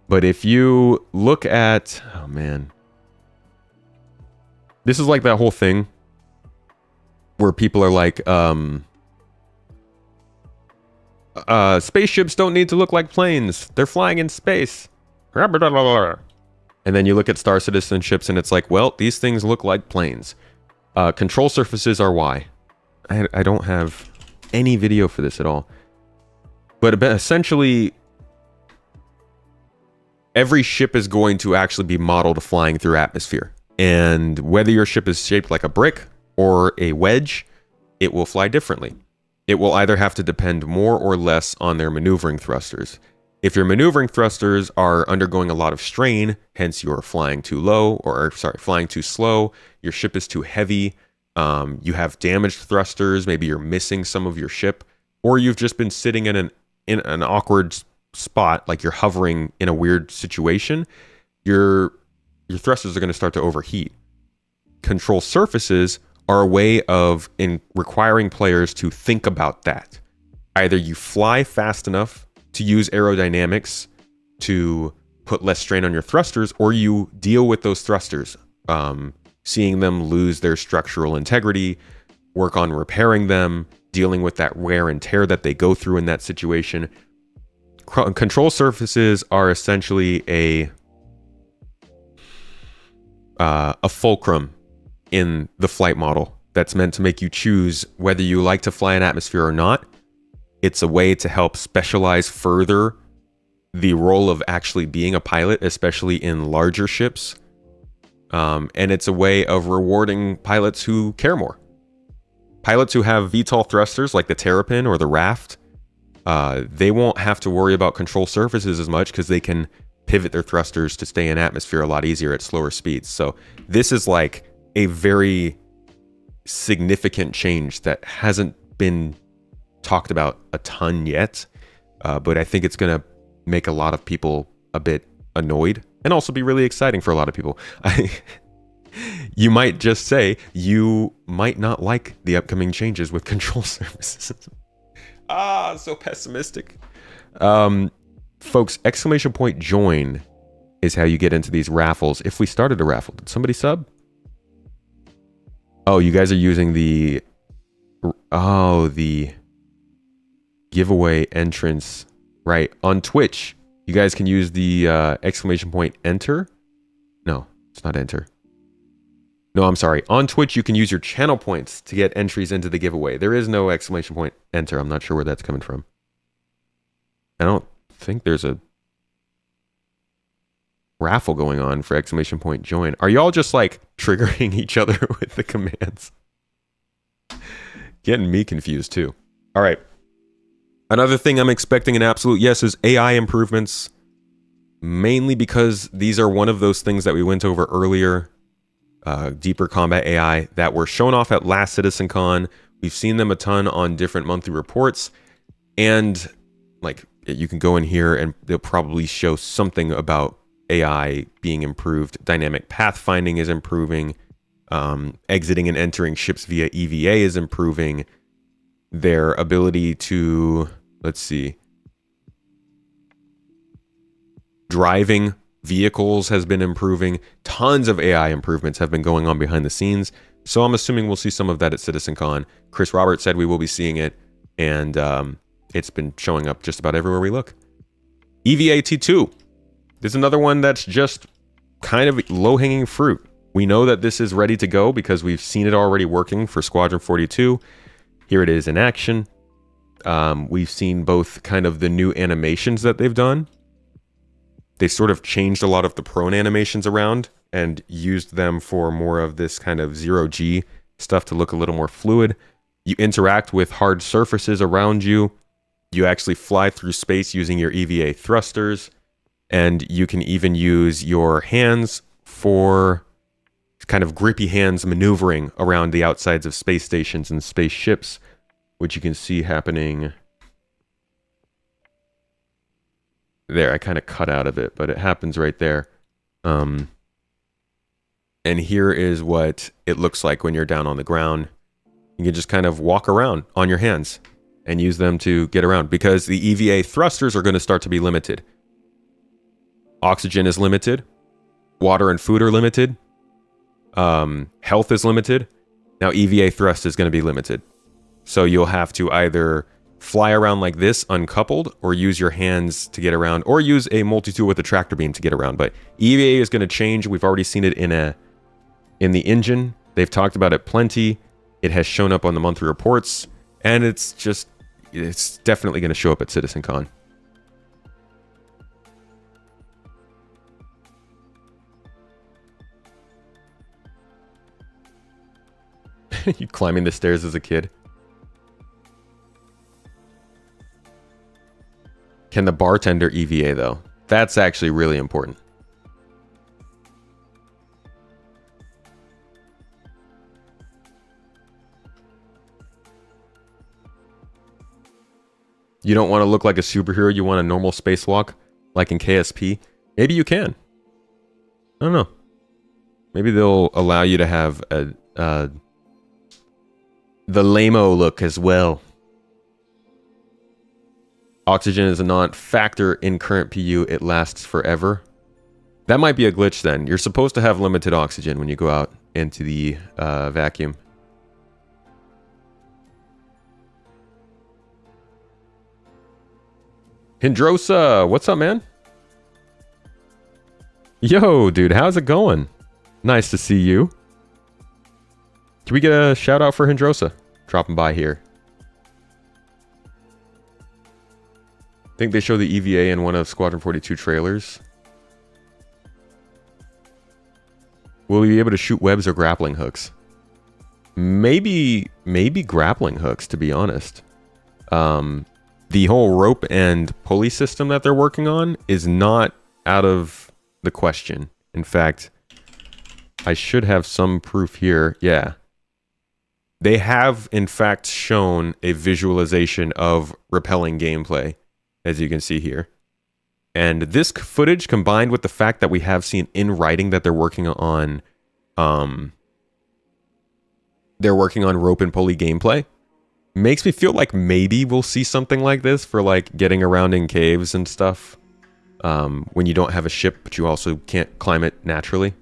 But if you look at... Oh, man. This is like that whole thing where people are like, spaceships don't need to look like planes. They're flying in space. And then you look at Star Citizen ships and it's like, well, these things look like planes. Control surfaces are why. I don't have any video for this at all. But essentially, every ship is going to actually be modeled flying through atmosphere. And whether your ship is shaped like a brick or a wedge, it will fly differently. It will either have to depend more or less on their maneuvering thrusters. If your maneuvering thrusters are undergoing a lot of strain, hence you're flying too low, or sorry, flying too slow, your ship is too heavy, you have damaged thrusters, maybe you're missing some of your ship, or you've just been sitting in an awkward spot, like you're hovering in a weird situation, your thrusters are going to start to overheat. Control surfaces are a way of requiring players to think about that. Either you fly fast enough to use aerodynamics to put less strain on your thrusters, or you deal with those thrusters, seeing them lose their structural integrity, work on repairing them, dealing with that wear and tear that they go through in that situation. Control surfaces are essentially a fulcrum in the flight model that's meant to make you choose whether you like to fly in atmosphere or not. It's a way to help specialize further the role of actually being a pilot, especially in larger ships. And it's a way of rewarding pilots who care more. Pilots who have VTOL thrusters like the Terrapin or the Raft, they won't have to worry about control surfaces as much because they can pivot their thrusters to stay in atmosphere a lot easier at slower speeds. So this is like a very significant change that hasn't been talked about a ton yet, but I think it's going to make a lot of people a bit annoyed and also be really exciting for a lot of people. You might just say you might not like the upcoming changes with control surfaces. So pessimistic. Folks, !join is how you get into these raffles. If we started a raffle, did somebody sub? Oh, you guys are using the giveaway entrance, right? On Twitch, you guys can use the !enter. No, it's not enter. No, I'm sorry. On Twitch, you can use your channel points to get entries into the giveaway. There is no !enter. I'm not sure where that's coming from. I don't think there's a raffle going on for !join. Are y'all just like triggering each other with the commands? Getting me confused too. All right. Another thing I'm expecting an absolute yes is AI improvements, mainly because these are one of those things that we went over earlier. deeper combat AI that were shown off at last CitizenCon. We've seen them a ton on different monthly reports, and like you can go in here and they'll probably show something about AI being improved. Dynamic pathfinding is improving. Exiting and entering ships via EVA is improving. Their ability to, let's see, driving vehicles has been improving. Tons of AI improvements have been going on behind the scenes. So I'm assuming we'll see some of that at CitizenCon. Chris Roberts said we will be seeing it, and it's been showing up just about everywhere we look. EVA T2. There's another one that's just kind of low-hanging fruit. We know that this is ready to go because we've seen it already working for Squadron 42. Here it is in action. We've seen both kind of the new animations that they've done. They sort of changed a lot of the prone animations around and used them for more of this kind of zero-G stuff to look a little more fluid. You interact with hard surfaces around you. You actually fly through space using your EVA thrusters. And you can even use your hands for kind of grippy hands maneuvering around the outsides of space stations and spaceships, which you can see happening. There, I kind of cut out of it, but it happens right there. And here is what it looks like when you're down on the ground. You can just kind of walk around on your hands and use them to get around, because the EVA thrusters are going to start to be limited. Oxygen is limited. Water and food are limited. Health is limited. Now EVA thrust is going to be limited. So you'll have to either fly around like this uncoupled, or use your hands to get around, or use a multi-tool with a tractor beam to get around. But EVA is going to change. We've already seen it in the engine. They've talked about it plenty. It has shown up on the monthly reports, and it's definitely going to show up at CitizenCon. You climbing the stairs as a kid. Can the bartender EVA though? That's actually really important. You don't want to look like a superhero, you want a normal spacewalk like in KSP? Maybe you can. I don't know. Maybe they'll allow you to have the lame-o look as well. Oxygen is a non-factor in current PU. It lasts forever. That might be a glitch then. You're supposed to have limited oxygen when you go out into the vacuum. Hindrosa, what's up, man? Yo, dude, how's it going? Nice to see you. Can we get a shout out for Hindrosa dropping by here? I think they show the EVA in one of Squadron 42 trailers. Will we be able to shoot webs or grappling hooks? Maybe grappling hooks, to be honest. The whole rope and pulley system that they're working on is not out of the question. In fact, I should have some proof here. Yeah. They have, in fact, shown a visualization of repelling gameplay, as you can see here. And this footage, combined with the fact that we have seen in writing that they're working on rope and pulley gameplay, makes me feel like maybe we'll see something like this for like getting around in caves and stuff. When you don't have a ship, but you also can't climb it naturally.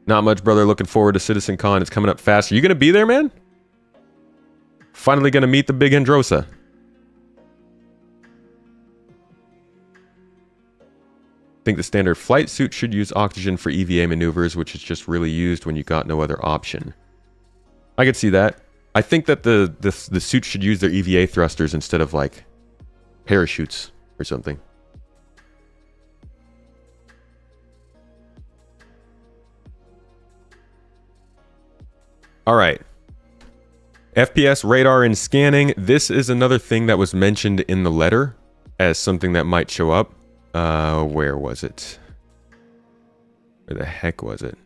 Not much, brother. Looking forward to CitizenCon. It's coming up fast. Are you going to be there, man? Finally going to meet the big Androsa. I think the standard flight suit should use oxygen for EVA maneuvers, which is just really used when you got no other option. I could see that. I think that the suit should use their EVA thrusters instead of like parachutes or something. All right. FPS radar and scanning. This is another thing that was mentioned in the letter. as something that might show up. Where was it? Where the heck was it?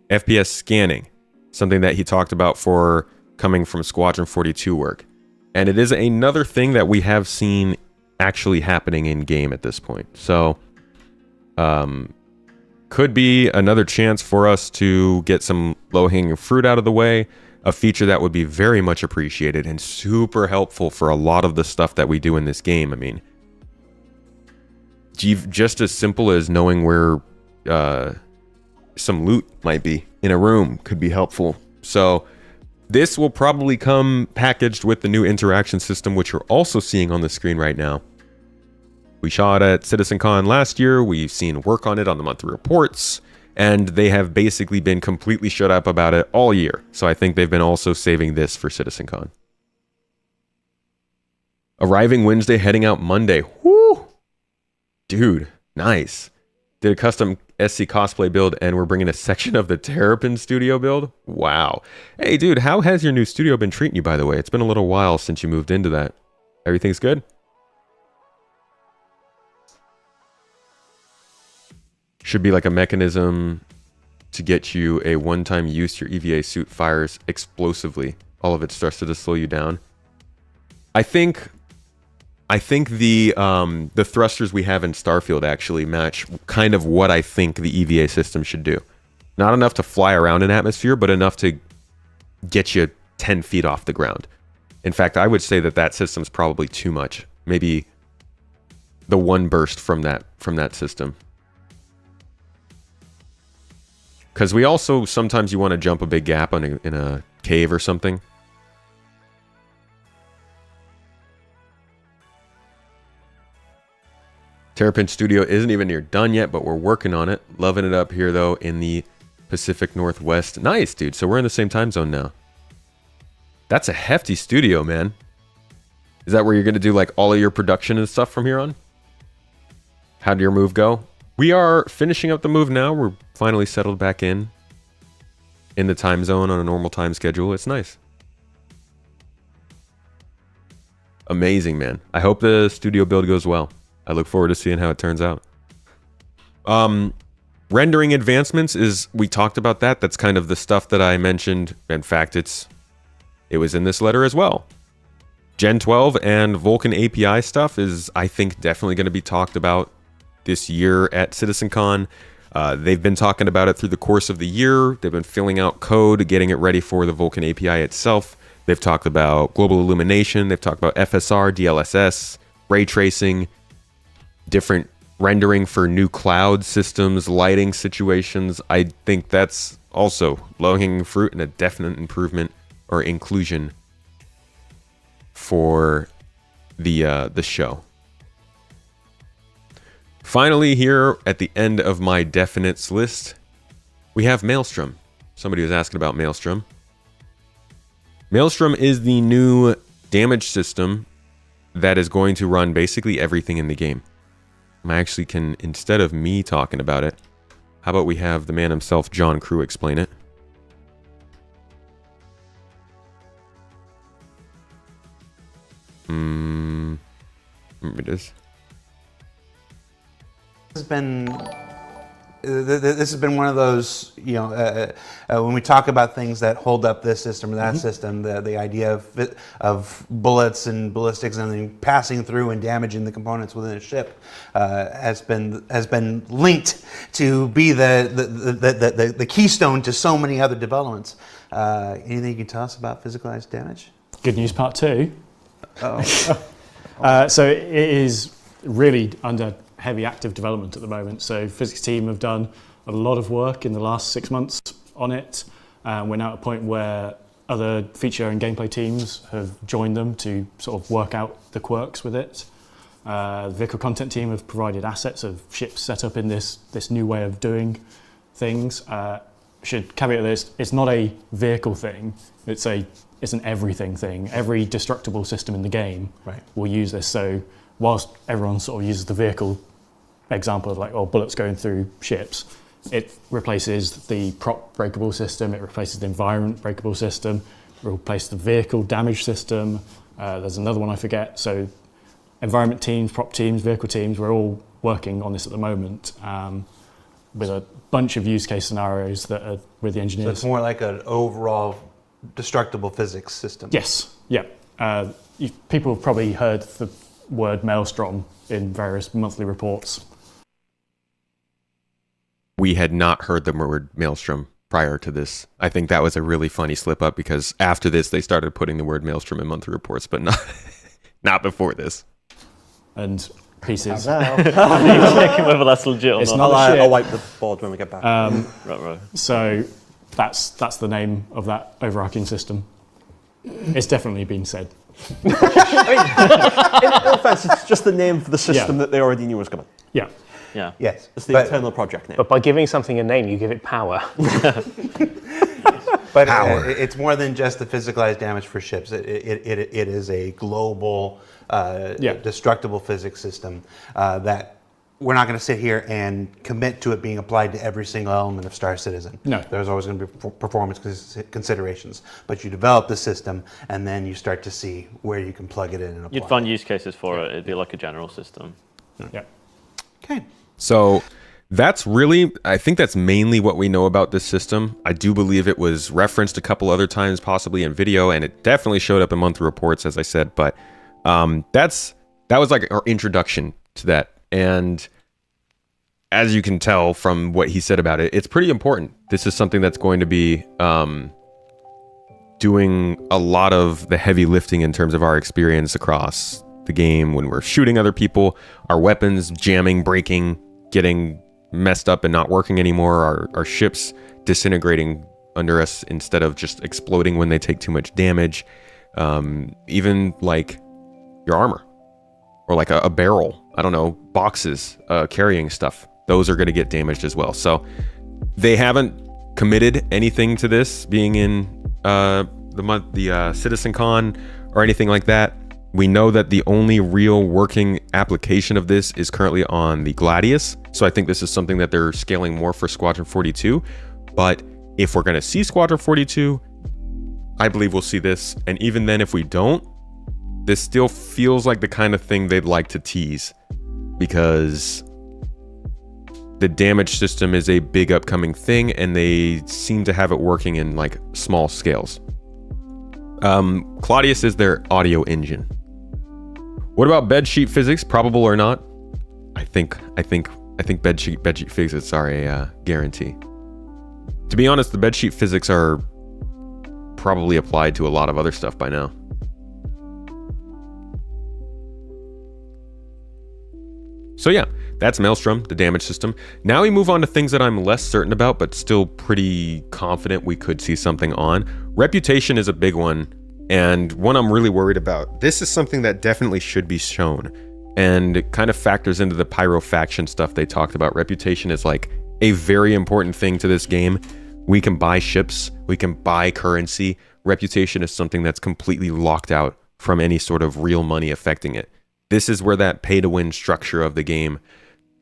FPS scanning, something that he talked about for coming from Squadron 42 work. And it is another thing that we have seen actually happening in game at this point. So, could be another chance for us to get some low-hanging fruit out of the way. A feature that would be very much appreciated and super helpful for a lot of the stuff that we do in this game. I mean, just as simple as knowing where some loot might be in a room could be helpful. So this will probably come packaged with the new interaction system, which you're also seeing on the screen right now. We saw it at CitizenCon last year. We've seen work on it on the monthly reports, and they have basically been completely shut up about it all year. So I think they've been also saving this for CitizenCon. Arriving Wednesday, heading out Monday. Woo! Dude, nice. Did a custom SC cosplay build, and we're bringing a section of the Terrapin studio build. Wow. Hey, dude, how has your new studio been treating you, by the way? It's been a little while since you moved into that. Everything's good? Should be like a mechanism to get you a one-time use. Your EVA suit fires explosively. All of it starts to just slow you down. I think the thrusters we have in Starfield actually match kind of what I think the EVA system should do. Not enough to fly around an atmosphere, but enough to get you 10 feet off the ground. In fact, I would say that system's probably too much. Maybe the one burst from that system. Because we also, sometimes you want to jump a big gap in a cave or something. Terrapin Studio isn't even near done yet, but we're working on it. Loving it up here, though, in the Pacific Northwest. Nice, dude. So we're in the same time zone now. That's a hefty studio, man. Is that where you're going to do like all of your production and stuff from here on? How did your move go? We are finishing up the move now. We're finally settled back in the time zone on a normal time schedule. It's nice. Amazing, man. I hope the studio build goes well. I look forward to seeing how it turns out. Rendering advancements we talked about that. That's kind of the stuff that I mentioned. In fact, it was in this letter as well. Gen 12 and Vulkan API stuff is, I think, definitely going to be talked about this year at CitizenCon. They've been talking about it through the course of the year. They've been filling out code, getting it ready for the Vulkan API itself. They've talked about global illumination. They've talked about FSR, DLSS, ray tracing, different rendering for new cloud systems, lighting situations. I think that's also low-hanging fruit and a definite improvement or inclusion for the show. Finally, here at the end of my definites list, we have Maelstrom. Somebody was asking about Maelstrom. Maelstrom is the new damage system that is going to run basically everything in the game. I actually can, instead of me talking about it, how about we have the man himself, John Crew, explain it? It is. This has been one of those, when we talk about things that hold up this system or that system, the idea of bullets and ballistics and everything passing through and damaging the components within a ship has been linked to be the keystone to so many other developments. Anything you can tell us about physicalized damage? Good news part two. Oh. So it is really under heavy active development at the moment. So physics team have done a lot of work in the last 6 months on it. We're now at a point where other feature and gameplay teams have joined them to sort of work out the quirks with it. The vehicle content team have provided assets of ships set up in this new way of doing things. Should caveat this, it's not a vehicle thing, it's an everything thing. Every destructible system in the game will use this. So whilst everyone sort of uses the vehicle example of like, bullets going through ships, it replaces the prop breakable system, it replaces the environment breakable system, replace the vehicle damage system. There's another one I forget. So environment teams, prop teams, vehicle teams, we're all working on this at the moment with a bunch of use case scenarios that are with the engineers. So it's more like an overall destructible physics system. Yes, yeah. People have probably heard the word Maelstrom in various monthly reports. We had not heard the word Maelstrom prior to this. I think that was a really funny slip up because after this they started putting the word Maelstrom in monthly reports, but not before this. And pieces. Checking whether that's legit or It's not. not I'll wipe the board when we get back. Right. So that's the name of that overarching system. It's definitely been said. In all offense, it's just the name for the system that they already knew was coming. Yeah. Yeah. Yes. It's the internal project name. But by giving something a name, you give it power. But Power. It's more than just the physicalized damage for ships. It is a global destructible physics system that we're not going to sit here and commit to it being applied to every single element of Star Citizen. No. There's always going to be performance considerations. But you develop the system, and then you start to see where you can plug it in and apply You'd find use cases for it. It'd be like a general system. Yeah. Okay. So that's really, I think that's mainly what we know about this system. I do believe it was referenced a couple other times, possibly in video, and it definitely showed up in monthly reports, as I said. But that was like our introduction to that. And as you can tell from what he said about it, it's pretty important. This is something that's going to be doing a lot of the heavy lifting in terms of our experience across the game when we're shooting other people, our weapons jamming, breaking, getting messed up and not working anymore, our ships disintegrating under us instead of just exploding when they take too much damage, even like your armor or like a barrel, I don't know, boxes carrying stuff, those are going to get damaged as well. So they haven't committed anything to this being in the CitizenCon or anything like that. We know that the only real working application of this is currently on the Gladius. So I think this is something that they're scaling more for Squadron 42. But if we're going to see Squadron 42, I believe we'll see this. And even then, if we don't, this still feels like the kind of thing they'd like to tease, because the damage system is a big upcoming thing and they seem to have it working in like small scales. Claudius is their audio engine. What about bedsheet physics? Probable or not? I think bedsheet physics are a guarantee. To be honest, the bedsheet physics are probably applied to a lot of other stuff by now. So yeah, that's Maelstrom, the damage system. Now we move on to things that I'm less certain about, but still pretty confident we could see something on. Reputation is a big one, and one I'm really worried about. This is something that definitely should be shown, and it kind of factors into the pyrofaction stuff they talked about. Reputation is like a very important thing to this game. We can buy ships, we can buy currency. Reputation is something that's completely locked out from any sort of real money affecting it. This is where that pay-to-win structure of the game,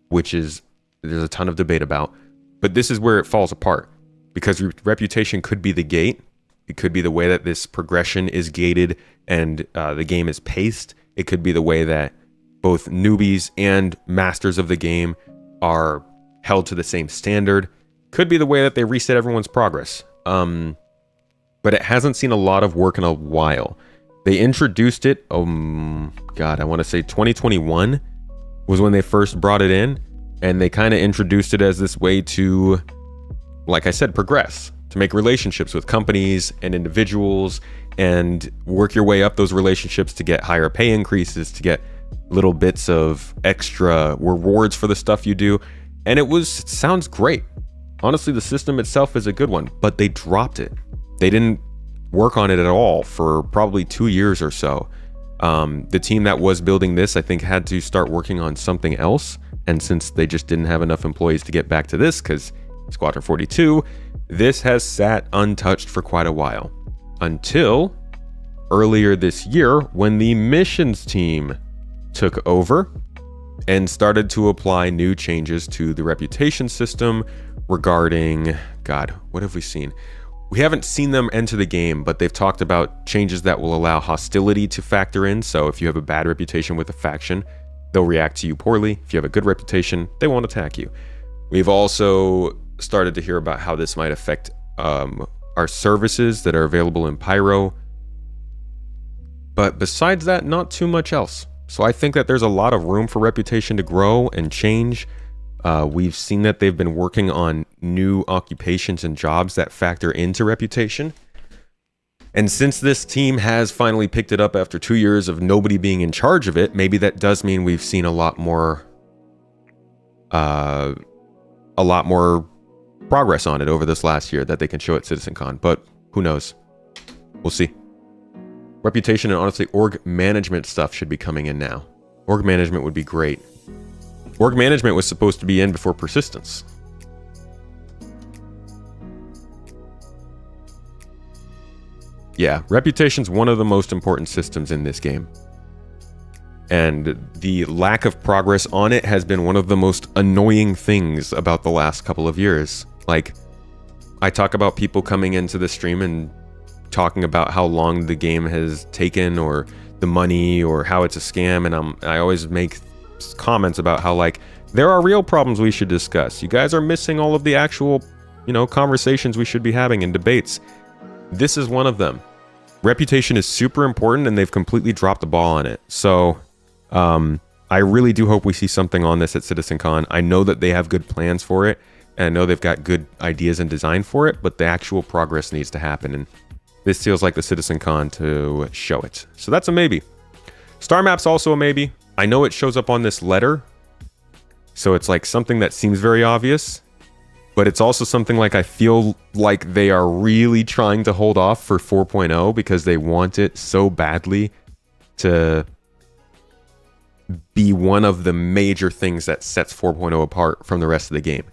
which is, there's a ton of debate about, but this is where it falls apart, because reputation could be the gate. It could be the way that this progression is gated and the game is paced. It could be the way that both newbies and masters of the game are held to the same standard. Could be the way that they reset everyone's progress. But it hasn't seen a lot of work in a while. They introduced it, I want to say 2021 was when they first brought it in, and they kind of introduced it as this way to, like I said, progress, to make relationships with companies and individuals and work your way up those relationships to get higher pay increases, to get little bits of extra rewards for the stuff you do. And it sounds great. Honestly, the system itself is a good one, but they dropped it. They didn't work on it at all for probably 2 years or so. The team that was building this, I think, had to start working on something else. And since they just didn't have enough employees to get back to this, because Squadron 42, this has sat untouched for quite a while. Until earlier this year, when the missions team took over and started to apply new changes to the reputation system regarding, what have we seen? we haven't seen them enter the game, but they've talked about changes that will allow hostility to factor in. So if you have a bad reputation with a faction, they'll react to you poorly. If you have a good reputation, they won't attack you. We've also started to hear about how this might affect our services that are available in Pyro. But besides that, not too much else. So I think that there's a lot of room for reputation to grow and change. We've seen that they've been working on new occupations and jobs that factor into reputation. And since this team has finally picked it up after 2 years of nobody being in charge of it, maybe that does mean we've seen a lot more progress on it over this last year that they can show at CitizenCon. But who knows? We'll see. Reputation and honestly, org management stuff should be coming in now. Org management would be great. Org management was supposed to be in before persistence. Yeah, reputation's one of the most important systems in this game. And the lack of progress on it has been one of the most annoying things about the last couple of years. Like, I talk about people coming into the stream and talking about how long the game has taken or the money or how it's a scam, and I always make comments about how, like, there are real problems we should discuss. You guys are missing all of the actual, conversations we should be having and debates. This is one of them. Reputation is super important, and they've completely dropped the ball on it. So I really do hope we see something on this at CitizenCon. I know that they have good plans for it, and I know they've got good ideas and design for it, but the actual progress needs to happen, and this feels like the CitizenCon to show it. So that's a maybe. Star Map's also a maybe. I know it shows up on this letter, so it's like something that seems very obvious, but it's also something like I feel like they are really trying to hold off for 4.0 because they want it so badly to be one of the major things that sets 4.0 apart from the rest of the game.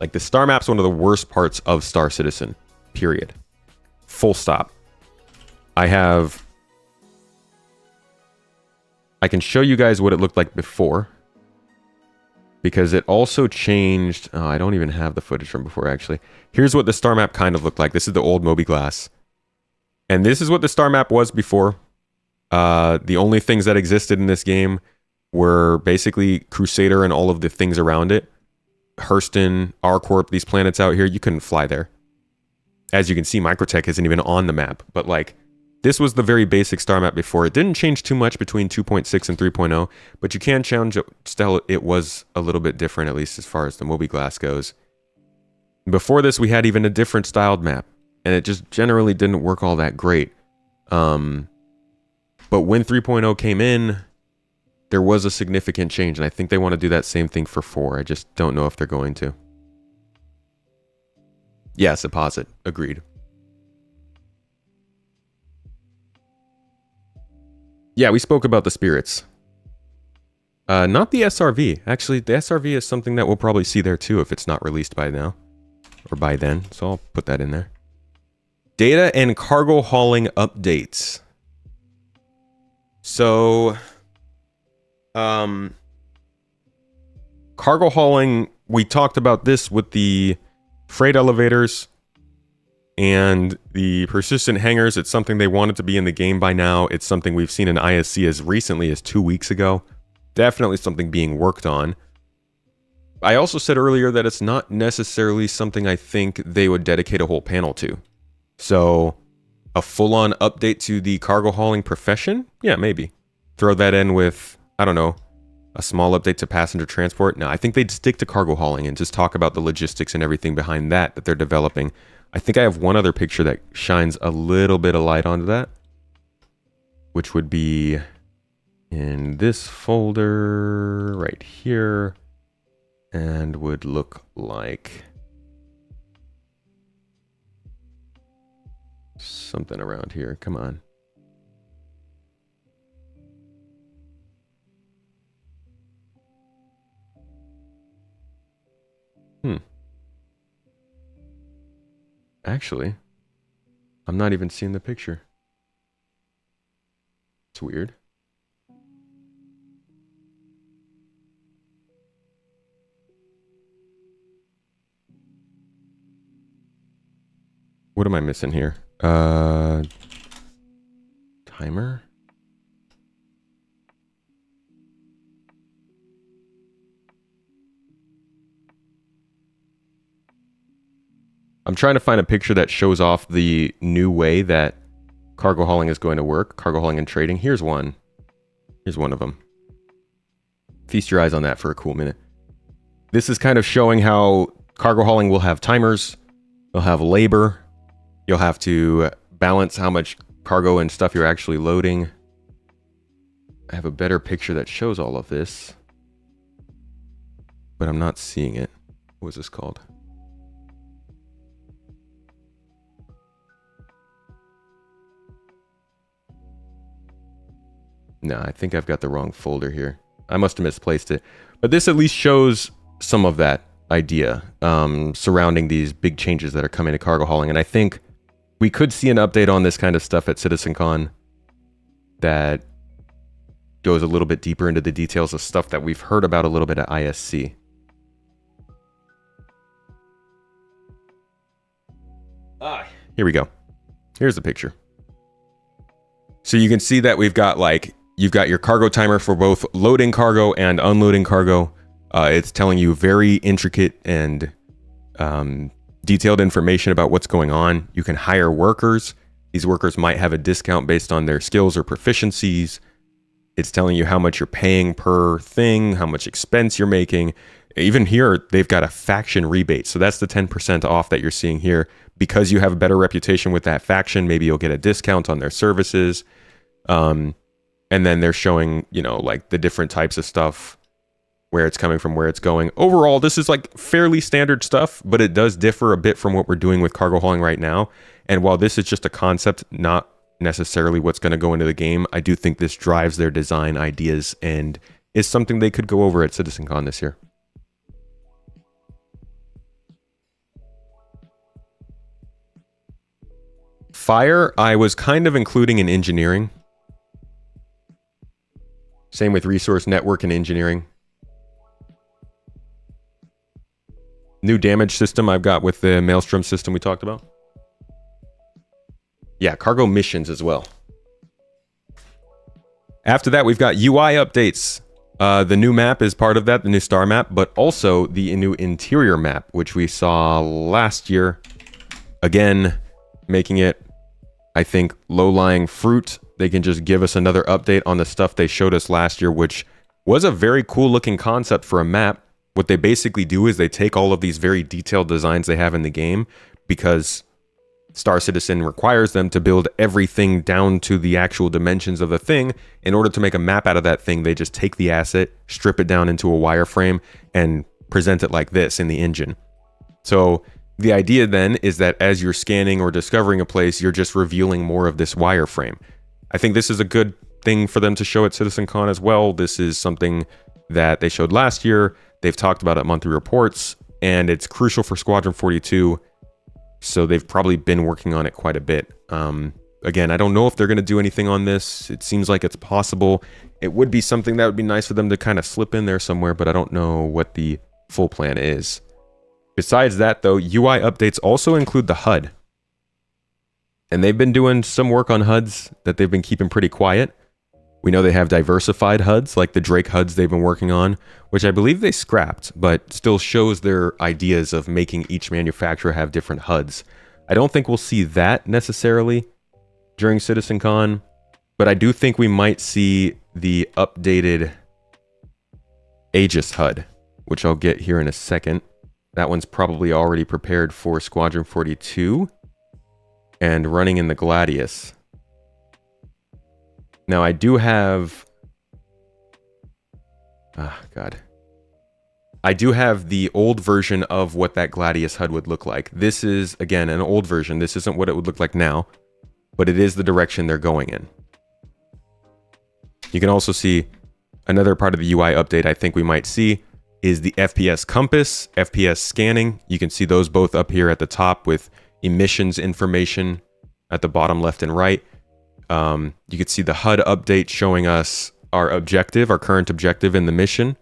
Like, the Star Map's one of the worst parts of Star Citizen, period. Full stop. I can show you guys what it looked like before, because it also changed. Oh, I don't even have the footage from before, actually. Here's what the star map kind of looked like. This is the old MobyGlass. And this is what the star map was before. The only things that existed in this game were basically Crusader and all of the things around it. Hurston, R-Corp, these planets out here, you couldn't fly there. As you can see, Microtech isn't even on the map. But, like, this was the very basic star map before. It didn't change too much between 2.6 and 3.0, but you can challenge it. Still, it was a little bit different, at least as far as the MobyGlass goes. Before this, we had even a different styled map, and it just generally didn't work all that great. But when 3.0 came in, there was a significant change, and I think they want to do that same thing for 4. I just don't know if they're going to. Yes, Apposite. Agreed. Yeah, we spoke about the spirits. Not the SRV. Actually, the SRV is something that we'll probably see there too if it's not released by now. Or by then, so I'll put that in there. Data and cargo hauling updates. So, cargo hauling, we talked about this with the freight elevators and the persistent hangars. It's something they wanted to be in the game by now. It's something we've seen in ISC as recently as 2 weeks ago. Definitely something being worked on. I also said earlier that it's not necessarily something I think they would dedicate a whole panel to. So, a full-on update to the cargo hauling profession? Yeah, maybe. Throw that in with, I don't know, a small update to passenger transport? No, I think they'd stick to cargo hauling and just talk about the logistics and everything behind that they're developing. I think I have one other picture that shines a little bit of light onto that, which would be in this folder right here, and would look like something around here. Come on. Actually, I'm not even seeing the picture. It's weird. What am I missing here? Timer? I'm trying to find a picture that shows off the new way that cargo hauling is going to work. Cargo hauling and trading. Here's one. Here's one of them. Feast your eyes on that for a cool minute. This is kind of showing how cargo hauling will have timers. You'll have labor. You'll have to balance how much cargo and stuff you're actually loading. I have a better picture that shows all of this, but I'm not seeing it. What was this called? No, I think I've got the wrong folder here. I must have misplaced it. But this at least shows some of that idea surrounding these big changes that are coming to cargo hauling. And I think we could see an update on this kind of stuff at CitizenCon that goes a little bit deeper into the details of stuff that we've heard about a little bit at ISC. Here we go. Here's the picture. So you can see that we've got you've got your cargo timer for both loading cargo and unloading cargo. It's telling you very intricate and detailed information about what's going on. You can hire workers. These workers might have a discount based on their skills or proficiencies. It's telling you how much you're paying per thing, how much expense you're making. Even here, they've got a faction rebate. So that's the 10% off that you're seeing here. Because you have a better reputation with that faction, maybe you'll get a discount on their services. And then they're showing, the different types of stuff, where it's coming from, where it's going. Overall, this is fairly standard stuff, but it does differ a bit from what we're doing with cargo hauling right now. And while this is just a concept, not necessarily what's going to go into the game, I do think this drives their design ideas and is something they could go over at CitizenCon this year. Fire, I was kind of including in engineering. Same with resource network and engineering. New damage system I've got with the Maelstrom system we talked about. Yeah, cargo missions as well. After that, we've got UI updates. The new map is part of that, the new star map, but also the new interior map, which we saw last year. Again, making it, I think, low-lying fruit. They can just give us another update on the stuff they showed us last year, which was a very cool-looking concept for a map. What they basically do is they take all of these very detailed designs they have in the game, because Star Citizen requires them to build everything down to the actual dimensions of the thing. In order to make a map out of that thing, they just take the asset, strip it down into a wireframe, and present it like this in the engine. So the idea then is that as you're scanning or discovering a place, you're just revealing more of this wireframe. I think this is a good thing for them to show at CitizenCon as well. This is something that they showed last year. They've talked about it at monthly reports, and it's crucial for Squadron 42. So they've probably been working on it quite a bit. Again, I don't know if they're going to do anything on this. It seems like it's possible. It would be something that would be nice for them to kind of slip in there somewhere, but I don't know what the full plan is. Besides that, though, UI updates also include the HUD. And they've been doing some work on HUDs that they've been keeping pretty quiet. We know they have diversified HUDs, like the Drake HUDs they've been working on, which I believe they scrapped, but still shows their ideas of making each manufacturer have different HUDs. I don't think we'll see that necessarily during CitizenCon, but I do think we might see the updated Aegis HUD, which I'll get here in a second. That one's probably already prepared for Squadron 42 and running in the Gladius. Now I do have... I do have the old version of what that Gladius HUD would look like. This is, again, an old version. This isn't what it would look like now, but it is the direction they're going in. You can also see another part of the UI update I think we might see is the FPS compass, FPS scanning. You can see those both up here at the top with emissions information at the bottom left and right. You can see the HUD update showing us our objective, our current objective in the mission.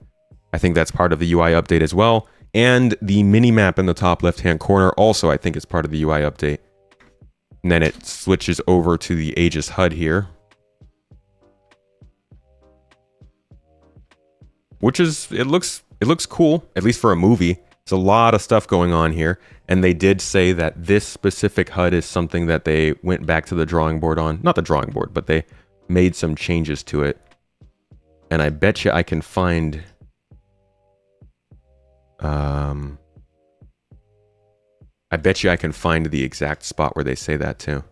I think that's part of the UI update as well. And the mini map in the top left-hand corner also, I think, is part of the UI update. And then it switches over to the Aegis HUD here. Which is, it looks cool, at least for a movie. There's a lot of stuff going on here. And they did say that this specific HUD is something that they went back to the drawing board on. Not the drawing board, but they made some changes to it. And I bet you I can find... I bet you I can find the exact spot where they say that too.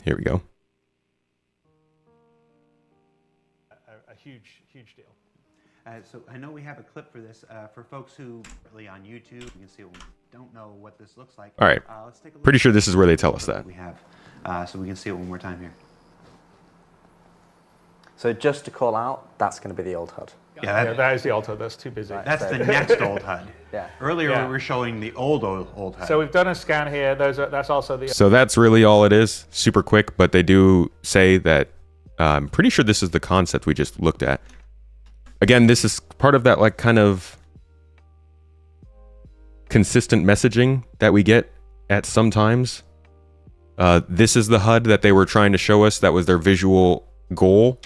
Here we go. A huge deal. So I know we have a clip for this. For folks who are really on YouTube, you can see we don't know what this looks like. All right. Let's take a look. Pretty sure this is where they tell us that. We have, so we can see it one more time here. So just to call out, that's going to be the old HUD. Yeah, that is the old HUD. That's too busy. That's the next old HUD. Yeah. Earlier Yeah. we were showing the old HUD. So we've done a scan here. That's also the. So that's really all it is. Super quick, but they do say that I'm pretty sure this is the concept we just looked at. Again, this is part of that like kind of consistent messaging that we get at some times. This is the HUD that they were trying to show us. That was their visual goal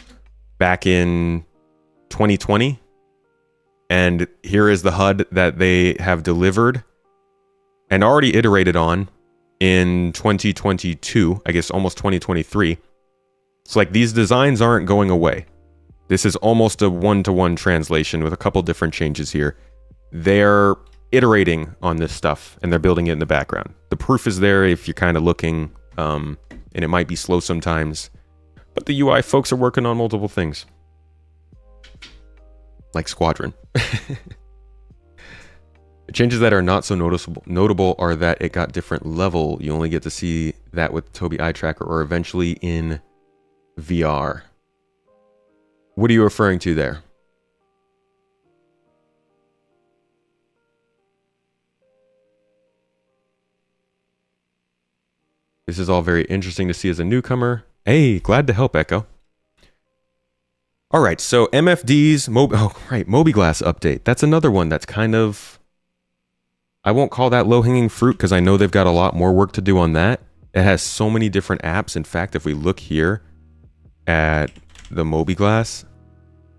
back in 2020. And here is the HUD that they have delivered and already iterated on in 2022, I guess almost 2023. It's like these designs aren't going away. This is almost a one-to-one translation with a couple different changes here. They're iterating on this stuff and they're building it in the background. The proof is there if you're kind of looking, and it might be slow sometimes, but the UI folks are working on multiple things. Like Squadron. The changes that are not so notable are that it got different level. You only get to see that with Tobii Eye Tracker or eventually in VR. What are you referring to there? This is all very interesting to see as a newcomer. Hey, glad to help, Echo. All right, so MFD's MobyGlass update. That's another one that's kind of, I won't call that low-hanging fruit because I know they've got a lot more work to do on that. It has so many different apps. In fact, if we look here at the MobyGlass,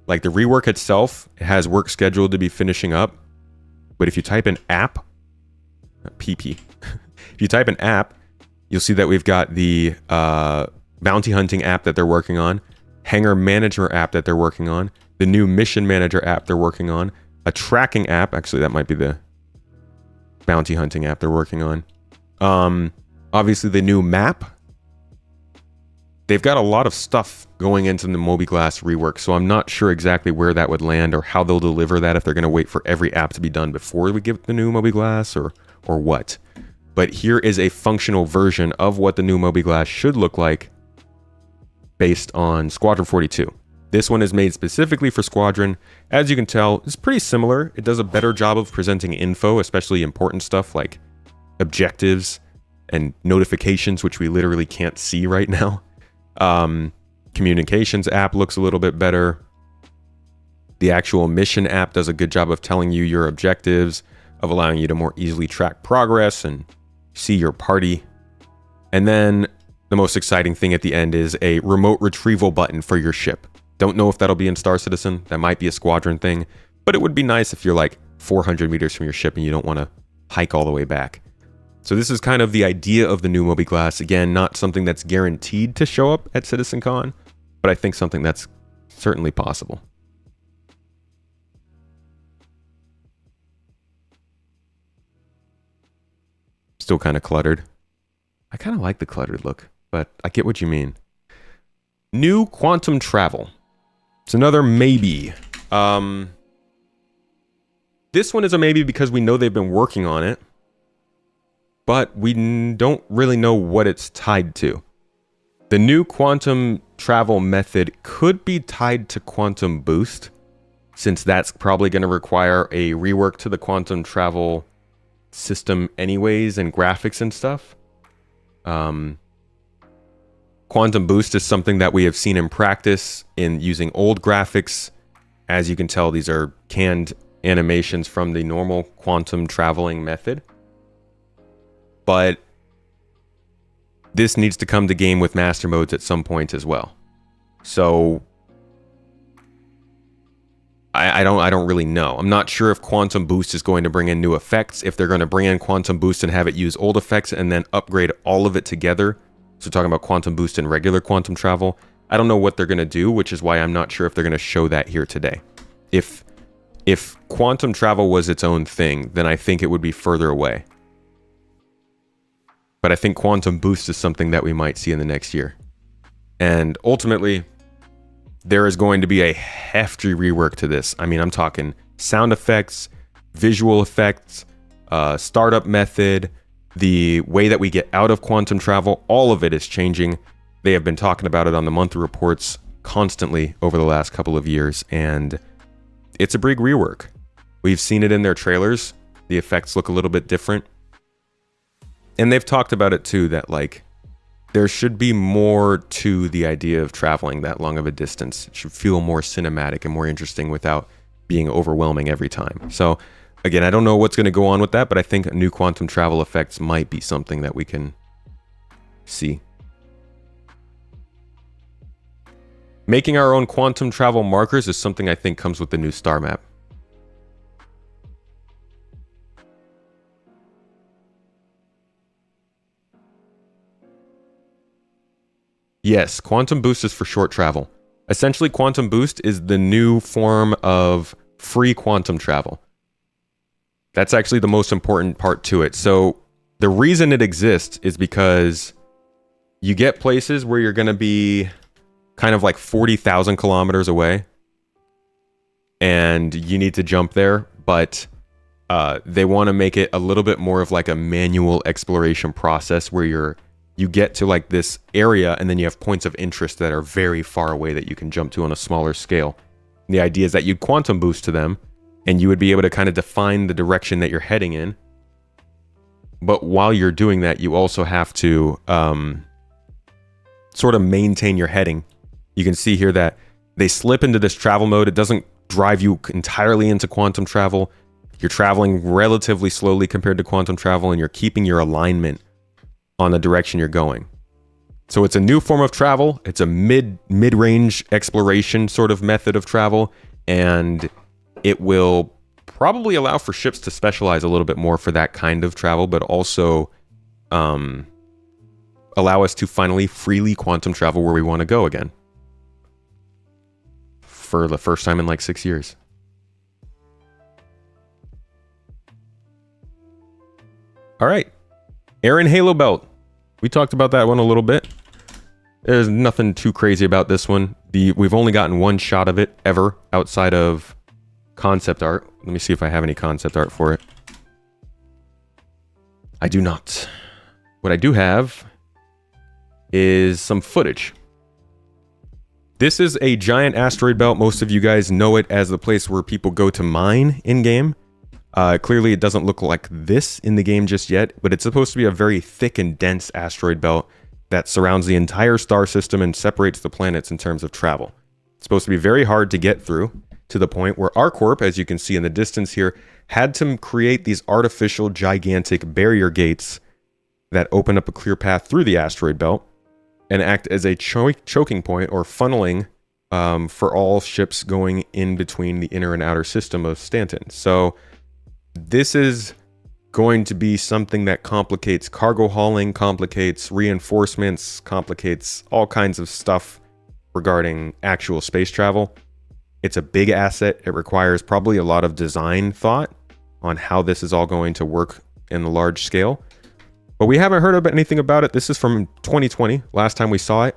like the rework itself, it has work scheduled to be finishing up. But if you type in app, PP, if you type in app, you'll see that we've got the bounty hunting app that they're working on, hangar manager app that they're working on, the new mission manager app they're working on, a tracking app. Actually, that might be the bounty hunting app they're working on. Obviously, the new map. They've got a lot of stuff going into the MobyGlass rework, so I'm not sure exactly where that would land or how they'll deliver that, if they're going to wait for every app to be done before we give the new MobyGlass or what. But here is a functional version of what the new MobyGlass should look like based on Squadron 42. This one is made specifically for Squadron. As you can tell, it's pretty similar. It does a better job of presenting info, especially important stuff like objectives and notifications, which we literally can't see right now. Communications app looks a little bit better. The actual mission app does a good job of telling you your objectives, of allowing you to more easily track progress and see your party. And then the most exciting thing at the end is a remote retrieval button for your ship. Don't know if that'll be in Star Citizen. That might be a Squadron thing, but it would be nice if you're like 400 meters from your ship and you don't want to hike all the way back. So this is kind of the idea of the new MobyGlass. Again, not something that's guaranteed to show up at CitizenCon, but I think something that's certainly possible. Still kind of cluttered. I kind of like the cluttered look, but I get what you mean. New quantum travel. It's another maybe. This one is a maybe because we know they've been working on it, but we don't really know what it's tied to. The new quantum travel method could be tied to quantum boost, since that's probably going to require a rework to the quantum travel system anyways, and graphics and stuff. Quantum boost is something that we have seen in practice in using old graphics. As you can tell, these are canned animations from the normal quantum traveling method. But this needs to come to game with master modes at some point as well. So I don't really know. I'm not sure if Quantum Boost is going to bring in new effects, if they're going to bring in Quantum Boost and have it use old effects and then upgrade all of it together. So talking about Quantum Boost and regular quantum travel, I don't know what they're going to do, which is why I'm not sure if they're going to show that here today. If quantum travel was its own thing, then I think it would be further away. But I think Quantum Boost is something that we might see in the next year. And ultimately, there is going to be a hefty rework to this. I mean, I'm talking sound effects, visual effects, startup method, the way that we get out of quantum travel, all of it is changing. They have been talking about it on the monthly reports constantly over the last couple of years, and it's a big rework. We've seen it in their trailers. The effects look a little bit different. And they've talked about it too, that like there should be more to the idea of traveling that long of a distance. It should feel more cinematic and more interesting without being overwhelming every time. So again, I don't know what's going to go on with that, but I think new quantum travel effects might be something that we can see. Making our own quantum travel markers is something I think comes with the new star map. Yes, Quantum Boost is for short travel. Essentially, Quantum Boost is the new form of free quantum travel. That's actually the most important part to it. So the reason it exists is because you get places where you're going to be kind of like 40,000 kilometers away and you need to jump there, but they want to make it a little bit more of like a manual exploration process where you get to like this area and then you have points of interest that are very far away that you can jump to on a smaller scale. And the idea is that you'd quantum boost to them and you would be able to kind of define the direction that you're heading in. But while you're doing that, you also have to sort of maintain your heading. You can see here that they slip into this travel mode. It doesn't drive you entirely into quantum travel. You're traveling relatively slowly compared to quantum travel, and you're keeping your alignment on the direction you're going. So it's a new form of travel. It's a mid-range exploration sort of method of travel, and it will probably allow for ships to specialize a little bit more for that kind of travel, but also allow us to finally freely quantum travel where we want to go again. For the first time in like 6 years. All right. Aaron Halo Belt. We talked about that one a little bit. There's nothing too crazy about this one. We've only gotten one shot of it ever outside of concept art. Let me see if I have any concept art for it. I do not. What I do have is some footage. This is a giant asteroid belt. Most of you guys know it as the place where people go to mine in-game. Clearly, it doesn't look like this in the game just yet, but it's supposed to be a very thick and dense asteroid belt that surrounds the entire star system and separates the planets in terms of travel. It's supposed to be very hard to get through, to the point where ArcCorp, as you can see in the distance here, had to create these artificial gigantic barrier gates that open up a clear path through the asteroid belt and act as a choking point or funneling for all ships going in between the inner and outer system of Stanton. So this is going to be something that complicates cargo hauling, complicates reinforcements, complicates all kinds of stuff regarding actual space travel. It's a big asset. It requires probably a lot of design thought on how this is all going to work in the large scale. But we haven't heard anything about it. This is from 2020, last time we saw it.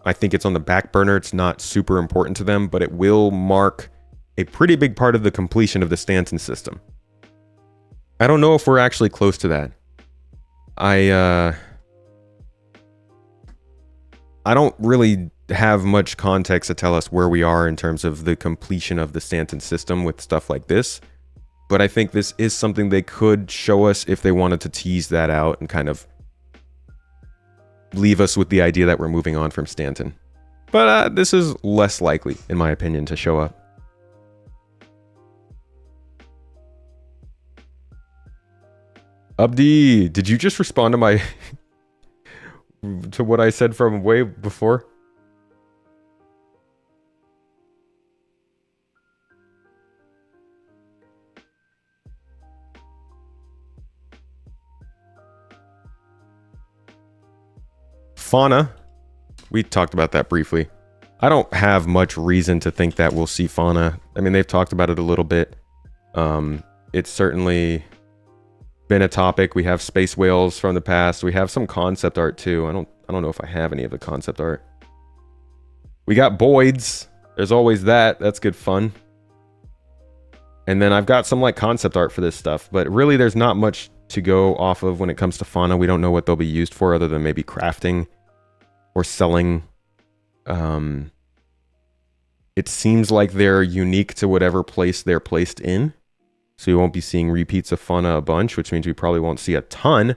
I think it's on the back burner. It's not super important to them, but it will mark a pretty big part of the completion of the Stanton system. I don't know if we're actually close to that. I don't really have much context to tell us where we are in terms of the completion of the Stanton system with stuff like this. But I think this is something they could show us if they wanted to tease that out and kind of leave us with the idea that we're moving on from Stanton. But this is less likely, in my opinion, to show up. Abdi, did you just respond to my to what I said from way before? Fauna, we talked about that briefly. I don't have much reason to think that we'll see fauna. I mean, they've talked about it a little bit. It's certainly been a topic. We have space whales from the past. We have some concept art too. I don't know if I have any of the concept art. We got Boids. There's always that. That's good fun. And then I've got some like concept art for this stuff, but really there's not much to go off of when it comes to fauna. We don't know what they'll be used for other than maybe crafting or selling. It seems like they're unique to whatever place they're placed in. So you won't be seeing repeats of fauna a bunch, which means we probably won't see a ton,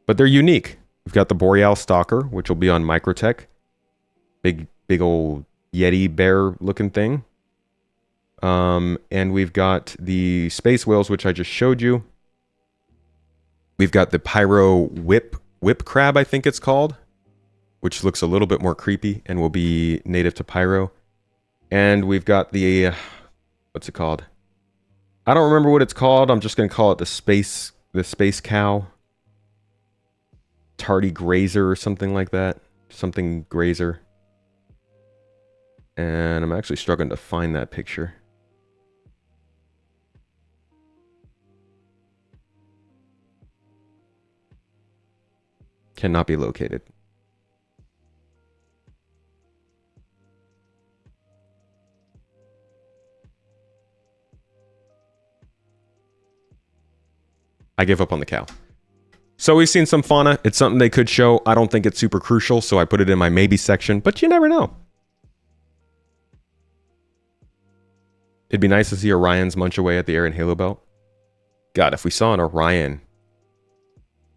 but they're unique. We've got the Boreal Stalker, which will be on Microtech. Big old Yeti bear looking thing. And we've got the space whales, which I just showed you. We've got the Pyro Whip Crab, I think it's called, which looks a little bit more creepy and will be native to Pyro. And we've got the, what's it called? I don't remember what it's called. I'm just going to call it the space cow. Tardy grazer or something like that. Something grazer. And I'm actually struggling to find that picture. Cannot be located. I give up on the cow. So we've seen some fauna. It's something they could show. I don't think it's super crucial, so I put it in my maybe section, but you never know. It'd be nice to see Orions munch away at the Air and Halo belt. God, if we saw an Orion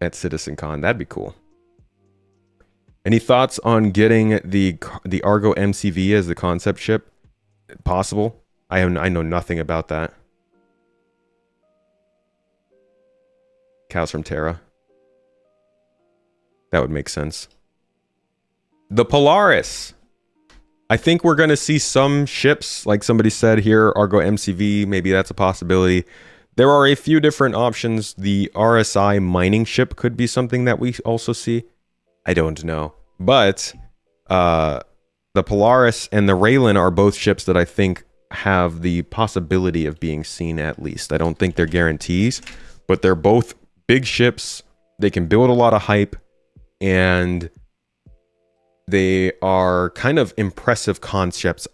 at CitizenCon, that'd be cool. Any thoughts on getting the Argo MCV as the concept ship? Possible. I know nothing about that. Cows from Terra. That would make sense. The Polaris. I think we're going to see some ships, like somebody said here, Argo MCV, maybe that's a possibility. There are a few different options. The RSI mining ship could be something that we also see. I don't know. But the Polaris and the Raylan are both ships that I think have the possibility of being seen at least. I don't think they're guarantees, but they're both big ships. They can build a lot of hype, and they are kind of impressive concepts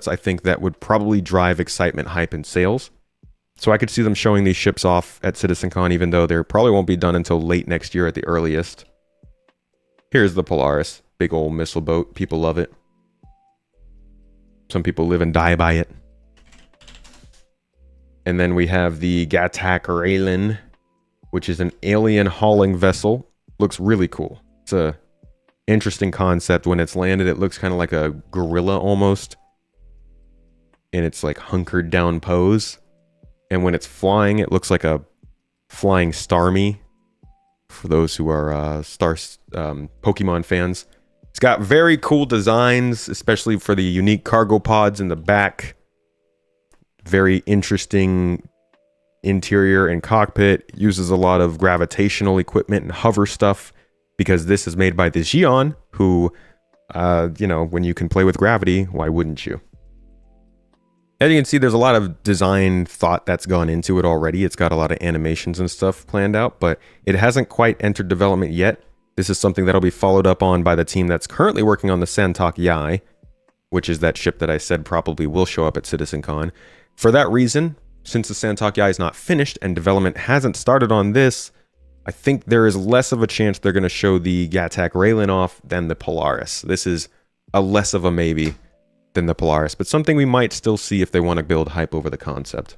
I think that would probably drive excitement, hype, and sales. So I could see them showing these ships off at CitizenCon, even though they probably won't be done until late next year at the earliest. Here's the Polaris. Big old missile boat. People love it. Some people live and die by it. And then we have the Gatak Raylan, which is an alien hauling vessel. Looks really cool. It's a interesting concept. When it's landed, it looks kind of like a gorilla almost. And it's like hunkered down pose. And when it's flying, it looks like a flying Starmie. For those who are Pokemon fans. It's got very cool designs, especially for the unique cargo pods in the back. Very interesting interior and cockpit. Uses a lot of gravitational equipment and hover stuff, because this is made by the Xion, who, when you can play with gravity, why wouldn't you? As you can see, there's a lot of design thought that's gone into it already. It's got a lot of animations and stuff planned out, but it hasn't quite entered development yet. This is something that'll be followed up on by the team that's currently working on the Santok Yai, which is that ship that I said probably will show up at CitizenCon. For that reason, since the Santok Yai is not finished and development hasn't started on this, I think there is less of a chance they're going to show the Gatak Raylan off than the Polaris. This is a less of a maybe than the Polaris, but something we might still see if they want to build hype over the concept.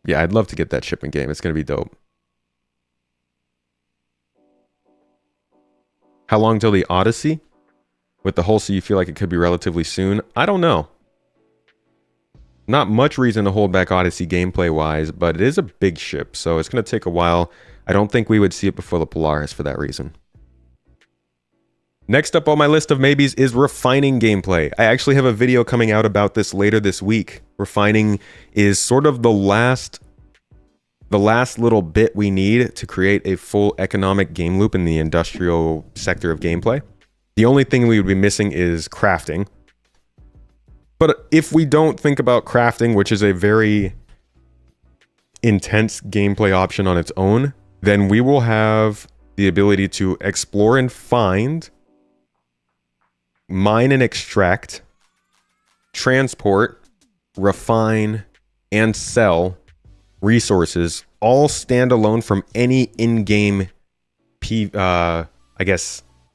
Yeah, I'd love to get that shipping game. It's going to be dope. How long till the Odyssey? With the Hull, so you feel like it could be relatively soon? I don't know. Not much reason to hold back Odyssey gameplay-wise, but it is a big ship, so it's going to take a while. I don't think we would see it before the Polaris for that reason. Next up on my list of maybes is refining gameplay. I actually have a video coming out about this later this week. Refining is sort of the last little bit we need to create a full economic game loop in the industrial sector of gameplay. The only thing we would be missing is crafting. But if we don't think about crafting, which is a very intense gameplay option on its own, then we will have the ability to explore and find, mine and extract, transport, refine, and sell resources, all standalone from any in-game,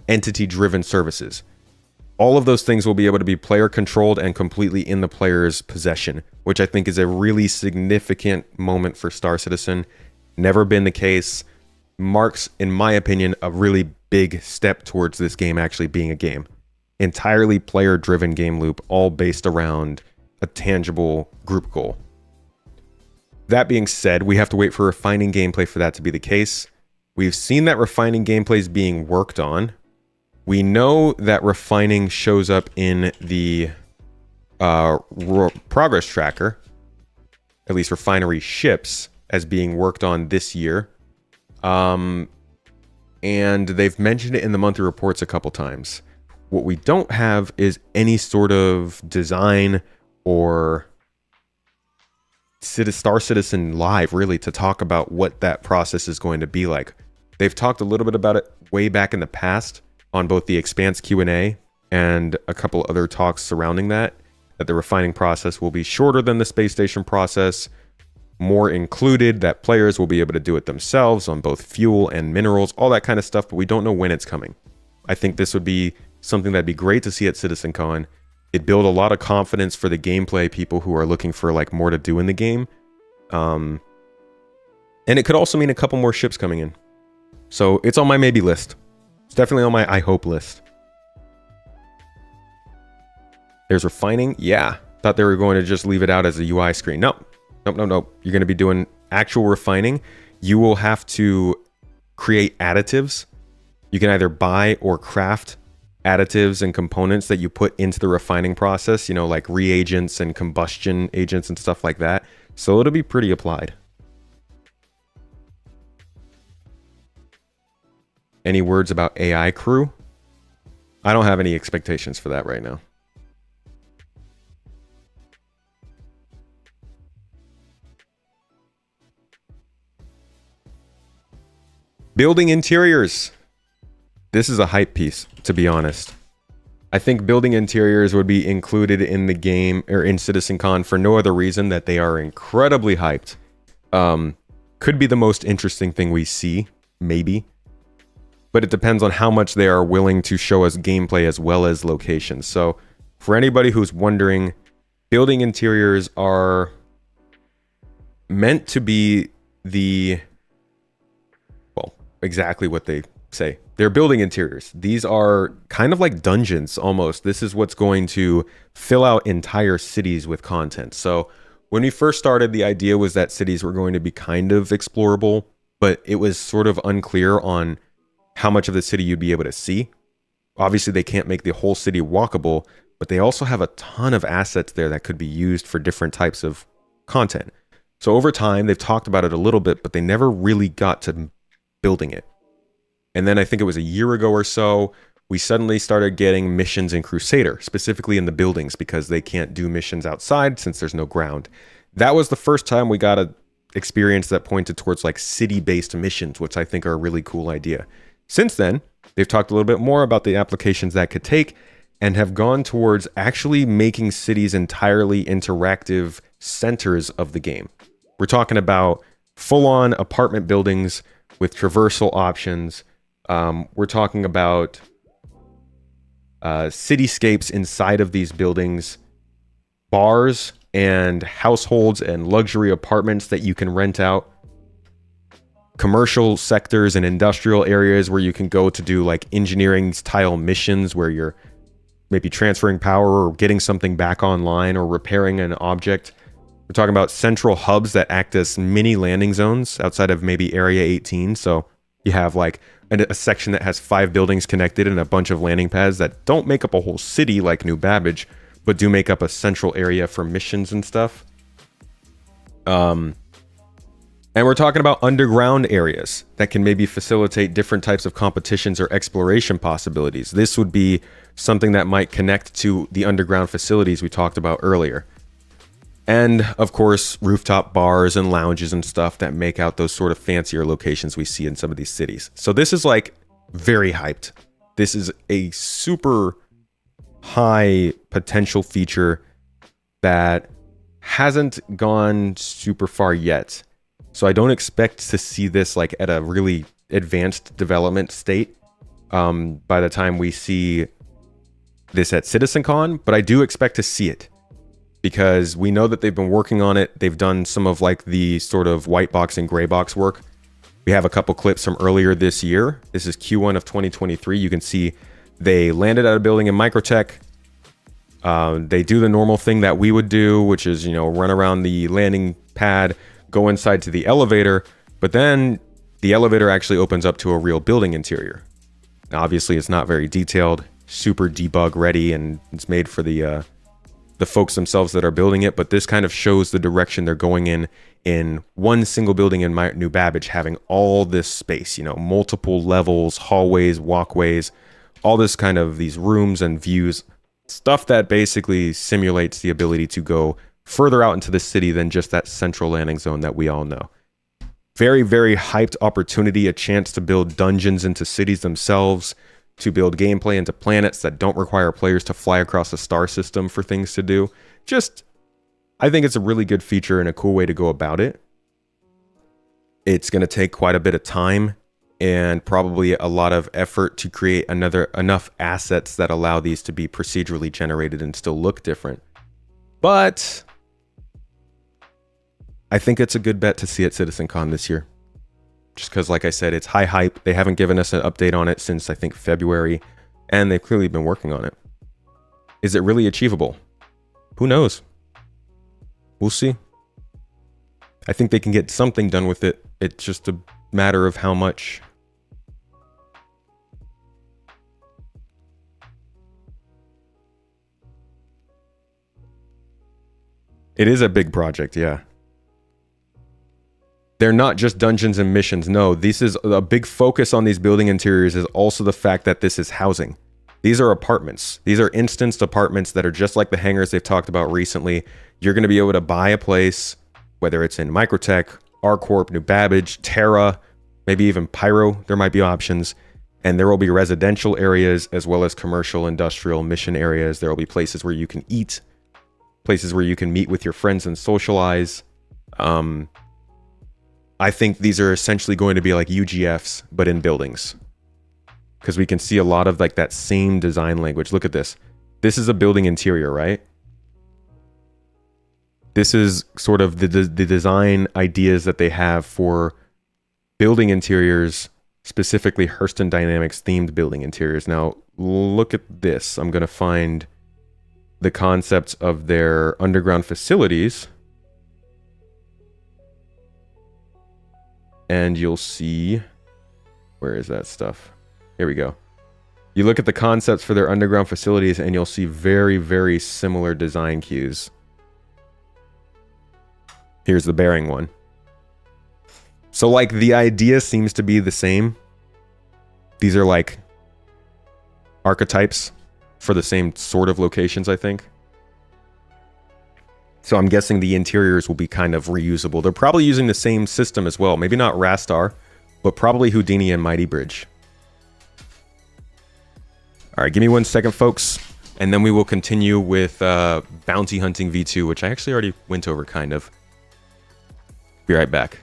entity-driven services. All of those things will be able to be player-controlled and completely in the player's possession, which I think is a really significant moment for Star Citizen. Never been the case. Marks, in my opinion, a really big step towards this game actually being a game. Entirely player-driven game loop, all based around a tangible group goal. That being said, we have to wait for refining gameplay for that to be the case. We've seen that refining gameplay is being worked on. We know that refining shows up in the progress tracker, at least refinery ships, as being worked on this year. And they've mentioned it in the monthly reports a couple times. What we don't have is any sort of design or Star Citizen Live, really, to talk about what that process is going to be like. They've talked a little bit about it way back in the past on both the Expanse Q&A and a couple other talks surrounding that the refining process will be shorter than the space station process, more included, that players will be able to do it themselves on both fuel and minerals, all that kind of stuff, but we don't know when it's coming. I think this would be something that'd be great to see at CitizenCon. It'd build a lot of confidence for the gameplay people who are looking for like more to do in the game. And it could also mean a couple more ships coming in. So it's on my maybe list. It's definitely on my I hope list. There's refining. Yeah. Thought they were going to just leave it out as a UI screen. No. Nope. You're going to be doing actual refining. You will have to create additives. You can either buy or craft additives and components that you put into the refining process, you know, like reagents and combustion agents and stuff like that. So it'll be pretty applied. Any words about AI crew? I don't have any expectations for that right now. Building interiors. This is a hype piece, to be honest. I think building interiors would be included in the game or in CitizenCon for no other reason that they are incredibly hyped. Could be the most interesting thing we see, maybe. But it depends on how much they are willing to show us gameplay as well as locations. So for anybody who's wondering, building interiors are meant to be exactly what they say. They're building interiors. These are kind of like dungeons almost. This is what's going to fill out entire cities with content. So when we first started, the idea was that cities were going to be kind of explorable, but it was sort of unclear on how much of the city you'd be able to see. Obviously, they can't make the whole city walkable, but they also have a ton of assets there that could be used for different types of content. So over time, they've talked about it a little bit, but they never really got to building it. And then I think it was a year ago or so, we suddenly started getting missions in Crusader, specifically in the buildings, because they can't do missions outside since there's no ground. That was the first time we got an experience that pointed towards like city-based missions, which I think are a really cool idea. Since then, they've talked a little bit more about the applications that could take and have gone towards actually making cities entirely interactive centers of the game. We're talking about full-on apartment buildings with traversal options. We're talking about cityscapes inside of these buildings, bars and households and luxury apartments that you can rent out, commercial sectors and industrial areas where you can go to do like engineering style missions where you're maybe transferring power or getting something back online or repairing an object. We're talking about central hubs that act as mini landing zones outside of maybe Area 18. So you have like a section that has 5 buildings connected and a bunch of landing pads that don't make up a whole city like New Babbage, but do make up a central area for missions and stuff. And we're talking about underground areas that can maybe facilitate different types of competitions or exploration possibilities. This would be something that might connect to the underground facilities we talked about earlier. And of course, rooftop bars and lounges and stuff that make out those sort of fancier locations we see in some of these cities. So this is like very hyped. This is a super high potential feature that hasn't gone super far yet. So I don't expect to see this like at a really advanced development state by the time we see this at CitizenCon, but I do expect to see it because we know that they've been working on it. They've done some of like the sort of white box and gray box work. We have a couple clips from earlier this year. This is Q1 of 2023. You can see they landed at a building in Microtech. They do the normal thing that we would do, which is, you know, run around the landing pad, go inside to the elevator, but then the elevator actually opens up to a real building interior. Now, obviously, it's not very detailed, super debug ready, and it's made for the folks themselves that are building it, but this kind of shows the direction they're going in one single building in New Babbage, having all this space, you know, multiple levels, hallways, walkways, all this kind of these rooms and views, stuff that basically simulates the ability to go further out into the city than just that central landing zone that we all know. Very, very hyped opportunity, a chance to build dungeons into cities themselves, to build gameplay into planets that don't require players to fly across a star system for things to do. Just, I think it's a really good feature and a cool way to go about it. It's going to take quite a bit of time and probably a lot of effort to create enough assets that allow these to be procedurally generated and still look different. But I think it's a good bet to see at CitizenCon this year. Just because, like I said, it's high hype. They haven't given us an update on it since, I think, February, and they've clearly been working on it. Is it really achievable? Who knows? We'll see. I think they can get something done with it. It's just a matter of how much. It is a big project, yeah. They're not just dungeons and missions. No, this is a big focus on these building interiors is also the fact that this is housing. These are apartments. These are instanced apartments that are just like the hangars they've talked about recently. You're going to be able to buy a place, whether it's in Microtech, R-Corp, New Babbage, Terra, maybe even Pyro. There might be options. And there will be residential areas as well as commercial, industrial, mission areas. There will be places where you can eat, places where you can meet with your friends and socialize. I think these are essentially going to be like UGFs, but in buildings. Because we can see a lot of like that same design language. Look at this. This is a building interior, right? This is sort of the design ideas that they have for building interiors, specifically Hurston Dynamics themed building interiors. Now, look at this. I'm going to find the concepts of their underground facilities. And you'll see, where is that stuff? Here we go. You look at the concepts for their underground facilities and you'll see very, very similar design cues. Here's the bearing one. So like the idea seems to be the same. These are like archetypes for the same sort of locations, I think. So I'm guessing the interiors will be kind of reusable. They're probably using the same system as well. Maybe not Rastar, but probably Houdini and Mighty Bridge. All right, give me 1 second, folks. And then we will continue with Bounty Hunting V2, which I actually already went over, kind of. Be right back.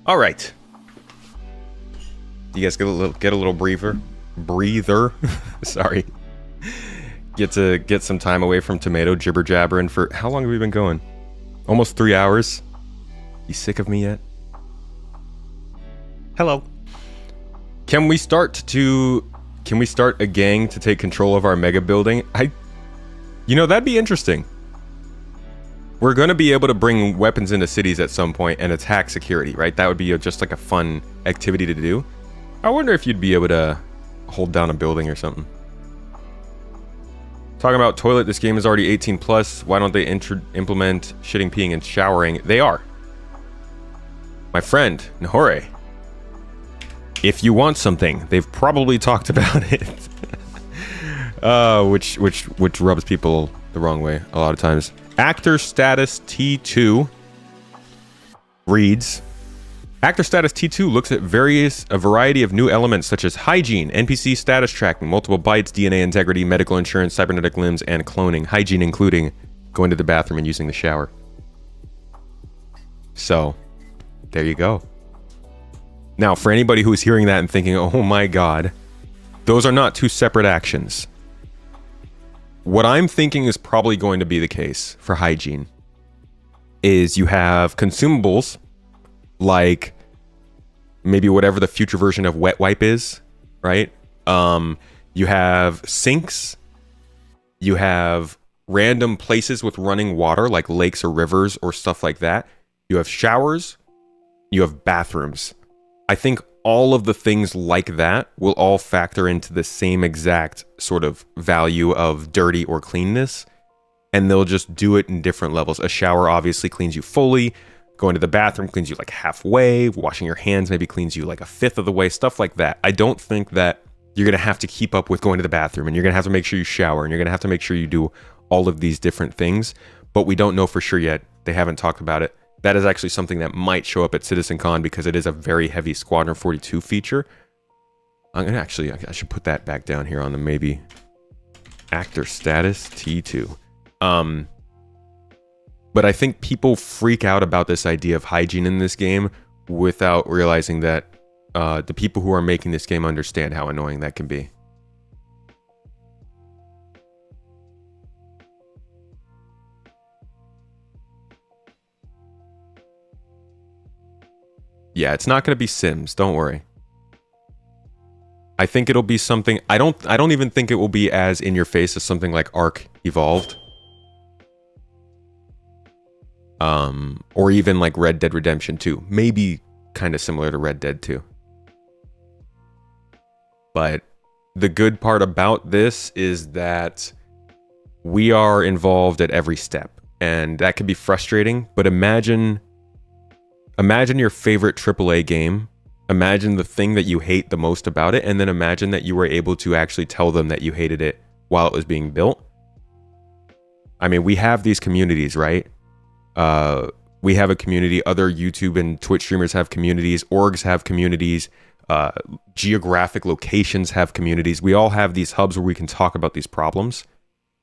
All right. You guys get a little breather. Sorry. Get some time away from tomato jibber jabbering for how long have we been going? Almost 3 hours. You sick of me yet? Hello. Can we start a gang to take control of our mega building? That'd be interesting. We're going to be able to bring weapons into cities at some point and attack security, right? That would be just like a fun activity to do. I wonder if you'd be able to hold down a building or something. Talking about toilet, this game is already 18 plus. Why don't they implement shitting, peeing, and showering? They are. My friend, Nahore. If you want something, they've probably talked about it. Which rubs people the wrong way a lot of times. Actor status T2 reads, Actor status T2 looks at a variety of new elements such as hygiene, NPC status tracking, multiple bytes, DNA integrity, medical insurance, cybernetic limbs, and cloning. Hygiene including going to the bathroom and using the shower. So, there you go. Now, for anybody who's hearing that and thinking, oh my god, those are not two separate actions. What I'm thinking is probably going to be the case for hygiene is you have consumables like maybe whatever the future version of wet wipe is, right? You have sinks, you have random places with running water like lakes or rivers or stuff like that. You have showers, you have bathrooms. I think all of the things like that will all factor into the same exact sort of value of dirty or cleanness, and they'll just do it in different levels. A shower obviously cleans you fully. Going to the bathroom cleans you like halfway. Washing your hands maybe cleans you like a fifth of the way, stuff like that. I don't think that you're going to have to keep up with going to the bathroom, and you're going to have to make sure you shower, and you're going to have to make sure you do all of these different things, but we don't know for sure yet. They haven't talked about it. That is actually something that might show up at CitizenCon because it is a very heavy Squadron 42 feature. I should put that back down here on the maybe actor status T2. But I think people freak out about this idea of hygiene in this game without realizing that the people who are making this game understand how annoying that can be. Yeah, it's not going to be Sims, don't worry. I think it'll be something I don't even think it will be as in your face as something like Ark Evolved. Or even like Red Dead Redemption 2. Maybe kind of similar to Red Dead 2. But the good part about this is that we are involved at every step, and that can be frustrating, but imagine your favorite AAA game. Imagine the thing that you hate the most about it, and then imagine that you were able to actually tell them that you hated it while it was being built. I mean, we have these communities, right? We have a community, other YouTube and Twitch streamers have communities, orgs have communities, geographic locations have communities. We all have these hubs where we can talk about these problems.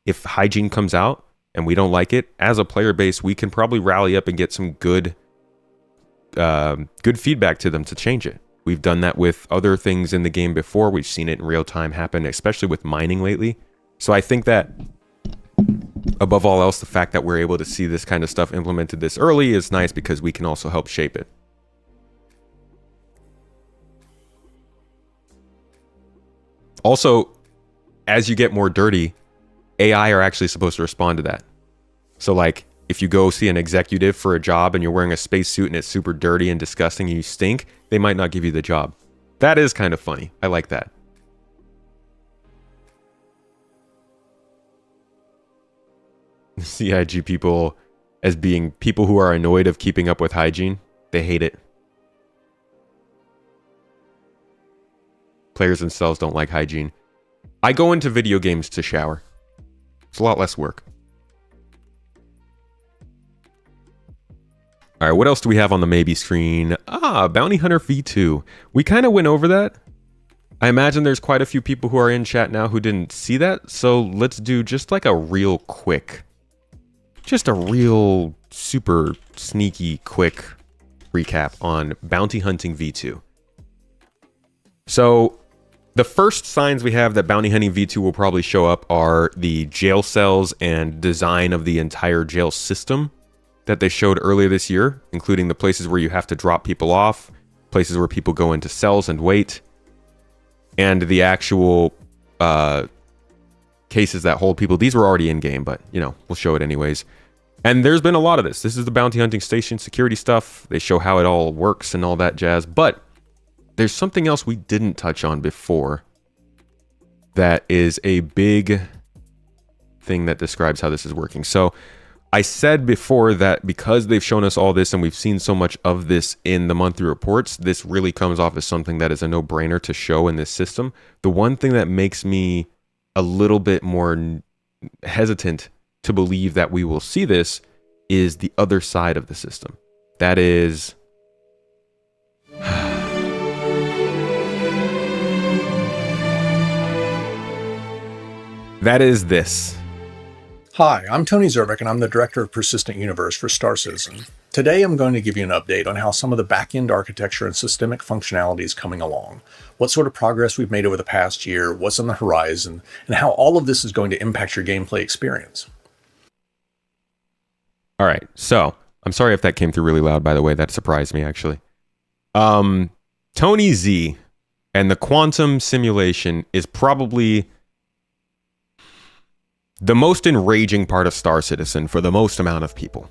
If hygiene comes out and we don't like it, as a player base, we can probably rally up and get some good feedback to them to change it. We've done that with other things in the game before. We've seen it in real time happen, especially with mining lately. So I think that above all else, the fact that we're able to see this kind of stuff implemented this early is nice because we can also help shape it. Also, as you get more dirty, AI are actually supposed to respond to that. So like, if you go see an executive for a job and you're wearing a spacesuit and it's super dirty and disgusting and you stink, they might not give you the job. That is kind of funny. I like that. CIG people as being people who are annoyed of keeping up with hygiene. They hate it. Players themselves don't like hygiene. I go into video games to shower. It's a lot less work. All right, what else do we have on the maybe screen? Bounty Hunter V2. We kind of went over that. I imagine there's quite a few people who are in chat now who didn't see that. So let's do just like a real quick, just a real super sneaky quick recap on Bounty Hunting V2. So the first signs we have that Bounty Hunting V2 will probably show up are the jail cells and design of the entire jail system that they showed earlier this year, including the places where you have to drop people off, places where people go into cells and wait, and the actual cases that hold people. These were already in game, but we'll show it anyways. And there's been a lot of this. This is the bounty hunting station security stuff. They show how it all works and all that jazz. But there's something else we didn't touch on before that is a big thing that describes how this is working. So I said before that because they've shown us all this and we've seen so much of this in the monthly reports, this really comes off as something that is a no-brainer to show in this system. The one thing that makes me a little bit more hesitant to believe that we will see this is the other side of the system. That is this. Hi, I'm Tony Zervik, and I'm the Director of Persistent Universe for Star Citizen. Today I'm going to give you an update on how some of the back-end architecture and systemic functionality is coming along, what sort of progress we've made over the past year, what's on the horizon, and how all of this is going to impact your gameplay experience. All right, so I'm sorry if that came through really loud, by the way. That surprised me, actually. Tony Z and the quantum simulation is probably the most enraging part of Star Citizen for the most amount of people.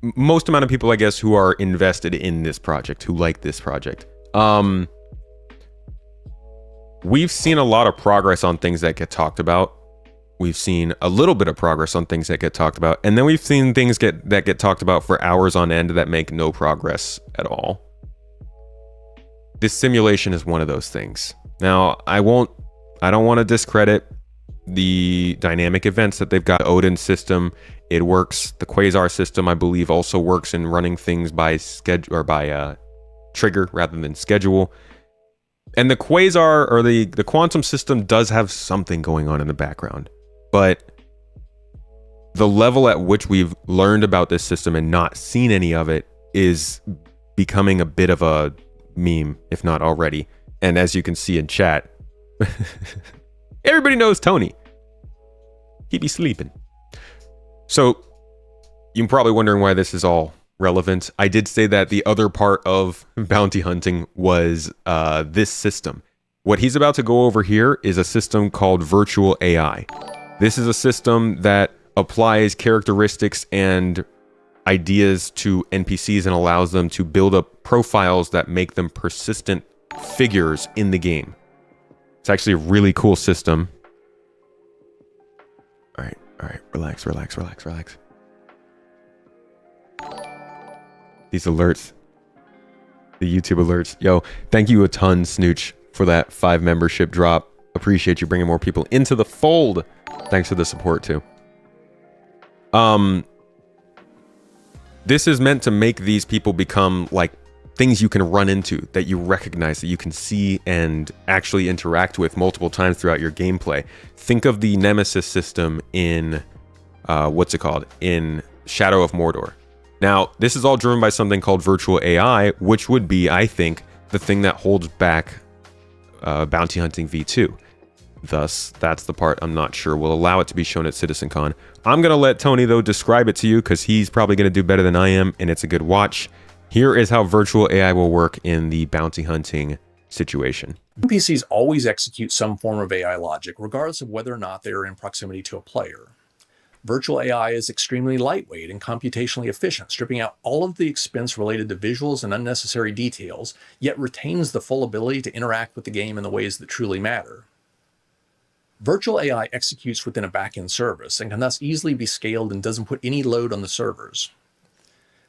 Most amount of people, I guess, who are invested in this project, who like this project. We've seen a lot of progress on things that get talked about. We've seen a little bit of progress on things that get talked about. And then we've seen things that get talked about for hours on end that make no progress at all. This simulation is one of those things. Now, I don't want to discredit the dynamic events that they've got. Odin system, it works. The Quasar system, I believe, also works in running things by schedule or by trigger rather than schedule. And the Quasar or the quantum system does have something going on in the background, but the level at which we've learned about this system and not seen any of it is becoming a bit of a meme, if not already. And as you can see in chat, everybody knows Tony. He be sleeping. So you're probably wondering why this is all relevant. I did say that the other part of bounty hunting was this system. What he's about to go over here is a system called virtual AI. This is a system that applies characteristics and ideas to NPCs and allows them to build up profiles that make them persistent figures in the game. It's actually a really cool system. All right, relax. These alerts, the YouTube alerts. Yo, thank you a ton, Snooch, for that 5 membership drop. Appreciate you bringing more people into the fold. Thanks for the support too. This is meant to make these people become like things you can run into, that you recognize, that you can see and actually interact with multiple times throughout your gameplay. Think of the Nemesis system in, in Shadow of Mordor. Now, this is all driven by something called virtual AI, which would be, I think, the thing that holds back Bounty Hunting V2. Thus, that's the part I'm not sure will allow it to be shown at CitizenCon. I'm going to let Tony, though, describe it to you because he's probably going to do better than I am, and it's a good watch. Here is how virtual AI will work in the bounty hunting situation. NPCs always execute some form of AI logic, regardless of whether or not they are in proximity to a player. Virtual AI is extremely lightweight and computationally efficient, stripping out all of the expense related to visuals and unnecessary details, yet retains the full ability to interact with the game in the ways that truly matter. Virtual AI executes within a backend service and can thus easily be scaled and doesn't put any load on the servers.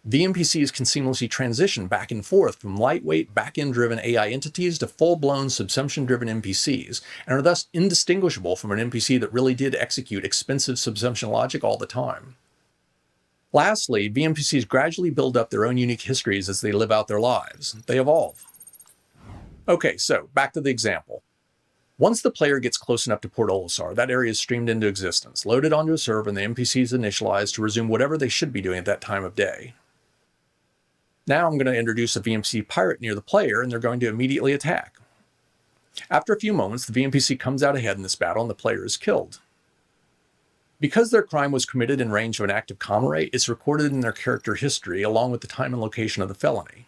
VNPCs can seamlessly transition back and forth from lightweight, back-end-driven AI entities to full-blown, subsumption-driven NPCs, and are thus indistinguishable from an NPC that really did execute expensive subsumption logic all the time. Lastly, VNPCs gradually build up their own unique histories as they live out their lives. They evolve. Okay, so back to the example. Once the player gets close enough to Port Olisar, that area is streamed into existence, loaded onto a server, and the NPCs initialized to resume whatever they should be doing at that time of day. Now I'm going to introduce a VMPC pirate near the player, and they're going to immediately attack. After a few moments, the VMPC comes out ahead in this battle, and the player is killed. Because their crime was committed in range of an active comrade, it's recorded in their character history along with the time and location of the felony.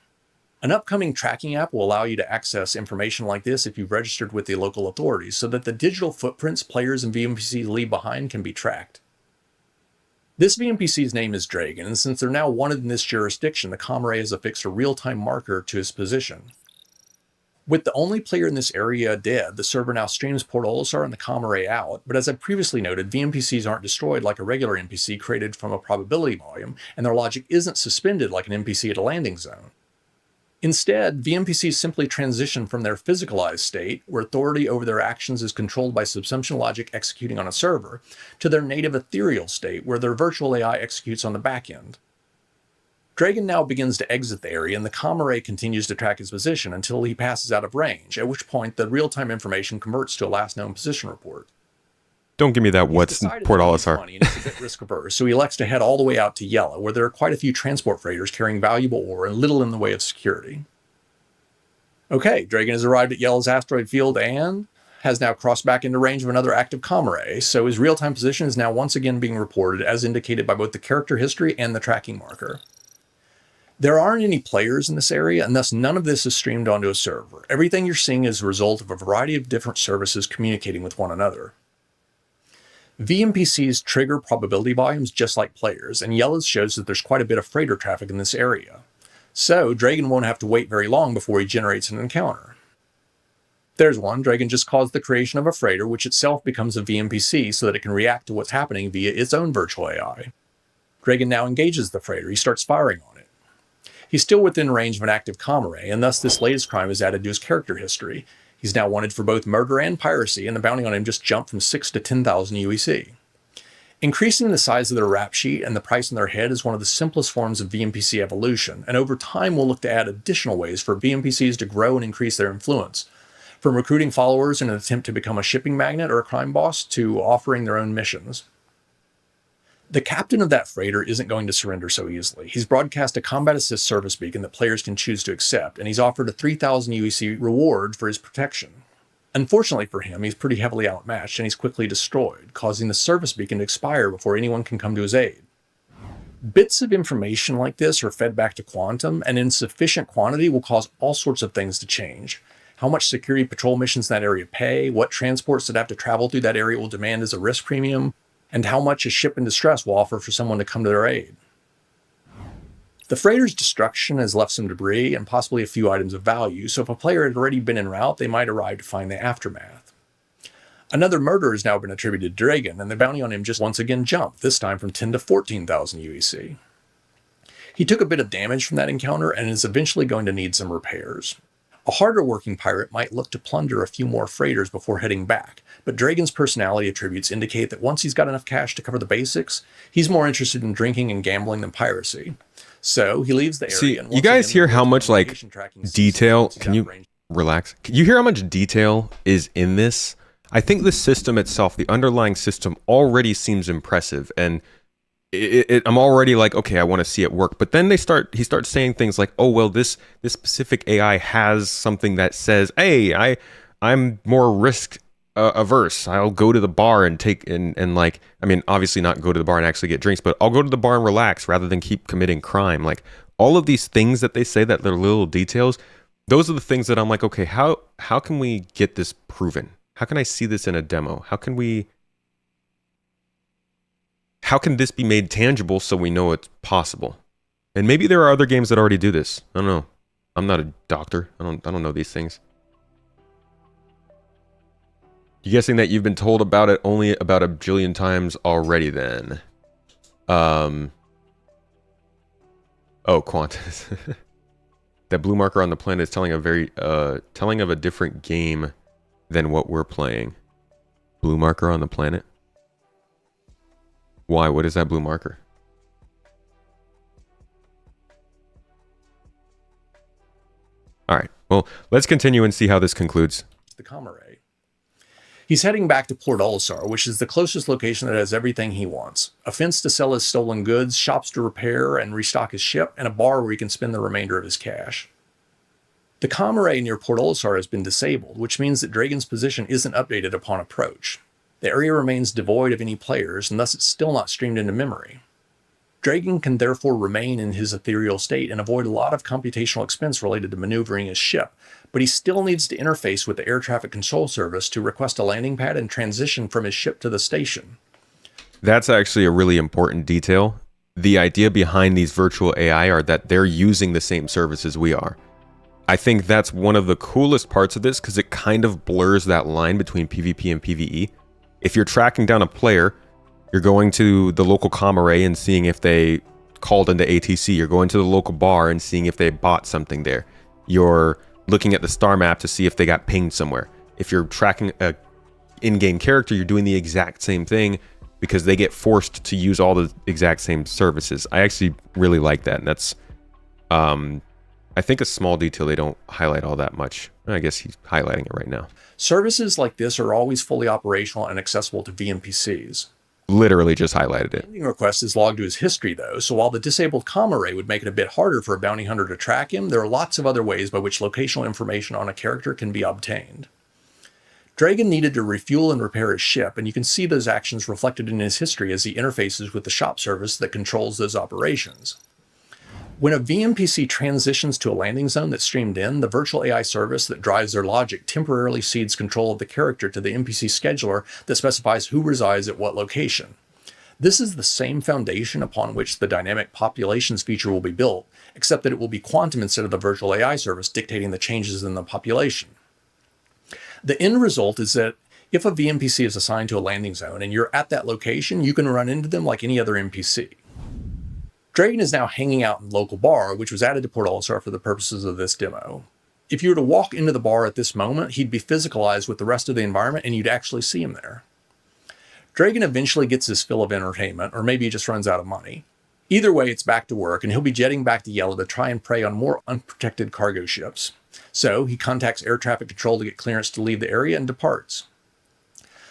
An upcoming tracking app will allow you to access information like this if you've registered with the local authorities, so that the digital footprints players and VMPCs leave behind can be tracked. This VMPC's name is Dragon, and since they're now wanted in this jurisdiction, the comrade has affixed a real-time marker to his position. With the only player in this area dead, the server now streams Port Olisar and the comrade out, but as I previously noted, VMPCs aren't destroyed like a regular NPC created from a probability volume, and their logic isn't suspended like an NPC at a landing zone. Instead, VMPCs simply transition from their physicalized state, where authority over their actions is controlled by subsumption logic executing on a server, to their native ethereal state, where their virtual AI executes on the back end. Dragon now begins to exit the area, and the comrade continues to track his position until he passes out of range, at which point the real-time information converts to a last known position report. Don't give me that what's Port Olisar. It's a bit risk-averse, so he elects to head all the way out to Yellow, where there are quite a few transport freighters carrying valuable ore and little in the way of security. Okay, Dragon has arrived at Yellow's asteroid field and has now crossed back into range of another active comrade, so his real-time position is now once again being reported as indicated by both the character history and the tracking marker. There aren't any players in this area, and thus none of this is streamed onto a server. Everything you're seeing is a result of a variety of different services communicating with one another. VMPCs trigger probability volumes just like players, and Yellow's shows that there's quite a bit of freighter traffic in this area. So, Dragon won't have to wait very long before he generates an encounter. There's one. Dragon just caused the creation of a freighter, which itself becomes a VMPC so that it can react to what's happening via its own virtual AI. Dragon now engages the freighter. He starts firing on it. He's still within range of an active comrade, and thus this latest crime is added to his character history. He's now wanted for both murder and piracy, and the bounty on him just jumped from 6 to 10,000 UEC. Increasing the size of their rap sheet and the price on their head is one of the simplest forms of VMPC evolution, and over time we'll look to add additional ways for VMPCs to grow and increase their influence, from recruiting followers in an attempt to become a shipping magnate or a crime boss to offering their own missions. The captain of that freighter isn't going to surrender so easily. He's broadcast a combat assist service beacon that players can choose to accept, and he's offered a 3,000 UEC reward for his protection. Unfortunately for him, he's pretty heavily outmatched, and he's quickly destroyed, causing the service beacon to expire before anyone can come to his aid. Bits of information like this are fed back to Quantum, and in sufficient quantity will cause all sorts of things to change. How much security patrol missions in that area pay, what transports that have to travel through that area will demand as a risk premium, and how much a ship in distress will offer for someone to come to their aid. The freighter's destruction has left some debris and possibly a few items of value, so if a player had already been en route, they might arrive to find the aftermath. Another murder has now been attributed to Dragon, and the bounty on him just once again jumped, this time from 10 to 14,000 UEC. He took a bit of damage from that encounter and is eventually going to need some repairs. A harder working pirate might look to plunder a few more freighters before heading back, but Dragon's personality attributes indicate that once he's got enough cash to cover the basics, he's more interested in drinking and gambling than piracy. So he leaves the area. See, you guys hear how much like detail? Can you relax? Can you hear how much detail is in this? I think the system itself, the underlying system, already seems impressive, and I'm already like, okay, I want to see it work. But then he starts saying things like, oh well, this specific AI has something that says, hey, I'm more risk averse. I'll go to the bar and take and like, I mean, obviously not go to the bar and actually get drinks, but I'll go to the bar and relax rather than keep committing crime. Like all of these things that they say, that they're little details, those are the things that I'm like, okay, how can we get this proven? How can I see this in a demo? How can this be made tangible so we know it's possible? And maybe there are other games that already do this. I don't know. I'm not a doctor. I don't know these things. You guessing that you've been told about it only about a bajillion times already then? Oh, Qantas. That blue marker on the planet is telling of a different game than what we're playing. Blue marker on the planet? Why? What is that blue marker? All right. Well, let's continue and see how this concludes. The comrade. He's heading back to Port Olisar, which is the closest location that has everything he wants. A fence to sell his stolen goods, shops to repair and restock his ship, and a bar where he can spend the remainder of his cash. The comm array near Port Olisar has been disabled, which means that Dragon's position isn't updated upon approach. The area remains devoid of any players, and thus it's still not streamed into memory. Dragon can therefore remain in his ethereal state and avoid a lot of computational expense related to maneuvering his ship, but he still needs to interface with the air traffic control service to request a landing pad and transition from his ship to the station. That's actually a really important detail. The idea behind these virtual AI are that they're using the same services we are. I think that's one of the coolest parts of this because it kind of blurs that line between PvP and PvE. If you're tracking down a player, you're going to the local comm array and seeing if they called into ATC. You're going to the local bar and seeing if they bought something there. You're looking at the star map to see if they got pinged somewhere. If you're tracking a in-game character, you're doing the exact same thing because they get forced to use all the exact same services. I actually really like that, and that's I think a small detail they don't highlight all that much. I guess he's highlighting it right now. Services like this are always fully operational and accessible to VNPCs. Literally just highlighted it. Landing request is logged to his history, though, so while the disabled comm array would make it a bit harder for a bounty hunter to track him, there are lots of other ways by which locational information on a character can be obtained. Dragon needed to refuel and repair his ship, and you can see those actions reflected in his history as he interfaces with the shop service that controls those operations. When a VNPC transitions to a landing zone that's streamed in, the virtual AI service that drives their logic temporarily cedes control of the character to the NPC scheduler that specifies who resides at what location. This is the same foundation upon which the dynamic populations feature will be built, except that it will be quantum instead of the virtual AI service dictating the changes in the population. The end result is that if a VNPC is assigned to a landing zone and you're at that location, you can run into them like any other NPC. Dragon is now hanging out in the local bar, which was added to Port Olisar for the purposes of this demo. If you were to walk into the bar at this moment, he'd be physicalized with the rest of the environment and you'd actually see him there. Dragon eventually gets his fill of entertainment, or maybe he just runs out of money. Either way, it's back to work, and he'll be jetting back to Yellow to try and prey on more unprotected cargo ships. So he contacts air traffic control to get clearance to leave the area and departs.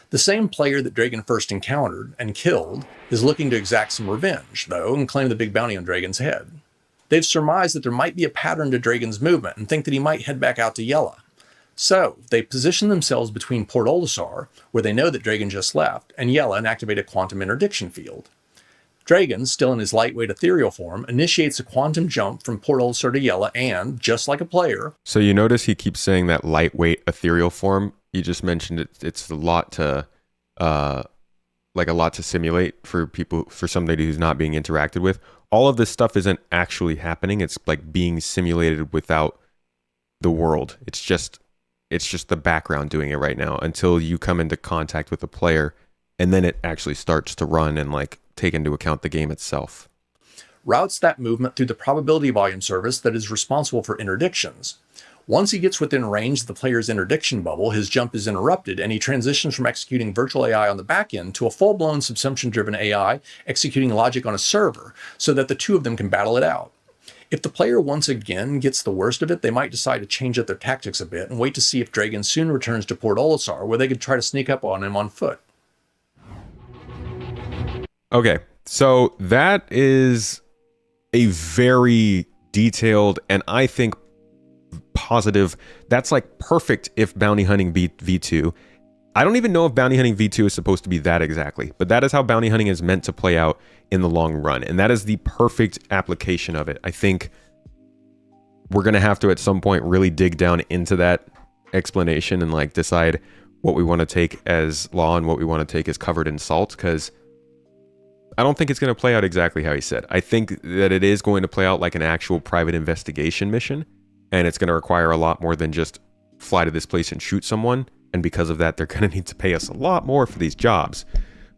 The same player that Dragon first encountered and killed is looking to exact some revenge, though, and claim the big bounty on Dragon's head. They've surmised that there might be a pattern to Dragon's movement and think that he might head back out to Yella. So they position themselves between Port Olisar, where they know that Dragon just left, and Yella and activate a quantum interdiction field. Dragon, still in his lightweight ethereal form, initiates a quantum jump from Port Olisar to Yella and, just like a player... So you notice he keeps saying that lightweight ethereal form. You just mentioned it. It's a lot to, a lot to simulate for people, for somebody who's not being interacted with. All of this stuff isn't actually happening. It's like being simulated without the world. It's just the background doing it right now until you come into contact with the player, and then it actually starts to run and like take into account the game itself. Routes that movement through the probability volume service that is responsible for interdictions. Once he gets within range of the player's interdiction bubble, his jump is interrupted, and he transitions from executing virtual AI on the back end to a full-blown subsumption-driven AI executing logic on a server, so that the two of them can battle it out. If the player once again gets the worst of it, they might decide to change up their tactics a bit and wait to see if Dragon soon returns to Port Olisar, where they could try to sneak up on him on foot. Okay, so that is a very detailed and I think positive. That's like perfect if bounty hunting V2. I don't even know if bounty hunting V2 is supposed to be that exactly, but that is how bounty hunting is meant to play out in the long run, and that is the perfect application of it. I think we're gonna have to at some point really dig down into that explanation and like decide what we want to take as law and what we want to take as covered in salt, because I don't think it's going to play out exactly how he said. I think that it is going to play out like an actual private investigation mission, and it's going to require a lot more than just fly to this place and shoot someone, and because of that, they're going to need to pay us a lot more for these jobs.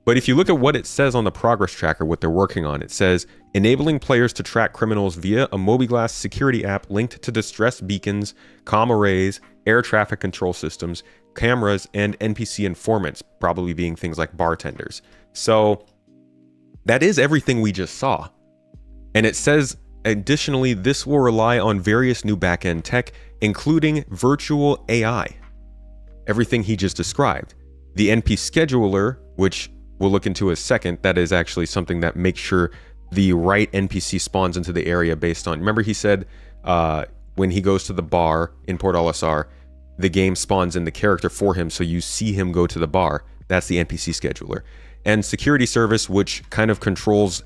But if you look at what it says on the progress tracker, what they're working on, it says, enabling players to track criminals via a MobyGlass security app linked to distress beacons, comm arrays, air traffic control systems, cameras, and NPC informants, probably being things like bartenders. So that is everything we just saw. And it says, additionally, this will rely on various new backend tech, including virtual AI. Everything he just described. The NP scheduler, which we'll look into a second, that is actually something that makes sure the right NPC spawns into the area based on, remember he said when he goes to the bar in Port Olisar, the game spawns in the character for him, so you see him go to the bar. That's the NPC scheduler. And security service, which kind of controls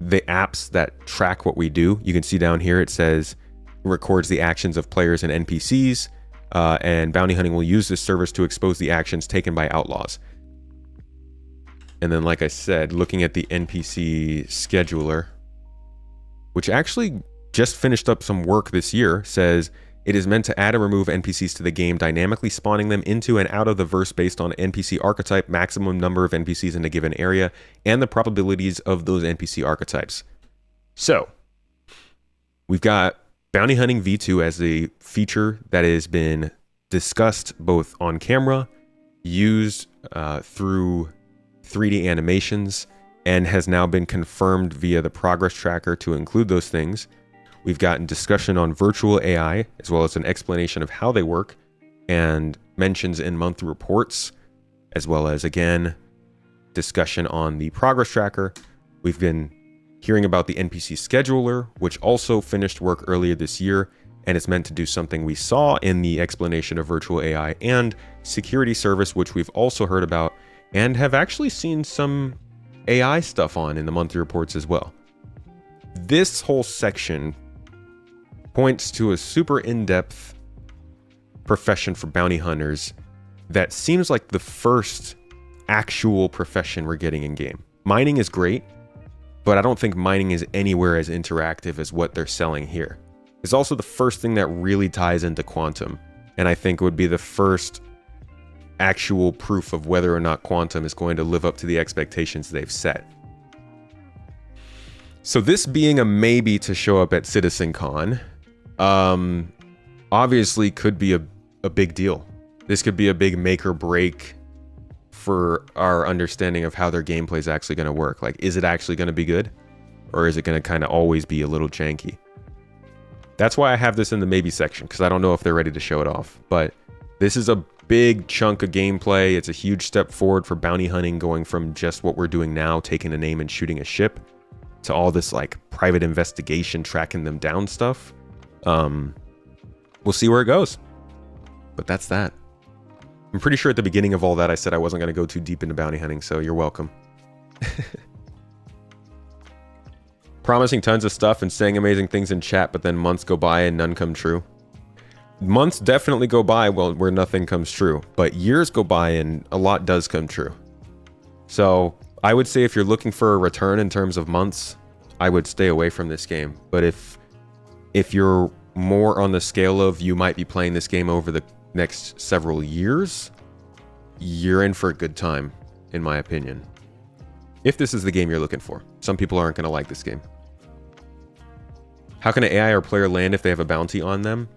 the apps that track what we do. You can see down here it says it records the actions of players and NPCs, and bounty hunting will use this service to expose the actions taken by outlaws. And then, like I said, looking at the NPC scheduler, which actually just finished up some work this year, says it is meant to add and remove NPCs to the game, dynamically spawning them into and out of the verse based on NPC archetype, maximum number of NPCs in a given area, and the probabilities of those NPC archetypes. So, we've got Bounty Hunting V2 as a feature that has been discussed both on camera, used through 3D animations, and has now been confirmed via the progress tracker to include those things. We've gotten discussion on virtual AI, as well as an explanation of how they work, and mentions in monthly reports, as well as, again, discussion on the progress tracker. We've been hearing about the NPC scheduler, which also finished work earlier this year, and it's meant to do something we saw in the explanation of virtual AI, and security service, which we've also heard about, and have actually seen some AI stuff on in the monthly reports as well. This whole section points to a super in-depth profession for bounty hunters that seems like the first actual profession we're getting in game. Mining is great, but I don't think mining is anywhere as interactive as what they're selling here. It's also the first thing that really ties into quantum, and I think would be the first actual proof of whether or not quantum is going to live up to the expectations they've set. So this being a maybe to show up at CitizenCon, obviously could be a big deal. This could be a big make or break for our understanding of how their gameplay is actually going to work. Like, is it actually going to be good? Or is it going to kind of always be a little janky? That's why I have this in the maybe section, because I don't know if they're ready to show it off. But this is a big chunk of gameplay. It's a huge step forward for bounty hunting, going from just what we're doing now, taking a name and shooting a ship, to all this like private investigation, tracking them down stuff. We'll see where it goes. But that's that. I'm pretty sure at the beginning of all that I said I wasn't going to go too deep into bounty hunting, so you're welcome. Promising tons of stuff and saying amazing things in chat, but then months go by and none come true. Months definitely go by where nothing comes true, but years go by and a lot does come true. So I would say if you're looking for a return in terms of months, I would stay away from this game. But if you're more on the scale of you might be playing this game over the next several years, you're in for a good time, in my opinion. If this is the game you're looking for. Some people aren't going to like this game. How can an AI or player land if they have a bounty on them?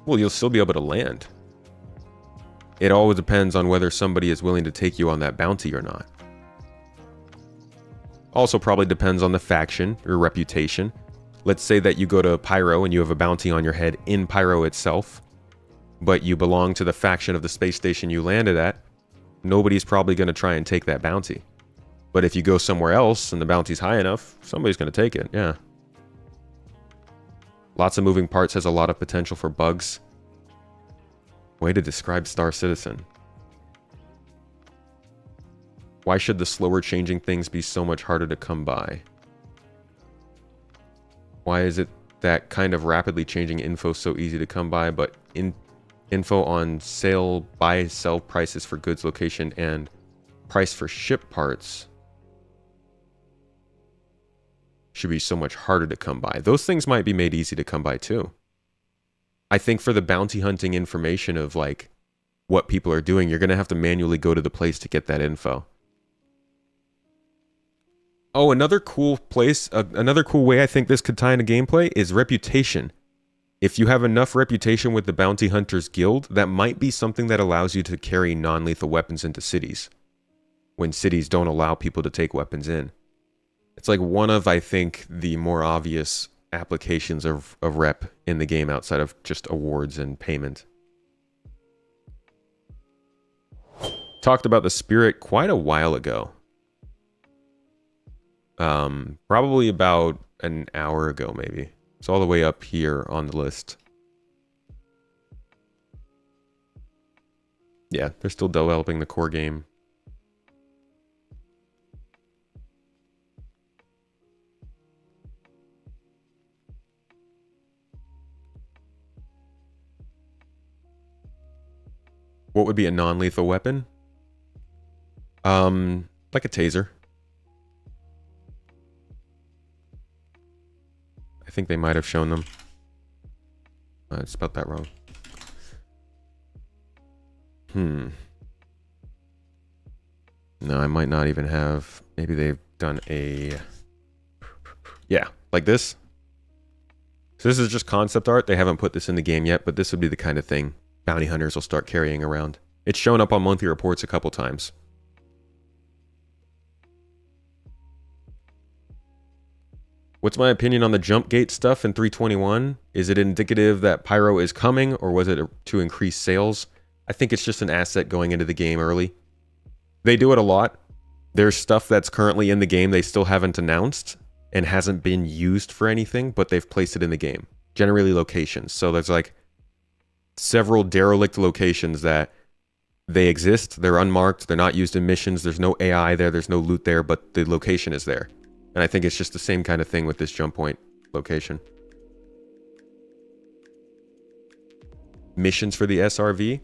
Well, you'll still be able to land. It always depends on whether somebody is willing to take you on that bounty or not. Also probably depends on the faction, your reputation. Let's say that you go to Pyro and you have a bounty on your head in Pyro itself, but you belong to the faction of the space station you landed at. Nobody's probably going to try and take that bounty. But if you go somewhere else and the bounty's high enough, somebody's going to take it, yeah. Lots of moving parts, has a lot of potential for bugs. Way to describe Star Citizen. Why should the slower changing things be so much harder to come by? Why is it that kind of rapidly changing info so easy to come by, but info on sale, buy, sell prices for goods, location, and price for ship parts should be so much harder to come by? Those things might be made easy to come by too. I think for the bounty hunting information of like what people are doing, you're going to have to manually go to the place to get that info. Oh, another cool place, another cool way I think this could tie into gameplay is reputation. If you have enough reputation with the Bounty Hunters Guild, that might be something that allows you to carry non-lethal weapons into cities, when cities don't allow people to take weapons in. It's like one of, I think, the more obvious applications of rep in the game outside of just awards and payment. talked about the Spirit quite a while ago. Probably about an hour ago, maybe. It's all the way up here on the list. Yeah, they're still developing the core game. What would be a non-lethal weapon? Like a taser. I think they might have shown them. I spelled that wrong. No, I might not even have. Maybe they've done a... Yeah, like this. So this is just concept art. They haven't put this in the game yet, but this would be the kind of thing bounty hunters will start carrying around. It's shown up on monthly reports a couple times. What's my opinion on the jump gate stuff in 321? Is it indicative that Pyro is coming, or was it to increase sales? I think it's just an asset going into the game early. They do it a lot. There's stuff that's currently in the game they still haven't announced and hasn't been used for anything, but they've placed it in the game. Generally locations. So there's like several derelict locations that they exist. They're unmarked. They're not used in missions. There's no AI there. There's no loot there, but the location is there. And I think it's just the same kind of thing with this jump point location. Missions for the SRV?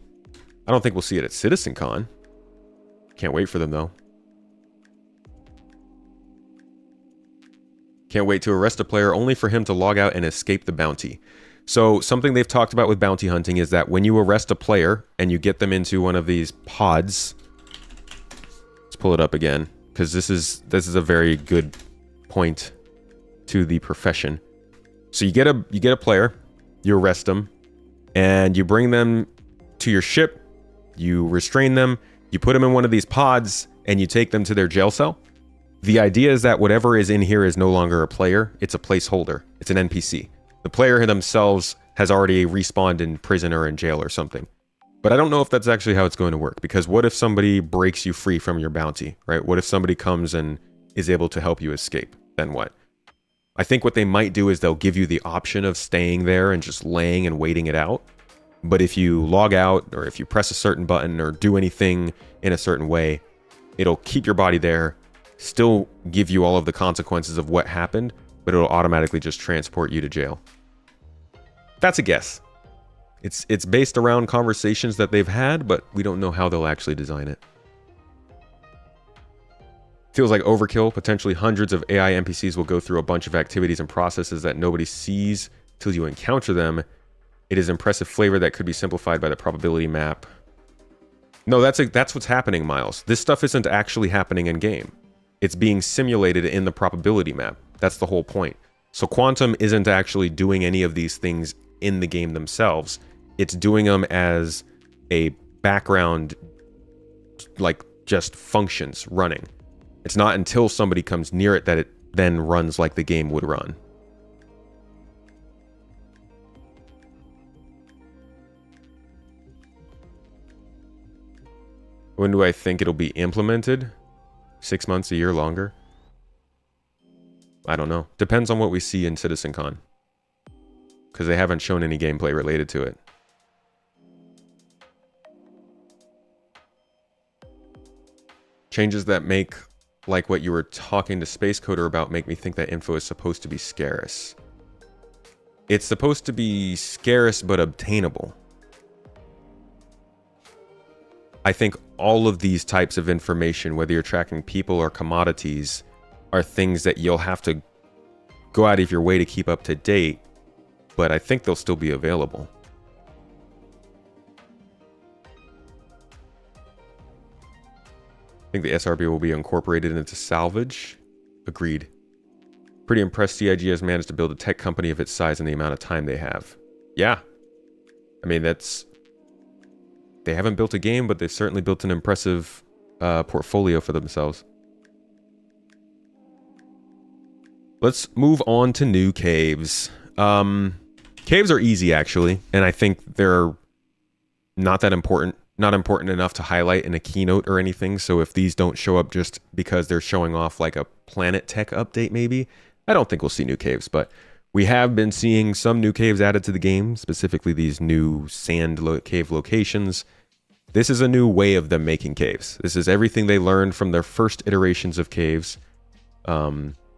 I don't think we'll see it at CitizenCon. Can't wait for them, though. Can't wait to arrest a player only for him to log out and escape the bounty. So something they've talked about with bounty hunting is that when you arrest a player and you get them into one of these pods... Let's pull it up again, because this is a very good point to the profession. So you get a player, you arrest them, and you bring them to your ship, you restrain them, you put them in one of these pods, and you take them to their jail cell. The idea is that whatever is in here is no longer a player, it's a placeholder, it's an NPC. The player themselves has already respawned in prison or in jail or something. But I don't know if that's actually how it's going to work, because what if somebody breaks you free from your bounty, right? What if somebody comes and is able to help you escape? Then what? I think what they might do is they'll give you the option of staying there and just laying and waiting it out. But if you log out, or if you press a certain button or do anything in a certain way, it'll keep your body there, still give you all of the consequences of what happened, but it'll automatically just transport you to jail. That's a guess. It's based around conversations that they've had, but we don't know how they'll actually design it. Feels like overkill. Potentially hundreds of AI NPCs will go through a bunch of activities and processes that nobody sees till you encounter them. It is impressive flavor that could be simplified by the probability map. No, that's what's happening, Miles. This stuff isn't actually happening in game. It's being simulated in the probability map. That's the whole point. So Quantum isn't actually doing any of these things in the game themselves. It's doing them as a background, like just functions running. It's not until somebody comes near it that it then runs like the game would run. When do I think it'll be implemented? 6 months, a year, longer? I don't know. Depends on what we see in CitizenCon, because they haven't shown any gameplay related to it. Changes that make, like what you were talking to Space Coder about, make me think that info is supposed to be scarce. It's supposed to be scarce but obtainable. I think all of these types of information, whether you're tracking people or commodities, are things that you'll have to go out of your way to keep up to date, but I think they'll still be available. I think the SRB will be incorporated into salvage. Agreed. Pretty impressed CIG has managed to build a tech company of its size in the amount of time they have. Yeah. I mean, they haven't built a game, but they've certainly built an impressive portfolio for themselves. Let's move on to new caves. Caves are easy, actually, and I think they're not that important not important enough to highlight in a keynote or anything. So if these don't show up just because they're showing off like a Planet Tech update, maybe, I don't think we'll see new caves. But we have been seeing some new caves added to the game, specifically these new cave locations. This is a new way of them making caves. This is everything they learned from their first iterations of caves,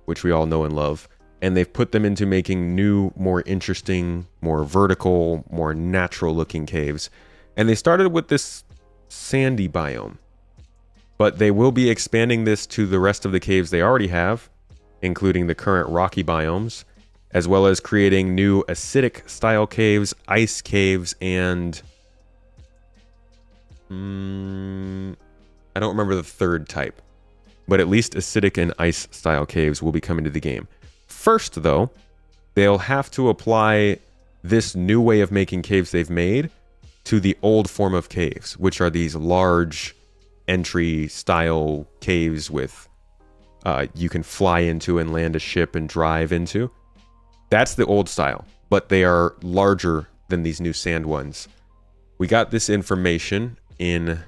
which we all know and love. And they've put them into making new, more interesting, more vertical, more natural looking caves. And they started with this sandy biome. But they will be expanding this to the rest of the caves they already have, including the current rocky biomes, as well as creating new acidic style caves, ice caves, and I don't remember the third type, but at least acidic and ice style caves will be coming to the game. First, though, they'll have to apply this new way of making caves they've made to the old form of caves, which are these large entry style caves with you can fly into and land a ship and drive into. That's the old style, but they are larger than these new sand ones. We got this information in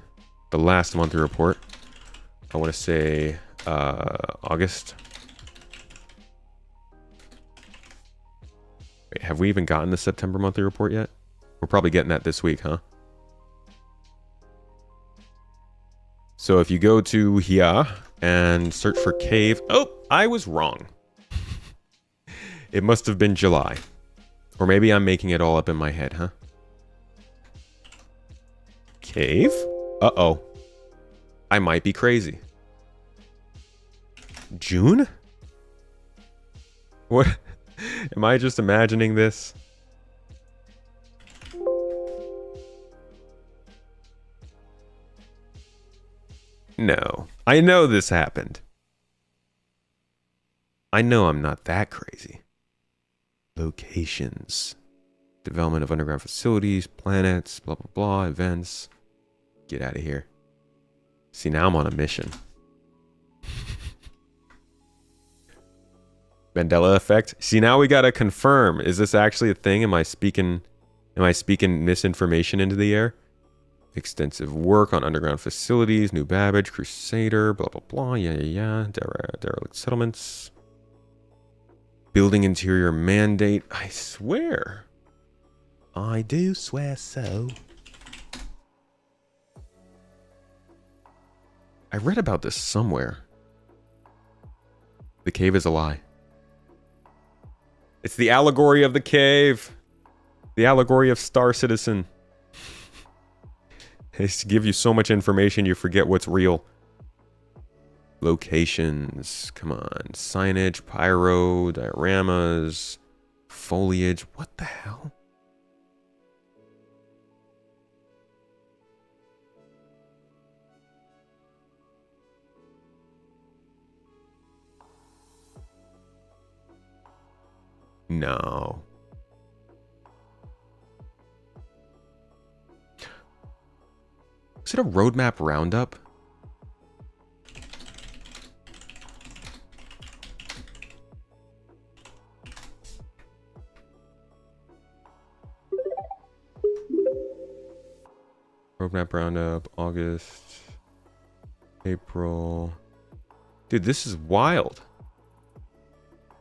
the last monthly report. I want to say August. Wait, have we even gotten the September monthly report yet? We're probably getting that this week, huh? So if you go to here and search for cave... Oh, I was wrong. It must have been July. Or maybe I'm making it all up in my head, huh? Cave? Uh-oh. I might be crazy. June? What? Am I just imagining this? No. I know this happened. I know I'm not that crazy. Locations. Development of underground facilities, planets, blah, blah, blah, events. Get out of here. See, now I'm on a mission. Mandela effect. See, now we gotta confirm. Is this actually a thing? Am I speaking misinformation into the air? Extensive work on underground facilities, new Babbage, Crusader, blah, blah, blah, yeah. Derelict settlements. Building interior mandate. I swear. I do swear so. I read about this somewhere. The cave is a lie. It's the allegory of the cave. The allegory of Star Citizen. They give you so much information you forget what's real. Locations. Come on. Signage, pyro, dioramas, foliage. What the hell? No. Is it a roadmap roundup? Roadmap roundup, August, April. Dude, this is wild.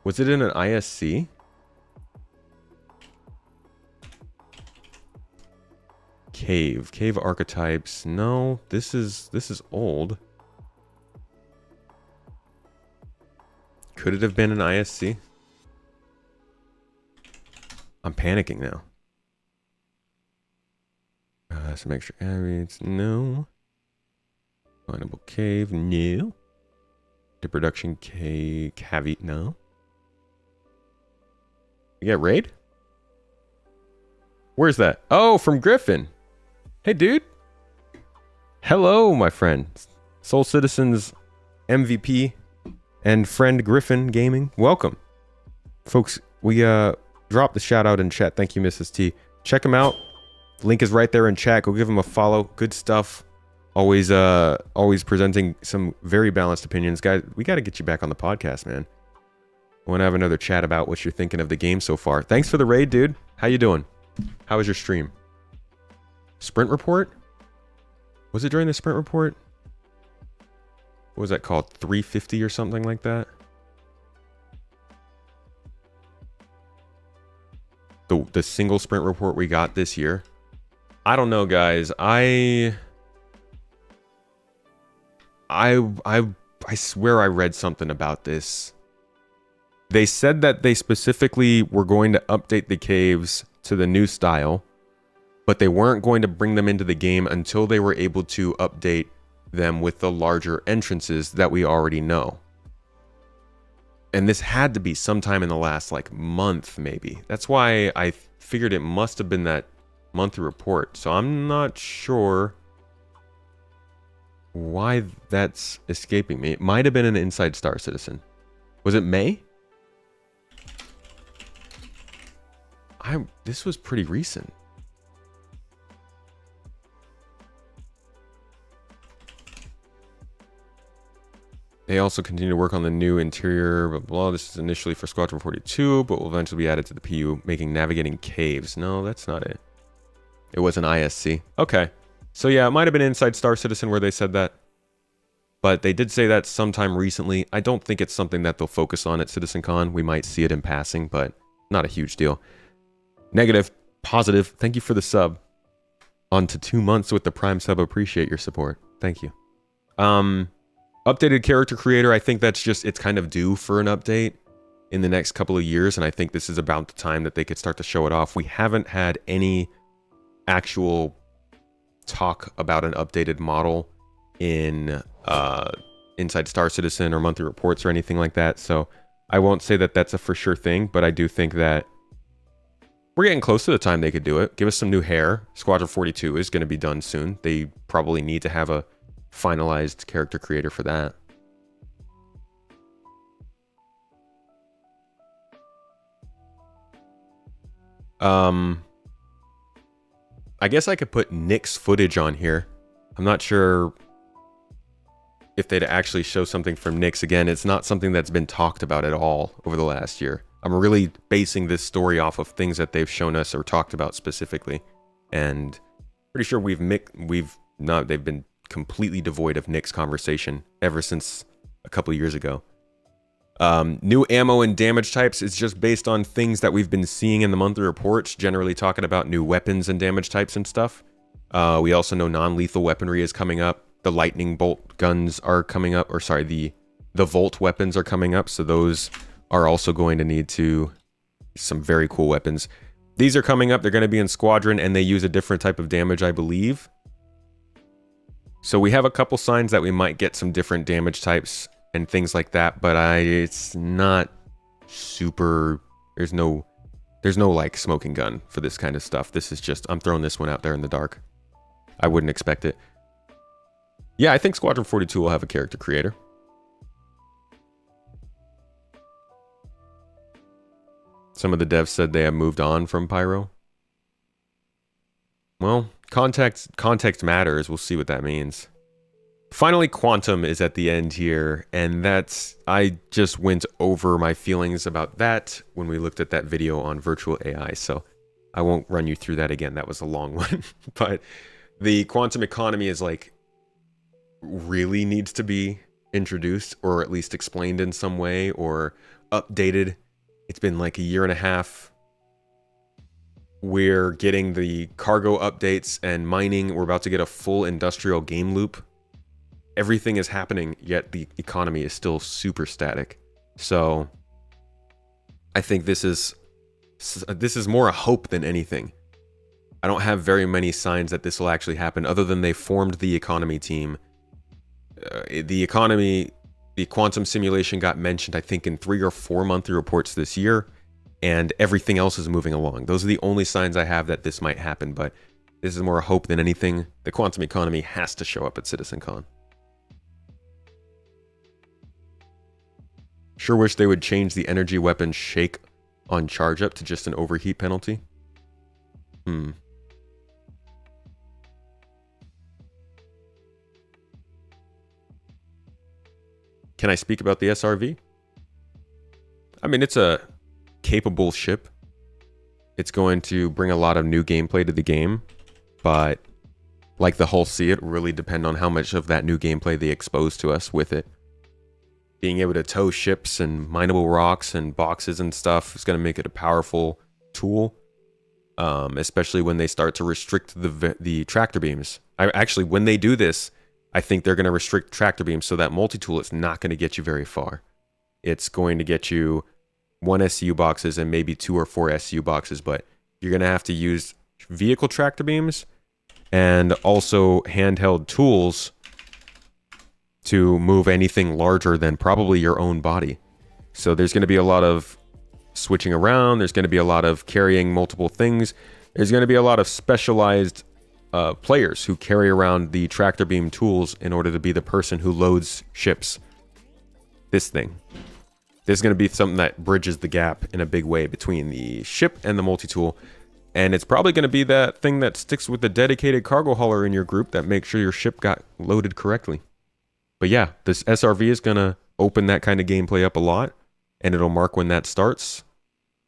Was it in an ISC? Cave archetypes. No, this is old. Could it have been an ISC? I'm panicking now. Some extra areas. No. Findable cave. No. The production cave. Caveat. No. You got raid? Where's that? Oh, from Griffin. Hey, dude. Hello, my friend. Soul Citizens MVP and friend Griffin Gaming. Welcome. Folks, we dropped the shout out in chat. Thank you, Mrs. T. Check him out. Link is right there in chat. Go give him a follow. Good stuff. Always presenting some very balanced opinions. Guys, we got to get you back on the podcast, man. I want to have another chat about what you're thinking of the game so far. Thanks for the raid, dude. How you doing? How was your stream? Sprint report? Was it during the sprint report? What was that called? 350 or something like that? The single sprint report we got this year. I don't know, guys. I swear I read something about this. They said that they specifically were going to update the caves to the new style, but they weren't going to bring them into the game until they were able to update them with the larger entrances that we already know. And this had to be sometime in the last like month, maybe. That's why I figured it must have been that monthly report. So I'm not sure why that's escaping me. It might have been an Inside Star Citizen. Was it May? This was pretty recent. They also continue to work on the new interior, blah, blah. This is initially for Squadron 42, but will eventually be added to the PU, making navigating caves. No, that's not it. It was an ISC. Okay. So yeah, it might have been Inside Star Citizen where they said that. But they did say that sometime recently. I don't think it's something that they'll focus on at CitizenCon. We might see it in passing, but not a huge deal. Negative, positive. Thank you for the sub. On to 2 months with the Prime sub. Appreciate your support. Thank you. Updated character creator. I think that's just, it's kind of due for an update in the next couple of years. And I think this is about the time that they could start to show it off. We haven't had any actual talk about an updated model in Inside Star Citizen or monthly reports or anything like that. So I won't say that that's a for sure thing, but I do think that we're getting close to the time they could do it. Give us some new hair. Squadron 42 is going to be done soon. They probably need to have a finalized character creator for that. I guess I could put Nick's footage on here. I'm not sure if they'd actually show something from Nick's. Again, it's not something that's been talked about at all over the last year. I'm really basing this story off of things that they've shown us or talked about specifically. And pretty sure they've been completely devoid of Nick's conversation ever since a couple of years ago. New ammo and damage types is just based on things that we've been seeing in the monthly reports, generally talking about new weapons and damage types and stuff. We also know non-lethal weaponry is coming up. The lightning bolt guns are coming up, or sorry, the Volt weapons are coming up, so those are also going to need some very cool weapons. These are coming up. They're going to be in Squadron, and they use a different type of damage, I believe. So we have a couple signs that we might get some different damage types and things like that, but it's not super. There's no like smoking gun for this kind of stuff. This is just, I'm throwing this one out there in the dark. I wouldn't expect it. Yeah, I think Squadron 42 will have a character creator. Some of the devs said they have moved on from Pyro. Well, context matters. We'll see what that means. Finally, Quantum is at the end here, and I just went over my feelings about that when we looked at that video on virtual AI, so I won't run you through that again. That was a long one. But the quantum economy is like really needs to be introduced, or at least explained in some way, or updated. It's been like a year and a half. We're getting the cargo updates and mining. We're about to get a full industrial game loop. Everything is happening, yet the economy is still super static. So I think this is more a hope than anything. I don't have very many signs that this will actually happen, other than they formed the economy team. The quantum simulation got mentioned, I think, in 3 or 4 monthly reports this year, and everything else is moving along. Those are the only signs I have that this might happen, but this is more a hope than anything. The quantum economy has to show up at CitizenCon. Sure wish they would change the energy weapon shake on charge up to just an overheat penalty. Can I speak about the SRV? I mean, it's a capable ship. It's going to bring a lot of new gameplay to the game, but like the Hull see it really depend on how much of that new gameplay they expose to us with it. Being able to tow ships and mineable rocks and boxes and stuff is going to make it a powerful tool, especially when they start to restrict the tractor beams. Actually, when they do this, I think they're going to restrict tractor beams so that multi-tool is not going to get you very far. It's going to get you 1 SCU boxes and maybe 2 or 4 SCU boxes, but you're going to have to use vehicle tractor beams and also handheld tools to move anything larger than probably your own body. So there's going to be a lot of switching around. There's going to be a lot of carrying multiple things. There's going to be a lot of specialized players who carry around the tractor beam tools in order to be the person who loads ships. This thing. This is going to be something that bridges the gap in a big way between the ship and the multi-tool. And it's probably going to be that thing that sticks with the dedicated cargo hauler in your group that makes sure your ship got loaded correctly. But yeah, this SRV is going to open that kind of gameplay up a lot, and it'll mark when that starts.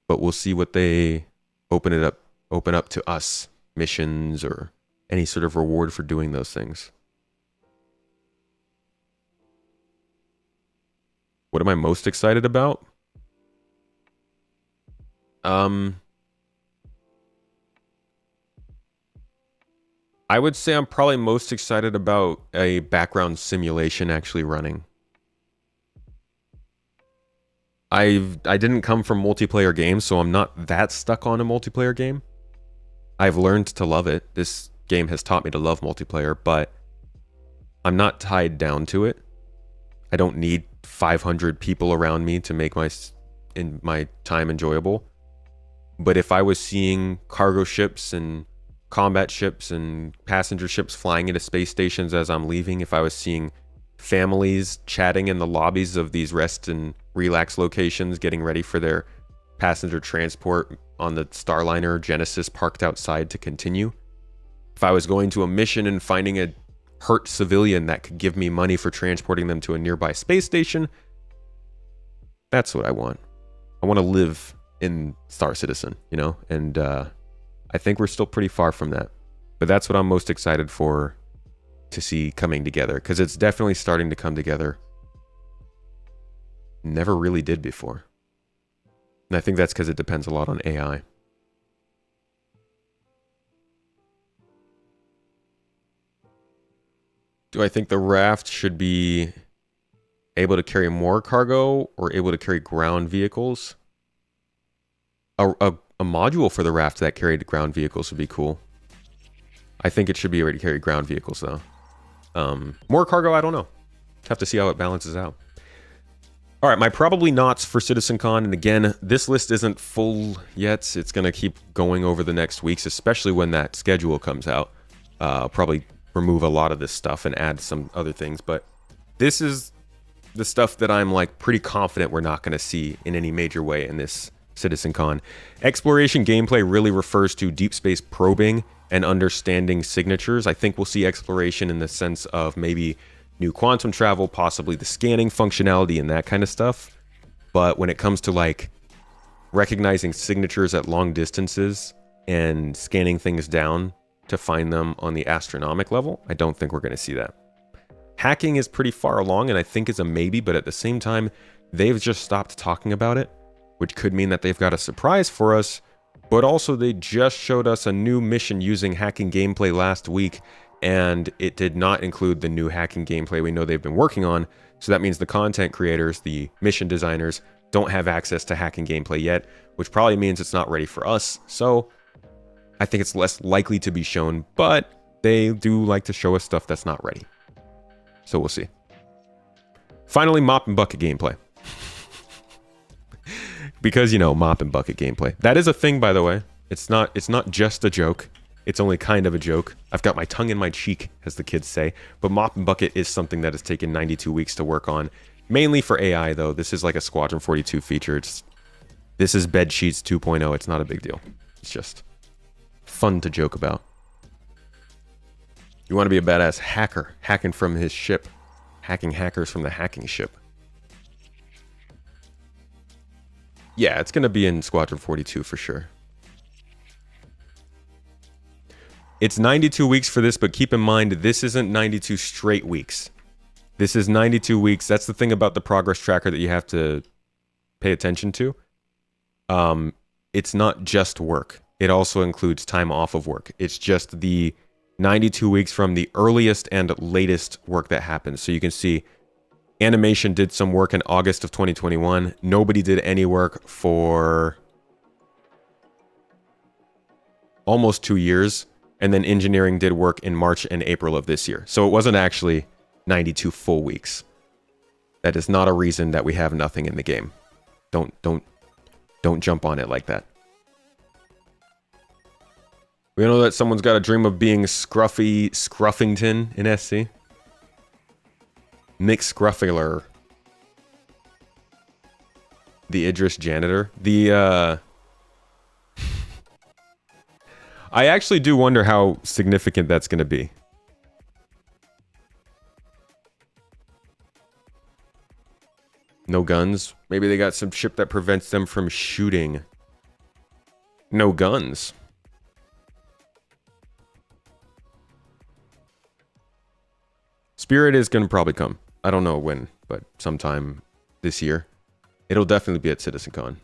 But we'll see what they open up to us, missions or any sort of reward for doing those things. What am I most excited about? I would say I'm probably most excited about a background simulation actually running. I didn't come from multiplayer games, so I'm not that stuck on a multiplayer game. I've learned to love it. This game has taught me to love multiplayer, but I'm not tied down to it. I don't need 500 people around me to make my time enjoyable. But if I was seeing cargo ships and combat ships and passenger ships flying into space stations as I'm leaving, if I was seeing families chatting in the lobbies of these rest and relax locations getting ready for their passenger transport on the Starliner Genesis parked outside to continue, if I was going to a mission and finding a hurt civilian that could give me money for transporting them to a nearby space station, that's what I want. I want to live in Star Citizen, you know, and I think we're still pretty far from that. But that's what I'm most excited for to see coming together, because it's definitely starting to come together. Never really did before. And I think that's because it depends a lot on AI. Do I think the raft should be able to carry more cargo or able to carry ground vehicles? A module for the raft that carried ground vehicles would be cool. I think it should be able to carry ground vehicles though. More cargo, I don't know. Have to see how it balances out. All right, my probably nots for CitizenCon, and again, this list isn't full yet. It's going to keep going over the next weeks, especially when that schedule comes out. I'll probably remove a lot of this stuff and add some other things, but this is the stuff that I'm like pretty confident we're not going to see in any major way in this CitizenCon. Exploration gameplay really refers to deep space probing and understanding signatures. I think we'll see exploration in the sense of maybe new quantum travel, possibly the scanning functionality and that kind of stuff. But when it comes to like recognizing signatures at long distances and scanning things down to find them on the astronomic level, I don't think we're going to see that. Hacking is pretty far along and I think is a maybe, but at the same time, they've just stopped talking about it, which could mean that they've got a surprise for us. But also they just showed us a new mission using hacking gameplay last week, and it did not include the new hacking gameplay we know they've been working on. So that means the content creators, the mission designers, don't have access to hacking gameplay yet, which probably means it's not ready for us. So I think it's less likely to be shown, but they do like to show us stuff that's not ready. So we'll see. Finally, mop and bucket gameplay. Because, you know, mop and bucket gameplay. That is a thing, by the way. It's not just a joke. It's only kind of a joke. I've got my tongue in my cheek, as the kids say. But mop and bucket is something that has taken 92 weeks to work on. Mainly for AI, though. This is like a Squadron 42 feature. This is Bedsheets 2.0. It's not a big deal. It's just fun to joke about. You want to be a badass hacker, hacking from his ship. Hacking hackers from the hacking ship. Yeah, it's going to be in Squadron 42 for sure. It's 92 weeks for this, but keep in mind, this isn't 92 straight weeks. This is 92 weeks. That's the thing about the progress tracker that you have to pay attention to. It's not just work. It also includes time off of work. It's just the 92 weeks from the earliest and latest work that happens. So you can see animation did some work in August of 2021. Nobody did any work for almost 2 years. And then engineering did work in March and April of this year. So it wasn't actually 92 full weeks. That is not a reason that we have nothing in the game. Don't jump on it like that. We know that someone's got a dream of being Scruffy Scruffington in SC. Nick Scruffular. The Idris janitor. I actually do wonder how significant that's going to be. No guns. Maybe they got some chip that prevents them from shooting. No guns. Spirit is going to probably come. I don't know when, but sometime this year. It'll definitely be at CitizenCon.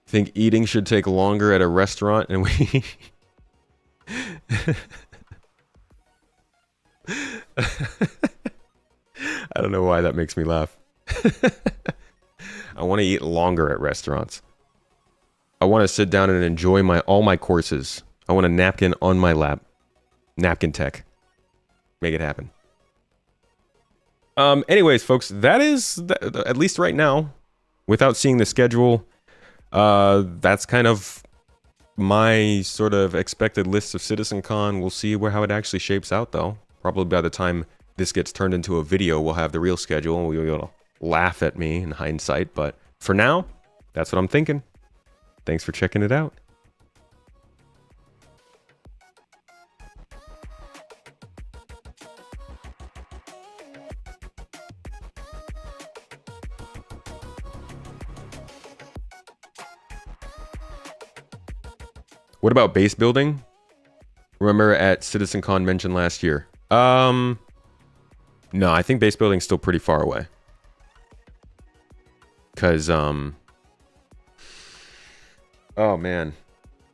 Think eating should take longer at a restaurant and we... I don't know why that makes me laugh. I want to eat longer at restaurants. I want to sit down and enjoy all my courses. I want a napkin on my lap. Napkin tech. Make it happen. Anyways, folks, that is, at least right now, without seeing the schedule, that's kind of my sort of expected list of CitizenCon. We'll see how it actually shapes out, though. Probably by the time this gets turned into a video, we'll have the real schedule and we'll be able to laugh at me in hindsight. But for now, that's what I'm thinking. Thanks for checking it out. What about base building? Remember at CitizenCon mentioned last year? No, I think base building's still pretty far away. Cause oh man,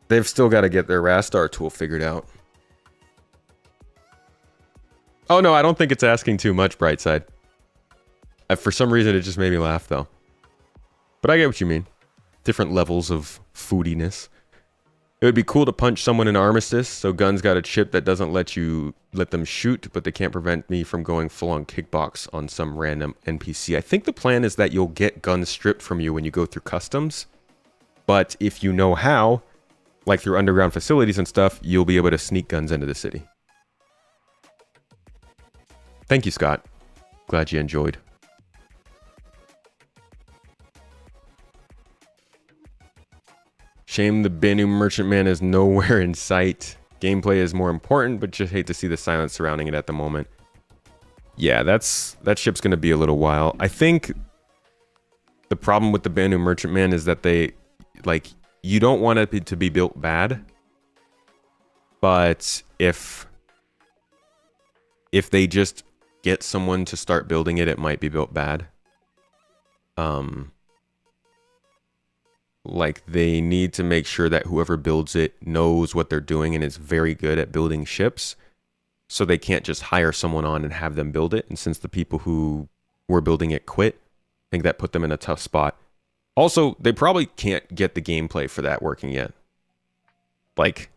they've still got to get their Rastar tool figured out. Oh no, I don't think it's asking too much, Brightside. For some reason, it just made me laugh though. But I get what you mean. Different levels of foodiness. It would be cool to punch someone in Armistice, so guns got a chip that doesn't let them shoot, but they can't prevent me from going full-on kickbox on some random NPC. I think the plan is that you'll get guns stripped from you when you go through customs, but if you know how, like through underground facilities and stuff, you'll be able to sneak guns into the city. Thank you, Scott. Glad you enjoyed. Shame the Banu Merchantman is nowhere in sight. Gameplay is more important, but just hate to see the silence surrounding it at the moment. Yeah, that ship's gonna be a little while. I think the problem with the Banu Merchantman is that they, like, you don't want it to be built bad, but if they just get someone to start building it, it might be built bad. Like, they need to make sure that whoever builds it knows what they're doing and is very good at building ships. So they can't just hire someone on and have them build it. And since the people who were building it quit, I think that put them in a tough spot. Also, they probably can't get the gameplay for that working yet. Like,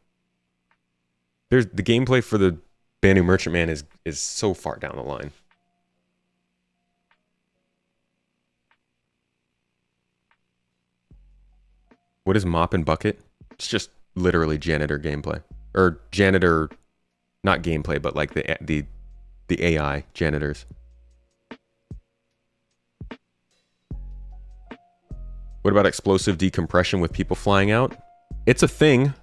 there's the gameplay for the Banu Merchantman is so far down the line. What is Mop and Bucket? It's just literally janitor gameplay. Or janitor, not gameplay, but like the AI janitors. What about explosive decompression with people flying out? It's a thing.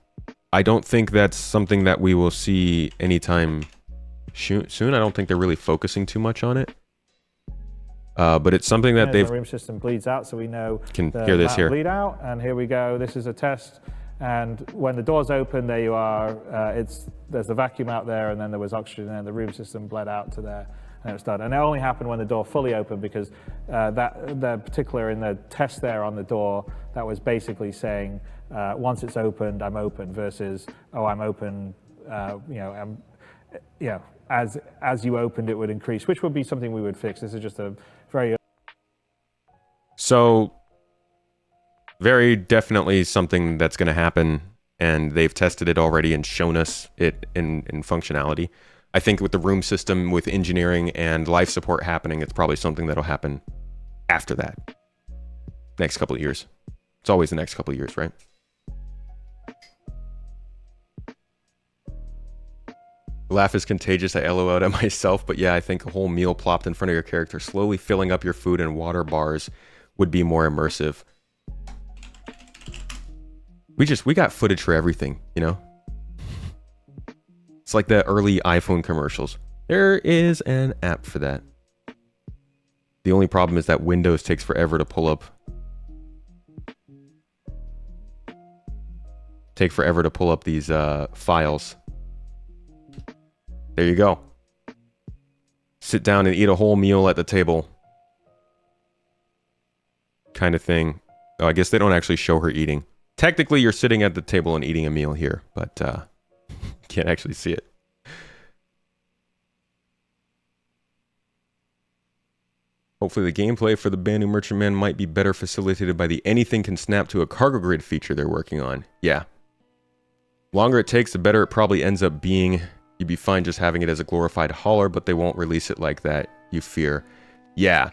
I don't think that's something that we will see anytime soon. I don't think they're really focusing too much on it. But it's something that The room system bleeds out, so we know can hear this here. bleed out. And here we go. This is a test. And when the doors open, there you are. There's the vacuum out there, and then there was oxygen, and the room system bled out to there, and it was done. And it only happened when the door fully opened, because that particular in the test there on the door, that was basically saying once it's opened, I'm open, versus I'm open. As you opened, it would increase, which would be something we would fix. This is just a very So, very definitely something that's going to happen, and they've tested it already and shown us it in functionality. I think with the room system, with engineering and life support happening, it's probably something that'll happen after that. Next couple of years. It's always the next couple of years, right? Laugh is contagious. I LOL'd at myself, but yeah, I think a whole meal plopped in front of your character, slowly filling up your food and water bars, would be more immersive. We got footage for everything, you know? It's like the early iPhone commercials. There is an app for that. The only problem is that Windows takes forever to pull up. Take forever to pull up these files. There you go. Sit down and eat a whole meal at the table. Kind of thing. Oh, I guess they don't actually show her eating. Technically, you're sitting at the table and eating a meal here, but can't actually see it. Hopefully the gameplay for the Banu Merchantman might be better facilitated by the anything can snap to a cargo grid feature they're working on. Yeah. Longer it takes, the better it probably ends up being. You'd be fine just having it as a glorified hauler, but they won't release it like that, you fear. Yeah.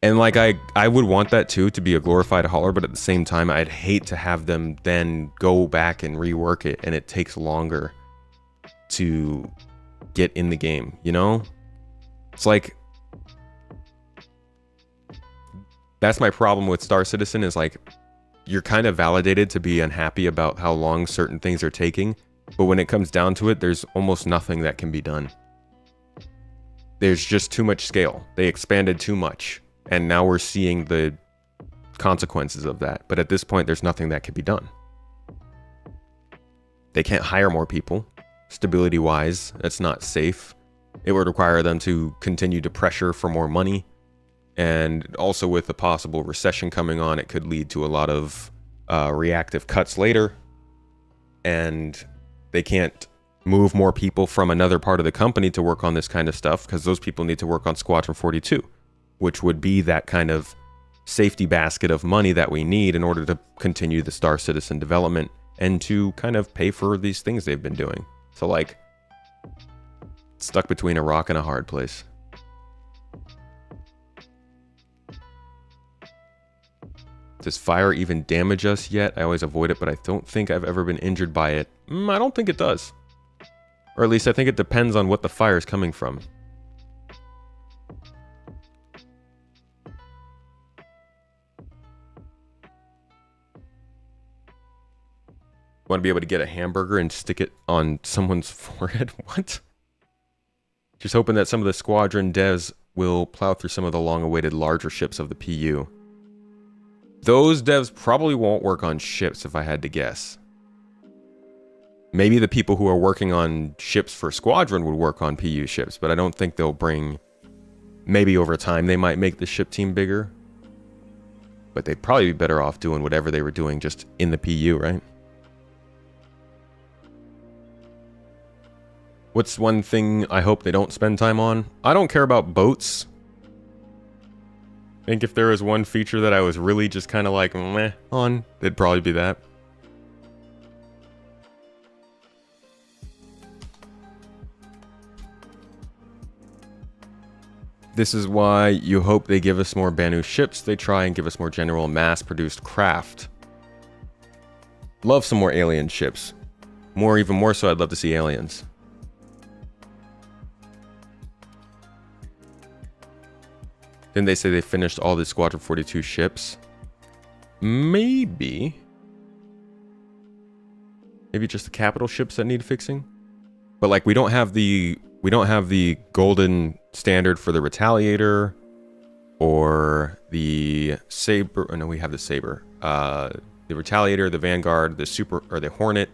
And like I would want that too, to be a glorified hauler, but at the same time, I'd hate to have them then go back and rework it, and it takes longer to get in the game, you know? It's like, that's my problem with Star Citizen, is like, you're kind of validated to be unhappy about how long certain things are taking, but when it comes down to it, there's almost nothing that can be done. There's just too much scale. They expanded too much, and now we're seeing the consequences of that. But at this point, there's nothing that can be done. They can't hire more people. Stability-wise, that's not safe. It would require them to continue to pressure for more money. And also with the possible recession coming on, it could lead to a lot of reactive cuts later. And they can't move more people from another part of the company to work on this kind of stuff, because those people need to work on Squadron 42, which would be that kind of safety basket of money that we need in order to continue the Star Citizen development and to kind of pay for these things they've been doing. So like, stuck between a rock and a hard place. Does fire even damage us yet? I always avoid it, but I don't think I've ever been injured by it. I don't think it does. Or at least I think it depends on what the fire is coming from. Want to be able to get a hamburger and stick it on someone's forehead? What? Just hoping that some of the Squadron devs will plow through some of the long-awaited larger ships of the PU. Those devs probably won't work on ships, if I had to guess. Maybe the people who are working on ships for Squadron would work on PU ships, but I don't think they'll bring... Maybe over time they might make the ship team bigger. But they'd probably be better off doing whatever they were doing just in the PU, right? What's one thing I hope they don't spend time on? I don't care about boats. I think if there was one feature that I was really just kind of like, meh, on, it'd probably be that. This is why you hope they give us more Banu ships. They try and give us more general mass-produced craft. Love some more alien ships. Even more so, I'd love to see aliens. Didn't they say they finished all the Squadron 42 ships? Maybe. Maybe just the capital ships that need fixing. But like we don't have the golden standard for the Retaliator or the Saber. Oh, no, we have the Saber. The Retaliator, the Vanguard, the Super, or the Hornet.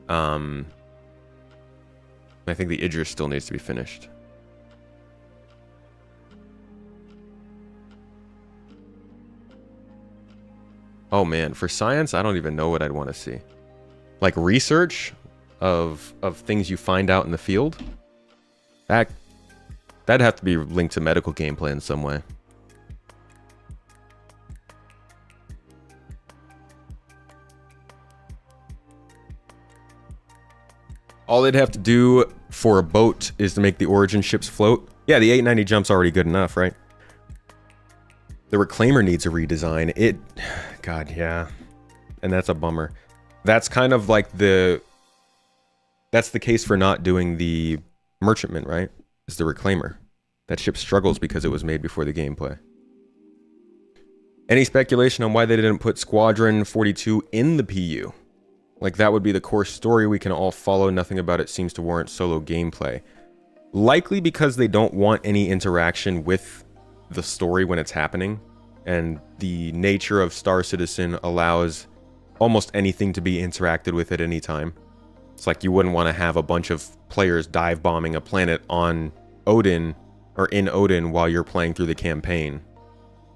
I think the Idris still needs to be finished. Oh man, for science, I don't even know what I'd want to see. Like research of things you find out in the field. That'd have to be linked to medical gameplay in some way. All they'd have to do for a boat is to make the origin ships float. Yeah, the 890 jump's already good enough, right? The Reclaimer needs a redesign. God, yeah. And that's a bummer. That's kind of like that's the case for not doing the Merchantman, right? Is the Reclaimer. That ship struggles because it was made before the gameplay. Any speculation on why they didn't put Squadron 42 in the PU? Like, that would be the core story we can all follow. Nothing about it seems to warrant solo gameplay. Likely because they don't want any interaction with the story when it's happening. And the nature of Star Citizen allows almost anything to be interacted with at any time. It's like you wouldn't want to have a bunch of players dive bombing a planet on Odin or in Odin while you're playing through the campaign.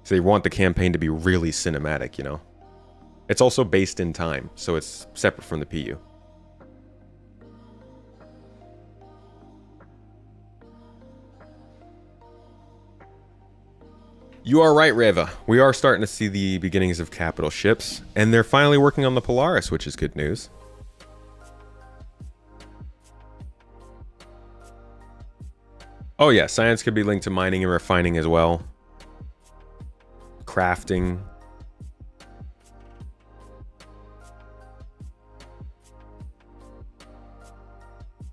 So they want the campaign to be really cinematic, you know? It's also based in time, so it's separate from the PU. You are right, Reva. We are starting to see the beginnings of capital ships, and they're finally working on the Polaris, which is good news. Oh yeah, science could be linked to mining and refining as well. Crafting.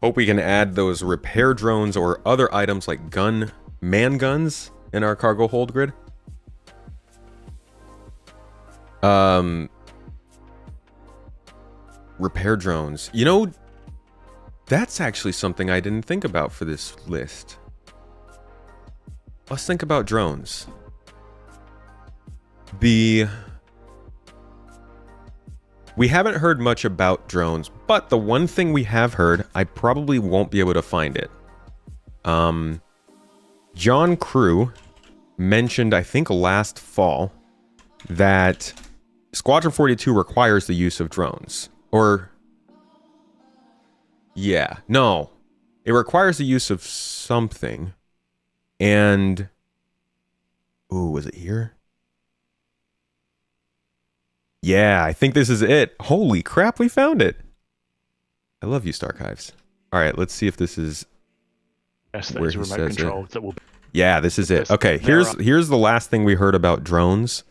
Hope we can add those repair drones or other items like man guns in our cargo hold grid. Repair drones. You know, that's actually something I didn't think about for this list. Let's think about drones. We haven't heard much about drones, but the one thing we have heard, I probably won't be able to find it. John Crew mentioned, I think last fall, that Squadron 42 requires the use of drones. Or, yeah, no. It requires the use of something. And, ooh, was it here? Yeah, I think this is it. Holy crap, we found it. I love you, Starchives. All right, let's see if this is where he says it. That will Yeah, this is it. Okay, here's the last thing we heard about drones.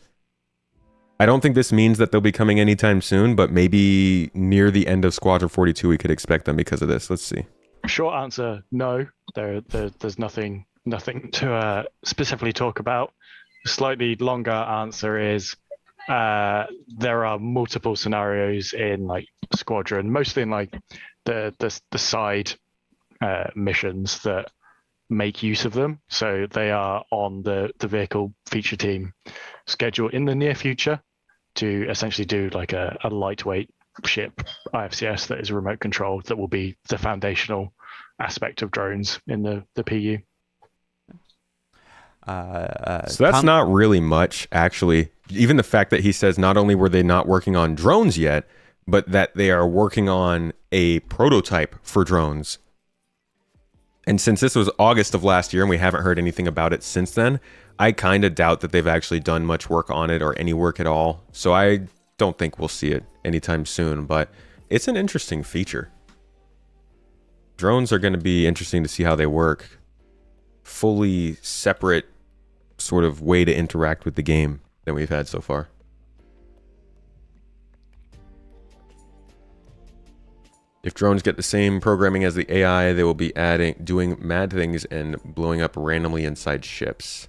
I don't think this means that they'll be coming anytime soon, but maybe near the end of Squadron 42 we could expect them because of this. Let's see. Short answer, no. There's nothing to specifically talk about. Slightly longer answer is there are multiple scenarios in like Squadron, mostly in like the side missions that make use of them. So they are on the vehicle feature team schedule in the near future to essentially do like a lightweight ship IFCS that is remote controlled that will be the foundational aspect of drones in the PU. So that's not really much, actually. Even the fact that he says not only were they not working on drones yet, but that they are working on a prototype for drones. And since this was August of last year and we haven't heard anything about it since then, I kind of doubt that they've actually done much work on it or any work at all. So I don't think we'll see it anytime soon, but it's an interesting feature. Drones are going to be interesting to see how they work. Fully separate sort of way to interact with the game than we've had so far. If drones get the same programming as the AI, they will be doing mad things and blowing up randomly inside ships.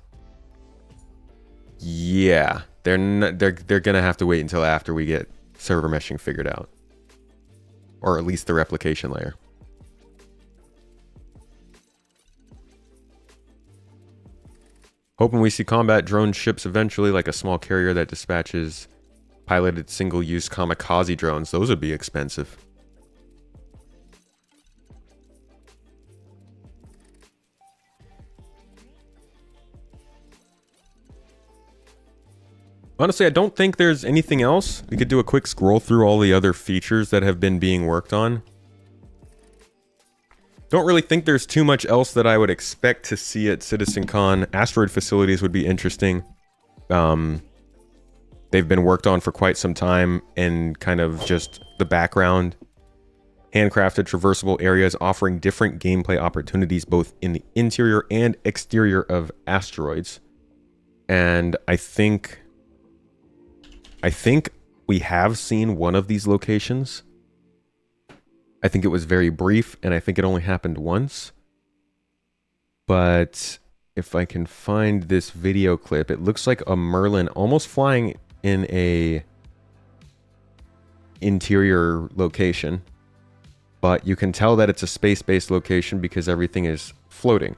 Yeah, they're gonna have to wait until after we get server meshing figured out, or at least the replication layer. Hoping we see combat drone ships eventually, like a small carrier that dispatches piloted single-use kamikaze drones. Those would be expensive. Honestly, I don't think there's anything else. We could do a quick scroll through all the other features that have been being worked on. Don't really think there's too much else that I would expect to see at CitizenCon. Asteroid facilities would be interesting. They've been worked on for quite some time, and kind of just the background. Handcrafted traversable areas offering different gameplay opportunities both in the interior and exterior of asteroids. And I think we have seen one of these locations. I think it was very brief, and I think it only happened once. But if I can find this video clip, it looks like a Merlin almost flying in a interior location. But you can tell that it's a space-based location because everything is floating.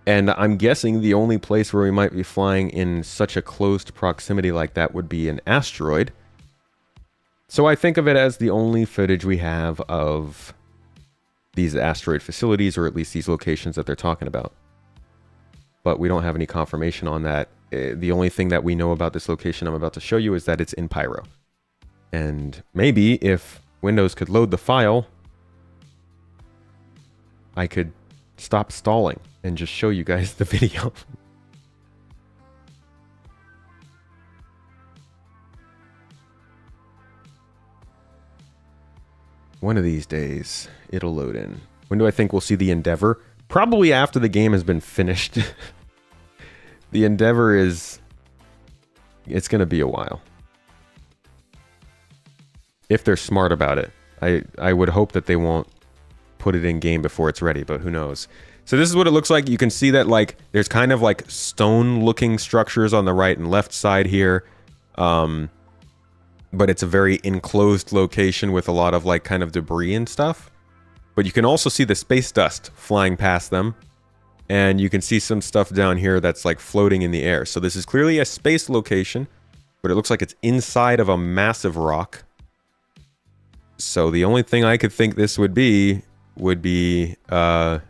And I'm guessing the only place where we might be flying in such a closed proximity like that would be an asteroid. So I think of it as the only footage we have of these asteroid facilities, or at least these locations that they're talking about. But we don't have any confirmation on that. The only thing that we know about this location I'm about to show you is that it's in Pyro. And maybe if Windows could load the file, I could stop stalling and just show you guys the video. One of these days, it'll load in. When do I think we'll see the Endeavor? Probably after the game has been finished. The Endeavor is... it's going to be a while. If they're smart about it. I would hope that they won't put it in game before it's ready, but who knows. So this is what it looks like. You can see that like there's kind of like stone looking structures on the right and left side here. But it's a very enclosed location with a lot of like kind of debris and stuff. But you can also see the space dust flying past them. And you can see some stuff down here that's like floating in the air. So this is clearly a space location, but it looks like it's inside of a massive rock. So the only thing I could think this would be an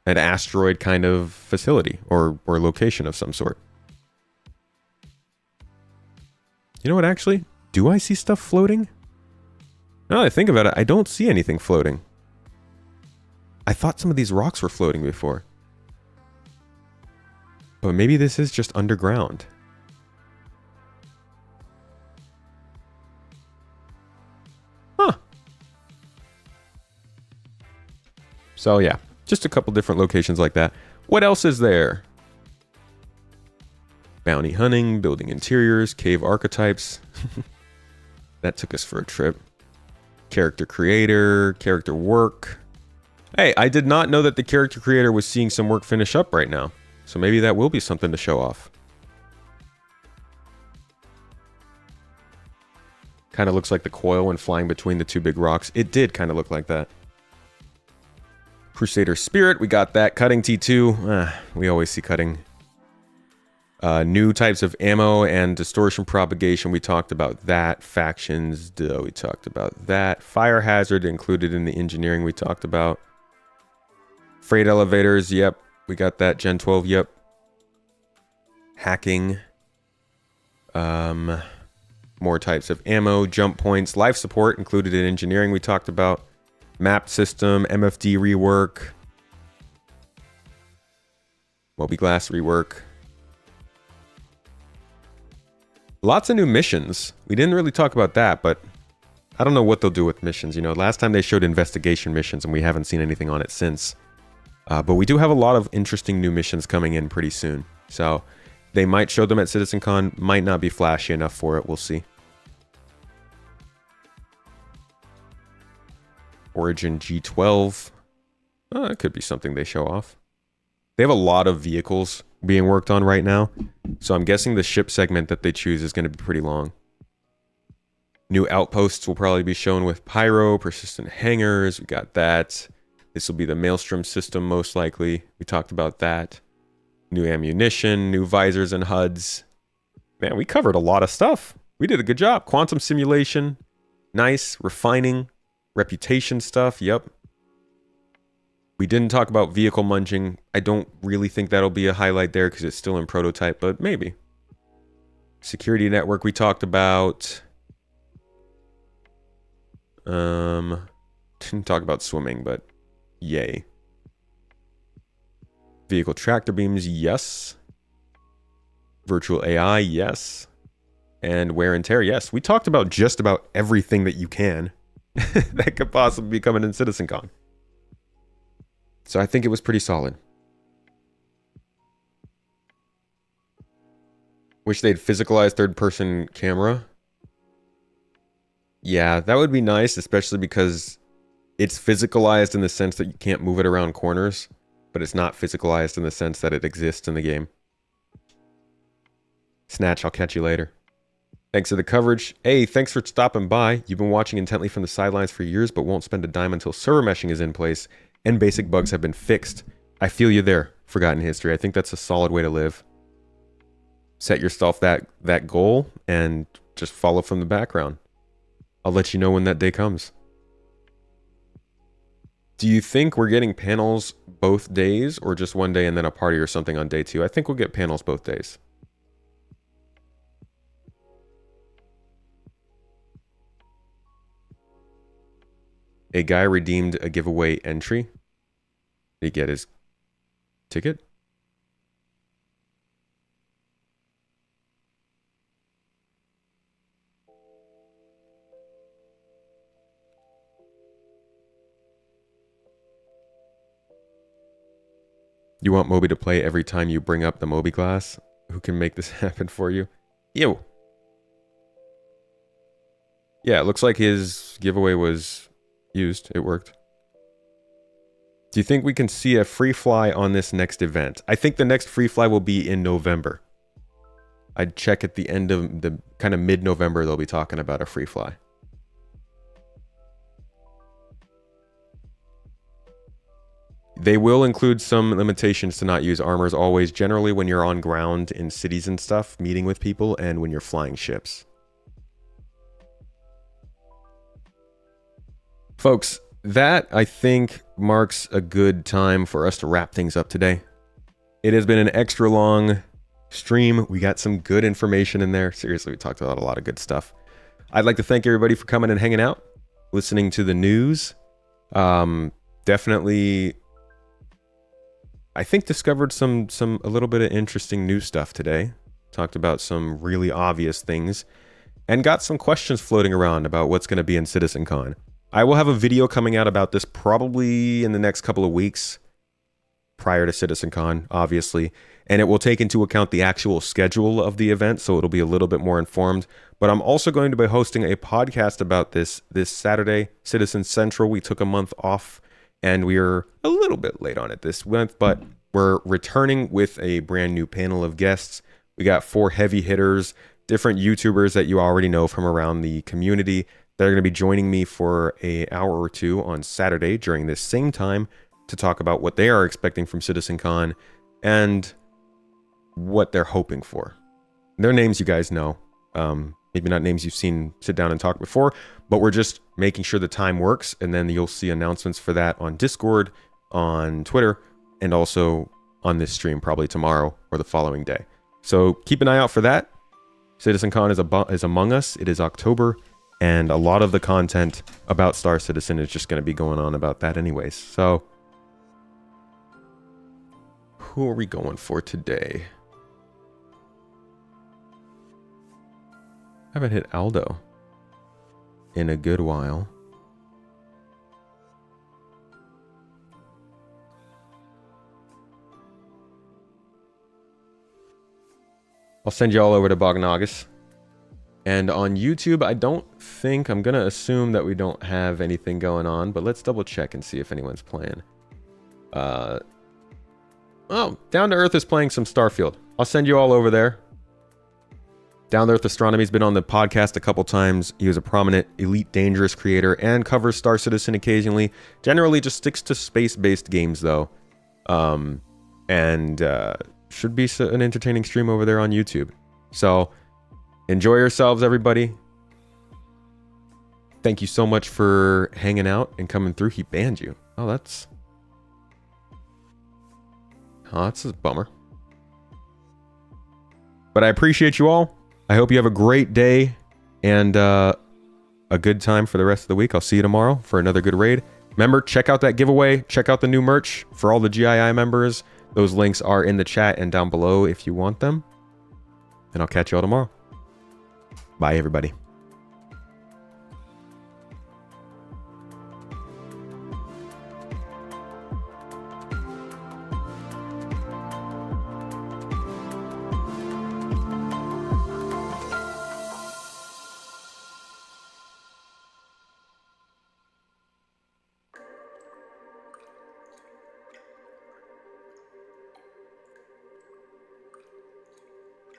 asteroid kind of facility or location of some sort. You know what, actually? Do I see stuff floating? Now that I think about it, I don't see anything floating. I thought some of these rocks were floating before. But maybe this is just underground. Huh. So yeah, just a couple different locations like that. What else is there? Bounty hunting, building interiors, cave archetypes. That took us for a trip. Character creator, character work. Hey, I did not know that the character creator was seeing some work finish up right now. So maybe that will be something to show off. Kind of looks like the coil when flying between the two big rocks. It did kind of look like that. Crusader Spirit, we got that. Cutting T2. We always see cutting. New types of ammo and distortion propagation. We talked about that. Factions. We talked about that. Fire hazard included in the engineering we talked about. Freight elevators. Yep. We got that. Gen 12. Yep. Hacking. More types of ammo. Jump points. Life support included in engineering we talked about. Map system. MFD rework. MobyGlass rework. Lots of new missions. We didn't really talk about that, but I don't know what they'll do with missions. You know, last time they showed investigation missions, and we haven't seen anything on it since. But we do have a lot of interesting new missions coming in pretty soon. So they might show them at CitizenCon. Might not be flashy enough for it. We'll see. Origin G12. It could be something they show off. They have a lot of vehicles being worked on right now. So I'm guessing the ship segment that they choose is going to be pretty long. New outposts will probably be shown with Pyro, persistent hangars. We got that. This will be the Maelstrom system most likely. We talked about that. new ammunition, new visors and HUDs. Man, we covered a lot of stuff. We did a good job. Quantum simulation, nice. Refining, reputation stuff, yep. We didn't talk about vehicle munging. I don't really think that'll be a highlight there because it's still in prototype, but maybe. Security network we talked about. Didn't talk about swimming, but yay. Vehicle tractor beams, yes. Virtual AI, yes. And wear and tear, yes. We talked about just about everything that you can that could possibly be coming in CitizenCon. So I think it was pretty solid. Wish they'd physicalized third-person camera. Yeah, that would be nice, especially because it's physicalized in the sense that you can't move it around corners, but it's not physicalized in the sense that it exists in the game. Snatch, I'll catch you later. Thanks for the coverage. Hey, thanks for stopping by. You've been watching intently from the sidelines for years, but won't spend a dime until server meshing is in place and basic bugs have been fixed. I feel you there, Forgotten History. I think that's a solid way to live. Set yourself that goal and just follow from the background. I'll let you know when that day comes. Do you think we're getting panels both days or just one day and then a party or something on day 2? I think we'll get panels both days. A guy redeemed a giveaway entry. Did he get his ticket? You want Moby to play every time you bring up the MobyGlass? Who can make this happen for you? Ew. Yeah, it looks like his giveaway was used. It worked. Do you think we can see a free fly on this next event? I think the next free fly will be in November. I'd check at the end of the kind of mid-November, they'll be talking about a free fly. They will include some limitations to not use armors always, generally when you're on ground in cities and stuff, meeting with people, and when you're flying ships. Folks, that, I think, marks a good time for us to wrap things up today. It has been an extra long stream. We got some good information in there. Seriously, we talked about a lot of good stuff. I'd like to thank everybody for coming and hanging out, listening to the news. Definitely, I think, discovered a little bit of interesting new stuff today. Talked about some really obvious things and got some questions floating around about what's going to be in CitizenCon. I will have a video coming out about this probably in the next couple of weeks prior to CitizenCon, obviously, and it will take into account the actual schedule of the event, so it'll be a little bit more informed. But I'm also going to be hosting a podcast about this Saturday, Citizen Central. We took a month off, and we are a little bit late on it this month, but we're returning with a brand new panel of guests. We got 4 heavy hitters, different YouTubers that you already know from around the community. They're going to be joining me for an hour or 2 on Saturday during this same time to talk about what they are expecting from CitizenCon and what they're hoping for. Their names you guys know. Maybe not names you've seen sit down and talk before, but we're just making sure the time works, and then you'll see announcements for that on Discord, on Twitter, and also on this stream probably tomorrow or the following day. So keep an eye out for that. CitizenCon is among us. It is October. And a lot of the content about Star Citizen is just going to be going on about that anyways. So, who are we going for today? I haven't hit Aldo in a good while. I'll send you all over to Bognagus. And on YouTube, I don't think, I'm going to assume that we don't have anything going on, but let's double check and see if anyone's playing. Oh, Down to Earth is playing some Starfield. I'll send you all over there. Down to Earth Astronomy's been on the podcast a couple times. He was a prominent Elite Dangerous creator and covers Star Citizen occasionally. Generally just sticks to space-based games, though. should be an entertaining stream over there on YouTube. So enjoy yourselves, everybody. Thank you so much for hanging out and coming through. He banned you. Oh, that's a bummer. But I appreciate you all. I hope you have a great day and a good time for the rest of the week. I'll see you tomorrow for another good raid. Remember, check out that giveaway. Check out the new merch for all the GII members. Those links are in the chat and down below if you want them. And I'll catch you all tomorrow. Bye, everybody.